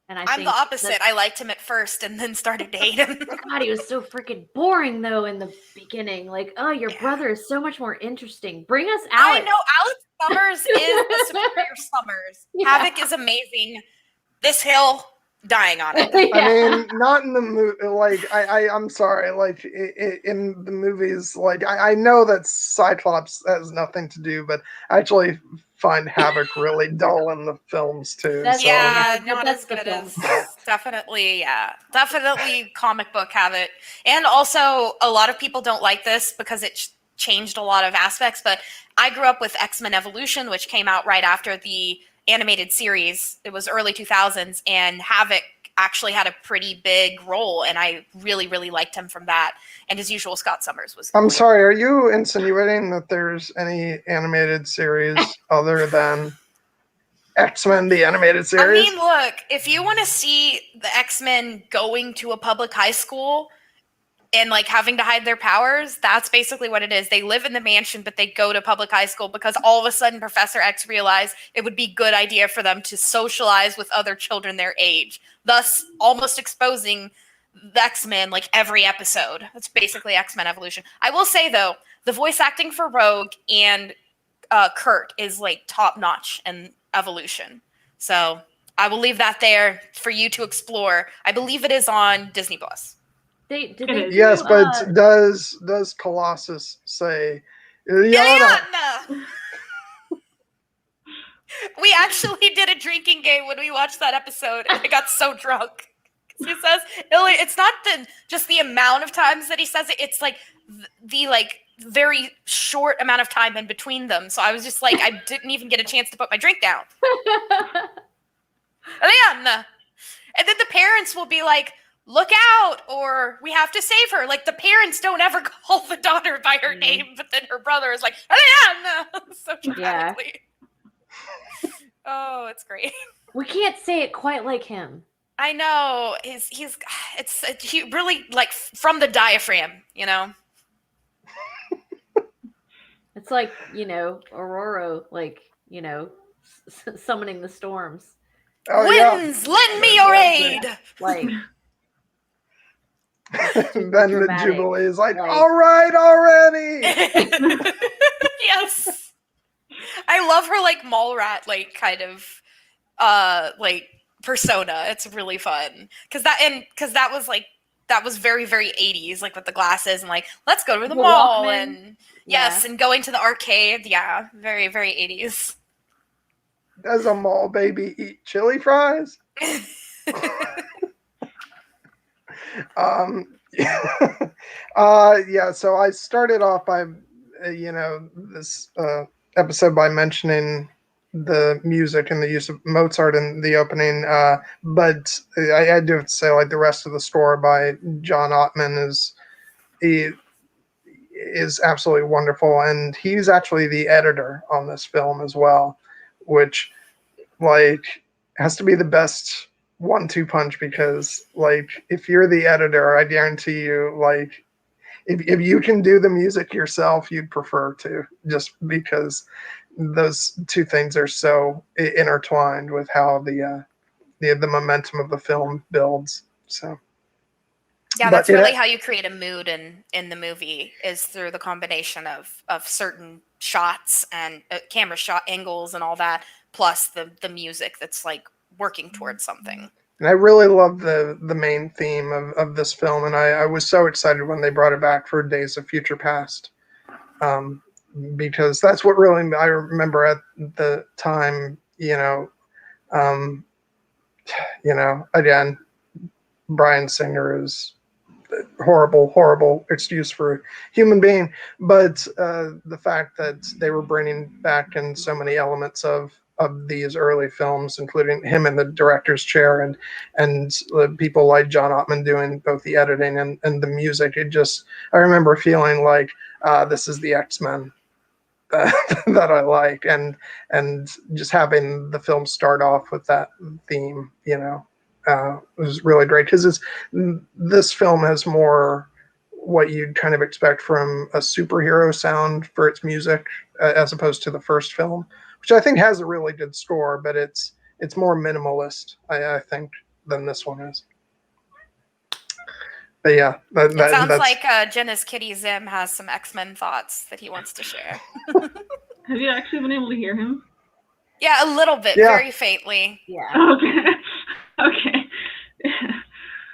S3: And
S2: I'm the opposite. I liked him at first and then started to hate him.
S3: God, he was so freaking boring though in the beginning. Your brother is so much more interesting. Bring us Alex.
S2: I know Alex Summers is the superior Summers. Yeah. Havoc is amazing. This hill, dying on it.
S1: I mean, not in the movie. I'm sorry. In the movies, I know that Cyclops has nothing to do, but I actually find Havoc really dull in the films too.
S2: Not as good as definitely comic book Havoc. And also, a lot of people don't like this because it changed a lot of aspects. But I grew up with X-Men Evolution, which came out right after the animated series. It was early 2000s, and Havoc actually had a pretty big role, and I really, really liked him from that. And as usual, Scott Summers was.
S1: I'm sorry, are you insinuating that there's any animated series other than X-Men, the animated series?
S2: I mean, look, if you want to see the X-Men going to a public high school and having to hide their powers, that's basically what it is. They live in the mansion, but they go to public high school because all of a sudden Professor X realized it would be a good idea for them to socialize with other children their age, thus almost exposing the X-Men every episode. That's basically X-Men Evolution. I will say, though, the voice acting for Rogue and Kurt is top notch in Evolution. So I will leave that there for you to explore. I believe it is on Disney Plus.
S1: Yes, but does Colossus say Ileana?
S2: We actually did a drinking game when we watched that episode, and I got so drunk. He says it's not just the amount of times that he says it; it's the very short amount of time in between them. So I was just I didn't even get a chance to put my drink down. Ileana, and then the parents will be like, look out, or we have to save her. The parents don't ever call the daughter by her name, but then her brother is like, Ariana! So dramatically. Yeah. Oh, it's great.
S3: We can't say it quite like him.
S2: I know. He really, from the diaphragm,
S3: It's Aurora, summoning the storms.
S2: Winds, lend me your aid!
S1: Then the Jubilee is all right already.
S2: Yes. I love her mall rat kind of persona. It's really fun. Cause that was very, very 80s, with the glasses and let's go to the mall Walkman. And yes, and going to the arcade. Yeah, very, very 80s.
S1: Does a mall baby eat chili fries? So I started off by this episode by mentioning the music and the use of Mozart in the opening, but I do have to say the rest of the score by John Ottman is absolutely wonderful, and he's actually the editor on this film as well, which like has to be the best 1-2 punch, because like if you're the editor, I guarantee you, like if you can do the music yourself, you'd prefer to, just because those two things are so intertwined with how the momentum of the film builds. So
S2: yeah,
S1: but
S2: that's really how you create a mood in the movie, is through the combination of certain shots and camera shot angles and all that, plus the music that's like working towards something.
S1: And I really love the main theme of this film, and I was so excited when they brought it back for Days of Future Past, because that's what really I remember at the time. Again, Bryan Singer is a horrible excuse for a human being, but the fact that they were bringing back in so many elements of these early films, including him in the director's chair, and people like John Ottman doing both the editing and the music. I remember feeling like this is the X-Men that I like, and just having the film start off with that theme, was really great, because this film has more what you'd kind of expect from a superhero sound for its music, as opposed to the first film, which I think has a really good score, but it's more minimalist, I think, than this one is. But yeah,
S2: it sounds like Jenna's Kitty Zim has some X-Men thoughts that he wants to share.
S4: Have you actually been able to hear him?
S2: Yeah, a little bit, very faintly.
S3: Yeah.
S4: Okay.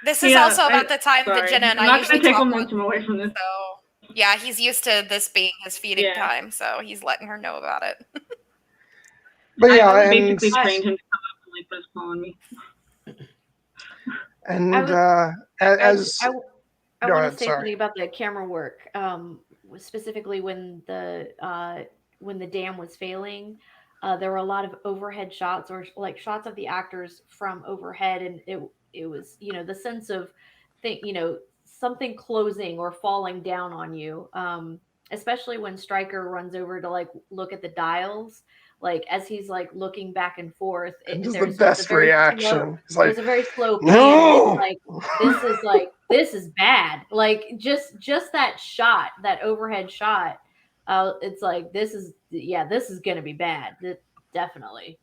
S2: This is also about the time that Jenna and I usually talk.
S4: I'm not going to take momentum away from this.
S2: So, yeah, he's used to this being his feeding time, so he's letting her know about it.
S1: But yeah,
S4: I basically trained him to come up and like put his paw on me.
S1: And
S3: I want to say something about the camera work, specifically when the dam was failing. There were a lot of overhead shots, or like shots of the actors from overhead, and it was, the sense of something closing or falling down on you, especially when Stryker runs over to like look at the dials, like as he's like looking back and forth.
S1: There's the best reaction.
S3: There's a very slow pan.
S1: No!
S3: This is bad. Like just that shot, that overhead shot. It's like, this is gonna be bad. Definitely.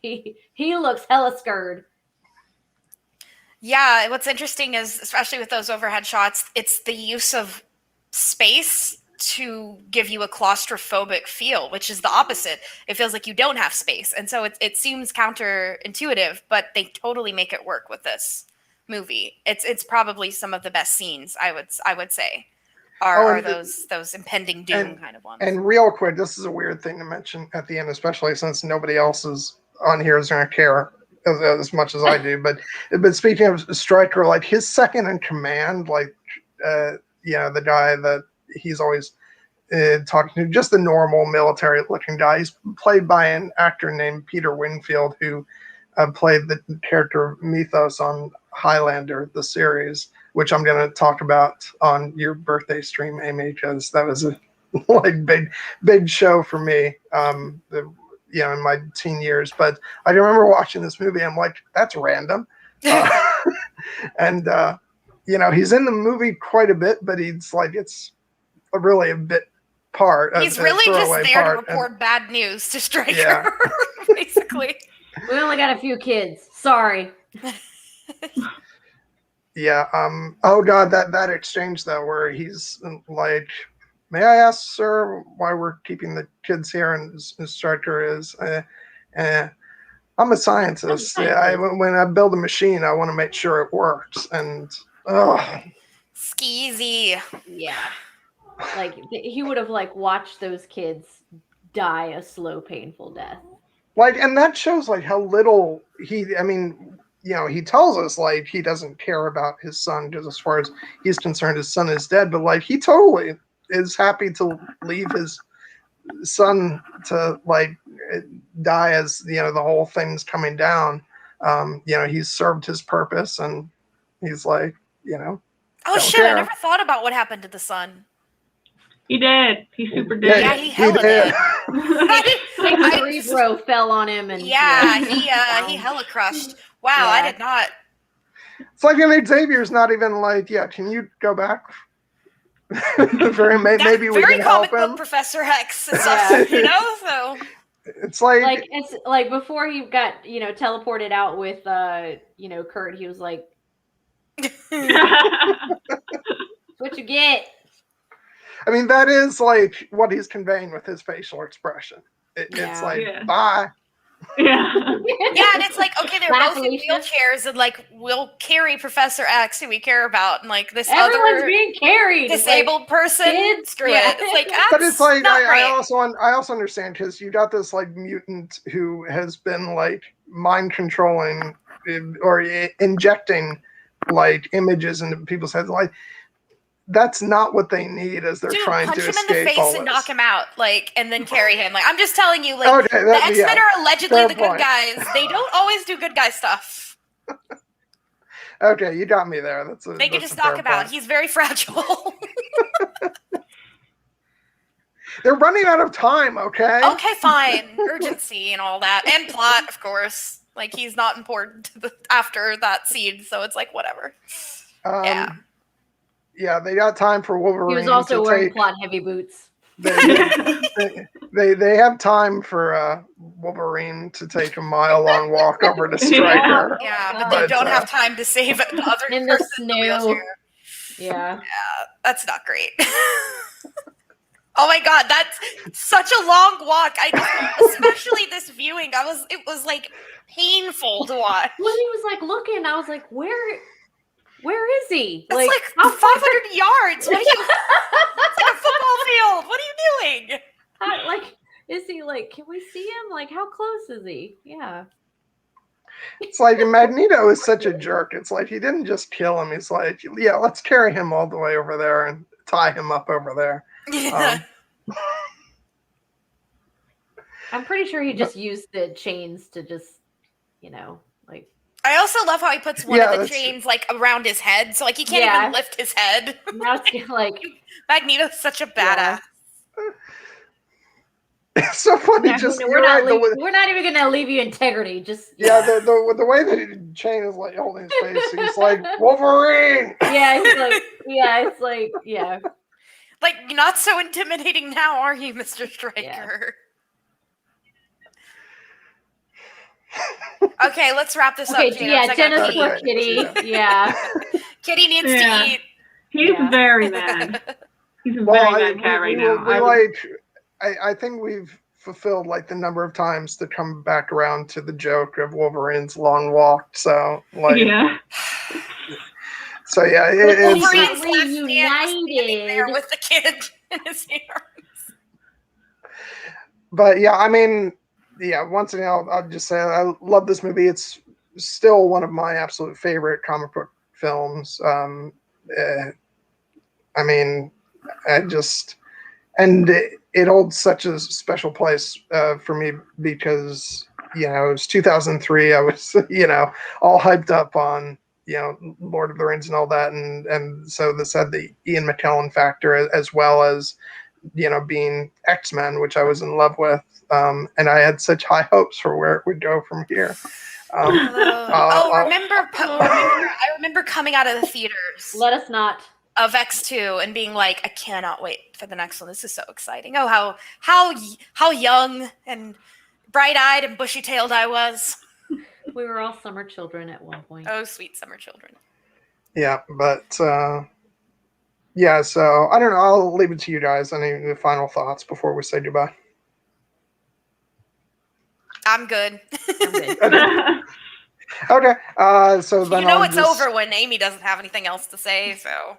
S3: He looks hella scared.
S2: Yeah, what's interesting is, especially with those overhead shots, it's the use of space to give you a claustrophobic feel, which is the opposite. It feels like you don't have space. And so it seems counterintuitive, but they totally make it work with this movie. It's probably some of the best scenes, I would say, are those impending doom kind of ones. And
S1: real quick, this is a weird thing to mention at the end, especially since nobody else is on here is going to care as much as I do. But speaking of Stryker, like his second in command, like the guy that he's always talking to, just the normal military looking guy. He's played by an actor named Peter Winfield, who played the character of Mythos on Highlander, the series, which I'm going to talk about on your birthday stream, Amy, because that was a big show for me. In my teen years. But I remember watching this movie. I'm like, that's random. And he's in the movie quite a bit, but he's like, it's really a bit part.
S2: He's really just there to report bad news to Stryker, yeah. Basically.
S3: We only got a few kids. Sorry.
S1: Yeah. Oh God, that exchange though, where he's like, "May I ask, sir, why we're keeping the kids here?" And Stryker is, "I'm a scientist. When I build a machine, I want to make sure it works." And
S2: skeezy.
S3: Yeah. Like he would have like watched those kids die a slow, painful death.
S1: Like, and that shows like how little he tells us like he doesn't care about his son, because as far as he's concerned, his son is dead. But like he totally is happy to leave his son to like die as the whole thing's coming down. He's served his purpose, and he's like,
S2: oh shit, care. I never thought about what happened to the son.
S4: He did. He super did.
S2: Yeah, he hella did.
S3: Cerebro fell on him, and
S2: he hella crushed. Wow,
S3: Yeah.
S2: I did not.
S1: It's like Xavier's not even like, yeah, can you go back? Maybe we
S2: very
S1: can help
S2: comic book
S1: him.
S2: Professor X and stuff, you know. So
S1: it's like
S3: it's like before he got teleported out with Kurt, he was like, "What you get?"
S1: I mean, that is like what he's conveying with his facial expression. It's like, bye.
S4: Yeah.
S2: Yeah, and it's like, okay, they're both in
S3: Felicia.
S2: wheelchairs, and like we'll carry Professor X, who we care about, and like this
S3: Everyone's
S2: other
S3: being carried.
S2: disabled person.
S3: kids,
S2: Screw
S3: yeah.
S2: it. It's like,
S1: But it's like
S2: not
S1: I
S2: great.
S1: also understand because you got this like mutant who has been like mind controlling or injecting like images into people's heads. Like that's not what they need as they're trying
S2: punch
S1: to
S2: him
S1: escape
S2: in the face
S1: all
S2: and
S1: this.
S2: knock him out, like, and then carry him. Like, I'm just telling you, like,
S1: Okay,
S2: the X-Men are allegedly
S1: fair
S2: the good
S1: point.
S2: guys. They don't always do good guy stuff.
S1: Okay, you got me there.
S2: They can just knock him out. He's very fragile.
S1: They're running out of time. Okay.
S2: Okay, fine. Urgency and all that, and plot, of course. Like, he's not important after that scene, so it's like whatever.
S1: Yeah, they got time for Wolverine.
S3: He was also wearing plot-heavy boots.
S1: They have time for Wolverine to take a mile-long walk over to Stryker.
S2: Yeah, but they don't have time to save the other
S3: in the
S2: person in the
S3: snow.
S2: wheelchair.
S3: Yeah,
S2: that's not great. Oh my god, that's such a long walk. Especially this viewing, it was like painful to watch.
S3: When he was like looking, I was like, where is he?
S2: It's like 500 yards. What are you? It's like a football field. What are you doing?
S3: Is he like? Can we see him? Like, how close is he? Yeah.
S1: It's like Magneto is such a jerk. It's like he didn't just kill him. He's like, yeah, let's carry him all the way over there and tie him up over there.
S3: I'm pretty sure he just used the chains to just, like.
S2: I also love how he puts one of the chains like around his head, so like he can't even lift his head.
S3: Now it's like
S2: Magneto's such a badass.
S1: It's so funny.
S3: We're not even gonna leave you integrity. Just
S1: the way that the chain is like holding his face, he's like Wolverine.
S3: It's like
S2: Like, you're not so intimidating now, are you, Mr. Stryker? Yeah. Okay, let's wrap this up.
S3: Jenna's poor Kitty. Yeah.
S2: Kitty needs to eat.
S4: He's very mad. He's a very mad cat right now.
S1: I think we've fulfilled like the number of times to come back around to the joke of Wolverine's long walk. So like, So yeah,
S2: Wolverine's
S3: reunited
S2: there with the kid in his arms.
S1: But yeah, I mean, once again, I'll just say I love this movie. It's still one of my absolute favorite comic book films. It holds such a special place for me because it was 2003. I was all hyped up on Lord of the Rings and all that, and so this had the Ian McKellen factor as well as being X-Men, which I was in love with, and I had such high hopes for where it would go from here.
S2: I remember coming out of the theaters.
S3: Let us not.
S2: Of X2 and being like, I cannot wait for the next one. This is so exciting. Oh, how young and bright-eyed and bushy-tailed I was.
S3: We were all summer children at one point.
S2: Oh, sweet summer children.
S1: Yeah, but so I don't know. I'll leave it to you guys. Any final thoughts before we say goodbye?
S2: I'm good.
S1: Okay. So then
S2: it's over when Amy doesn't have anything else to say. So.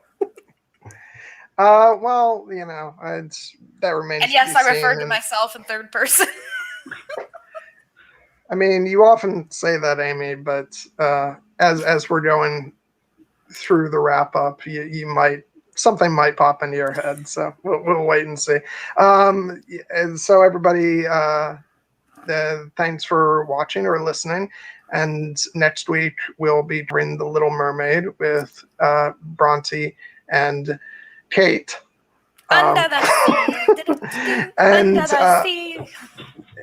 S1: Well, that remains.
S2: And yes, I referred to myself in third person.
S1: I mean, you often say that, Amy, but as we're going through the wrap up, something might pop into your head. So we'll wait and see. And so everybody, thanks for watching or listening. And next week we'll be doing The Little Mermaid with Bronte and Kate.
S2: Under the sea.
S1: And
S2: Under the sea.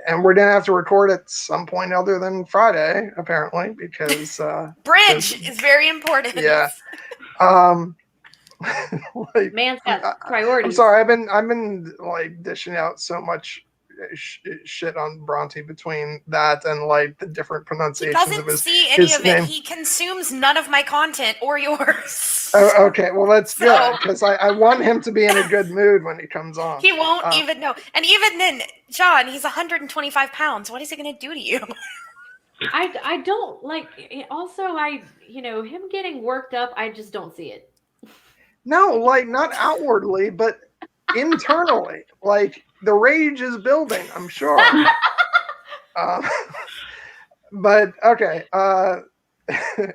S1: and we're gonna have to record at some point other than Friday, apparently, because
S2: Bridge is very important.
S1: Yeah. Like,
S3: Man's got
S1: I'm
S3: priorities.
S1: sorry, I've been like dishing out so much shit on Bronte between that and like the different
S2: He
S1: pronunciations of
S2: doesn't
S1: his
S2: see any
S1: his
S2: of
S1: name.
S2: it. He consumes none of my content or yours.
S1: Oh, okay, well that's
S2: So-
S1: good because I want him to be in a good mood when he comes on.
S2: He won't even know. And even then, John, he's 125 pounds. What is he going to do to you?
S3: I don't like. Also, him getting worked up. I just don't see it.
S1: No, like not outwardly, but internally. Like the rage is building, I'm sure. But okay.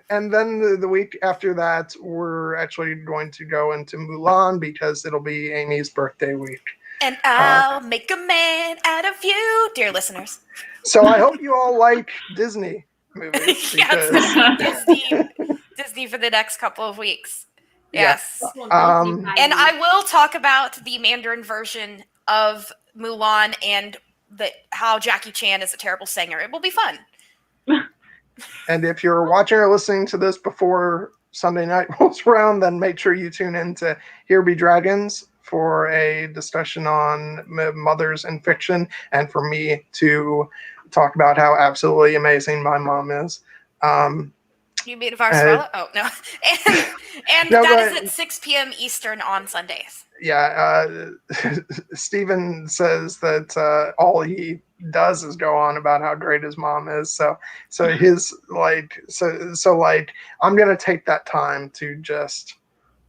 S1: And then the week after that, we're actually going to go into Mulan because it'll be Amy's birthday week.
S2: And I'll make a man out of you, dear listeners.
S1: So I hope you all like Disney movies.
S2: Yeah, it's
S1: Because,
S2: going to be Disney for the next couple of weeks. Yes.
S3: And
S2: And I will talk about the Mandarin version of Mulan and how Jackie Chan is a terrible singer. It will be fun.
S1: and if you're watching or listening to this before Sunday night rolls around, then make sure you tune in to Here Be Dragons for a discussion on mothers in fiction, and for me to talk about how absolutely amazing my mom is.
S2: You mean Varsala? Oh, no. And
S1: No,
S2: that is
S1: but-
S2: at 6 p.m. Eastern on Sundays.
S1: Yeah, Steven says that all he does is go on about how great his mom is. So his like I'm gonna take that time to just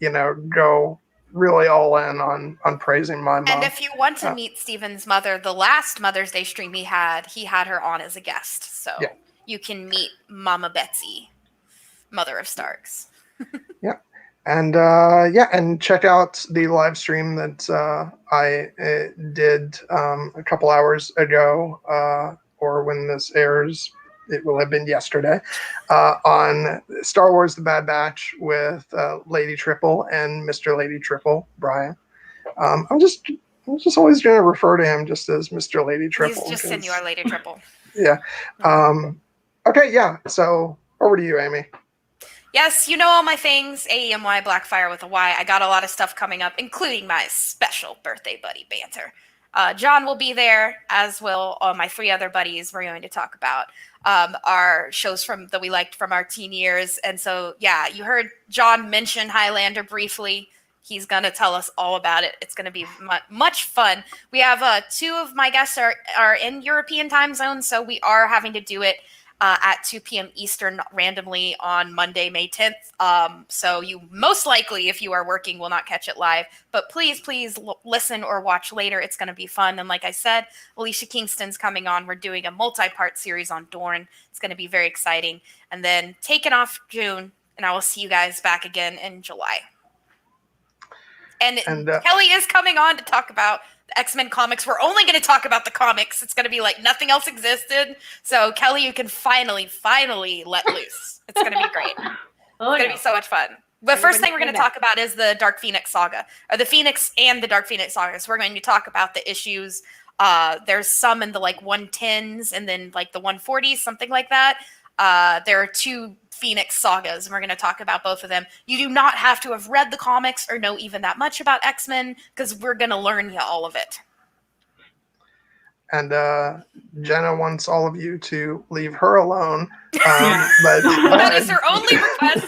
S1: go really all in on praising my mom.
S2: And if you want to meet Steven's mother, the last Mother's Day stream he had her on as a guest. So
S1: Yeah.
S2: you can meet Mama Betsy, Mother of Starks.
S1: Yeah. And and check out the live stream that I did a couple hours ago, or when this airs, it will have been yesterday, on Star Wars: The Bad Batch with Lady Triple and Mr. Lady Triple, Brian. I'm just always going to refer to him just as Mr. Lady Triple.
S2: He's just Senor Lady Triple.
S1: Yeah. Okay. Yeah. So over to you, Amy.
S2: Yes, you know all my things. AEMY, Blackfire with a Y. I got a lot of stuff coming up, including my special birthday buddy banter. John will be there, as will all my 3 other buddies. We're going to talk about our shows that we liked from our teen years. And so, yeah, you heard John mention Highlander briefly. He's going to tell us all about it. It's going to be much fun. We have 2 of my guests are in European time zones, so we are having to do it at 2 p.m. Eastern randomly on Monday, May 10th. So you most likely, if you are working, will not catch it live. But please listen or watch later. It's going to be fun. And like I said, Alicia Kingston's coming on. We're doing a multi-part series on Dorne. It's going to be very exciting. And then taking off June, and I will see you guys back again in July. And Kelly is coming on to talk about the X-Men comics. We're only going to talk about the comics. It's going to be like nothing else existed. So Kelly, you can finally let loose. It's going to be great. It's going to be so much fun. The first thing we're going to talk about is the Dark Phoenix saga, or the Phoenix and the Dark Phoenix saga. So we're going to talk about the issues. There's some in the like 110s and then like the 140s, something like that. There are 2 Phoenix sagas, and we're going to talk about both of them. You do not have to have read the comics or know even that much about X-Men, because we're going to learn you all of it.
S1: And Jenna wants all of you to leave her alone. But
S2: That is her only request.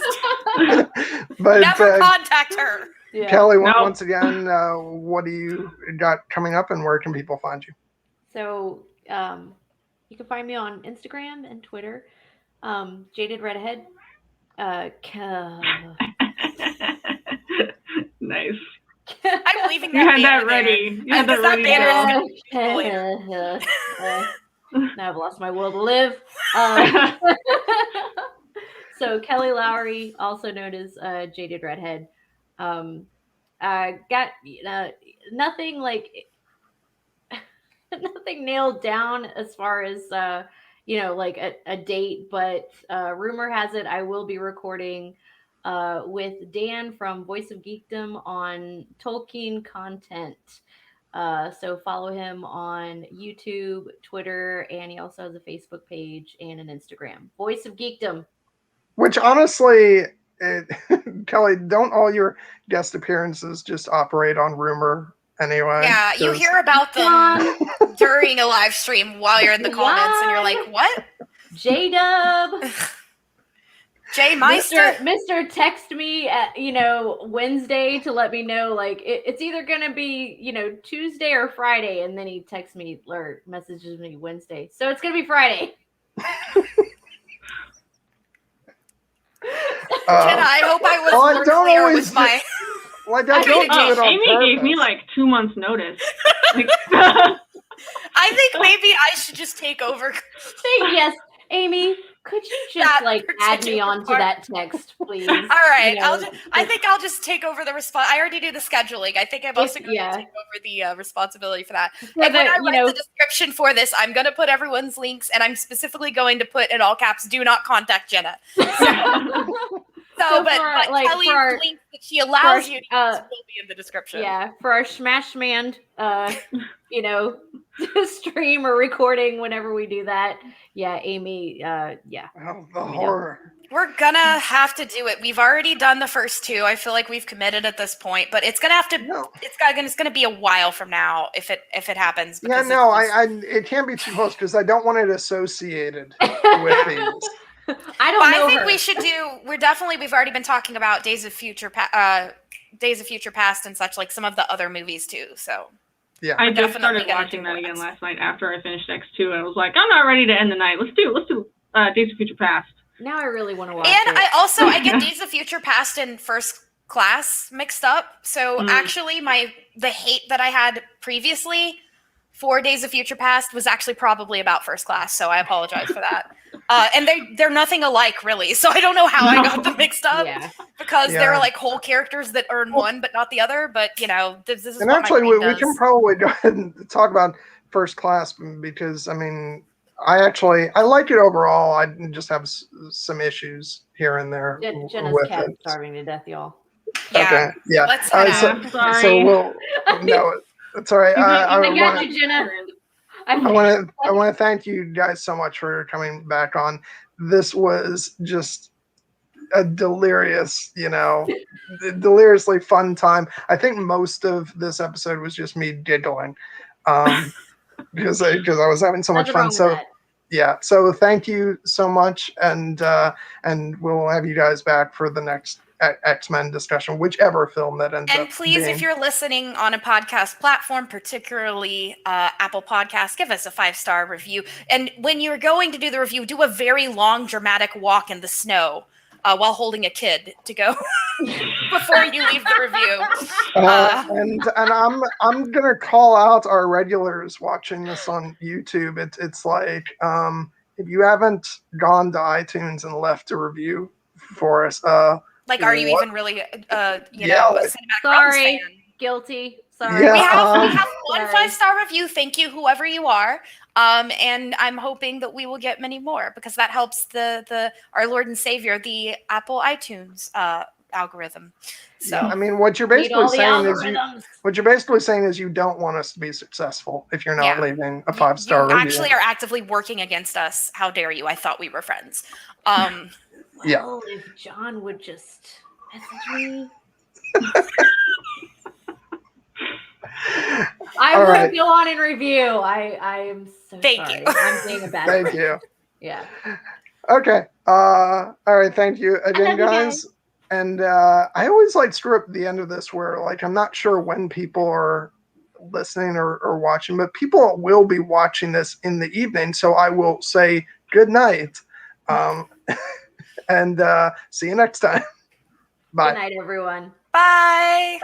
S1: but
S2: Never contact her.
S3: Yeah.
S1: Kelly,
S4: No.
S1: once again, what do you got coming up, and where can people find you?
S3: So you can find me on Instagram and Twitter. jdedredhed.
S4: Nice.
S2: I'm leaving
S4: You
S2: that
S4: had
S2: banner
S4: that ready. You had
S2: Because
S4: that
S2: that
S4: ready.
S2: banner is
S3: Now I've lost my will to live. So Kelly Lowry, also known as Jaded Redhead, got nothing like nothing nailed down as far as like a date, but rumor has it I will be recording with Dan from Voice of Geekdom on Tolkien content. So follow him on YouTube, Twitter, and he also has a Facebook page and an Instagram. Voice of Geekdom.
S1: Which honestly, Kelly, don't all your guest appearances just operate on rumor anyway?
S2: Yeah, you hear about them during a live stream while you're in the comments, and you're like, what?
S3: J-Dub.
S2: Jay Meister.
S3: Mr. Text me at, Wednesday to let me know, like, it's either going to be, Tuesday or Friday. And then he texts me or messages me Wednesday. So it's going to be Friday.
S2: Jenna, I hope I was more clear with my...
S1: Like, I don't do it on
S4: Amy
S1: purpose.
S4: gave me like 2 months notice.
S2: I think maybe I should just take over.
S3: Yes, Amy, could you just add me onto that text, please?
S2: All right, I think I'll just take over the response. I already do the scheduling. I think I'm also going to take over the responsibility for that. And when I write the description for this, I'm going to put everyone's links, and I'm specifically going to put in all caps, "Do not contact Jenna." So, but Kelly's link that she allows you to use will be in the description.
S3: Yeah, for our Smash Man, stream or recording whenever we do that. Yeah, Amy,
S1: Oh, the horror.
S2: We're gonna have to do it. We've already done the first two. I feel like we've committed at this point, but it's gonna have to. No. It's gonna be a while from now if it happens.
S1: Yeah, no, it can't be too close because I don't want it associated with these.
S2: I think we should do. We've already been talking about Days of Future Past and such, like some of the other movies too. So
S1: yeah,
S4: I just started watching that again last night after I finished X2, and I was like, I'm not ready to end the night. Let's do Days of Future Past.
S3: Now I really want to watch
S2: it. And I get Days of Future Past and First Class mixed up. So actually, the hate that I had previously for Days of Future Past was actually probably about First Class. So I apologize for that. And they're nothing alike, really. So I don't know how I got them mixed up because they're like whole characters that earn one but not the other. But this is.
S1: And actually, we can probably go ahead and talk about First Class because I mean, I like it overall. I just have some issues here and there.
S3: Jenna's cat is starving to death, y'all.
S2: Yeah.
S1: Okay. Yeah.
S2: Let's
S4: sorry.
S1: So we'll no. It's all right.
S3: I got you, Jenna.
S1: I want to thank you guys so much for coming back on. This was just a deliriously fun time. I think most of this episode was just me giggling because I was having so much fun. So yeah, so thank you so much, and we'll have you guys back for the next X-Men discussion, whichever film that ends up
S2: And please, if you're listening on a podcast platform, particularly Apple Podcasts, give us a 5-star review. And when you're going to do the review, do a very long, dramatic walk in the snow while holding a kid to go before you leave the review.
S1: And I'm gonna call out our regulars watching this on YouTube. It's like if you haven't gone to iTunes and left a review for us,
S2: are you even really, a cinematic
S3: sorry,
S2: fan?
S3: Guilty. Sorry.
S1: Yeah,
S2: we have one 5-star review. Thank you, whoever you are. And I'm hoping that we will get many more because that helps our Lord and Savior, the Apple iTunes algorithm. So
S1: I mean, what you're basically saying is you don't want us to be successful if you're not leaving a 5-star review.
S2: You actually are actively working against us. How dare you? I thought we were friends.
S1: Yeah.
S3: Oh, if John would just message me. I would go on and review. I am so
S2: sorry.
S3: You. I'm being a bad
S1: Thank you.
S3: Yeah.
S1: Okay. All right. Thank you again, guys. And I always screw up the end of this where I'm not sure when people are listening or watching, but people will be watching this in the evening. So I will say good night. And see you next time. Bye.
S3: Good night, everyone.
S2: Bye.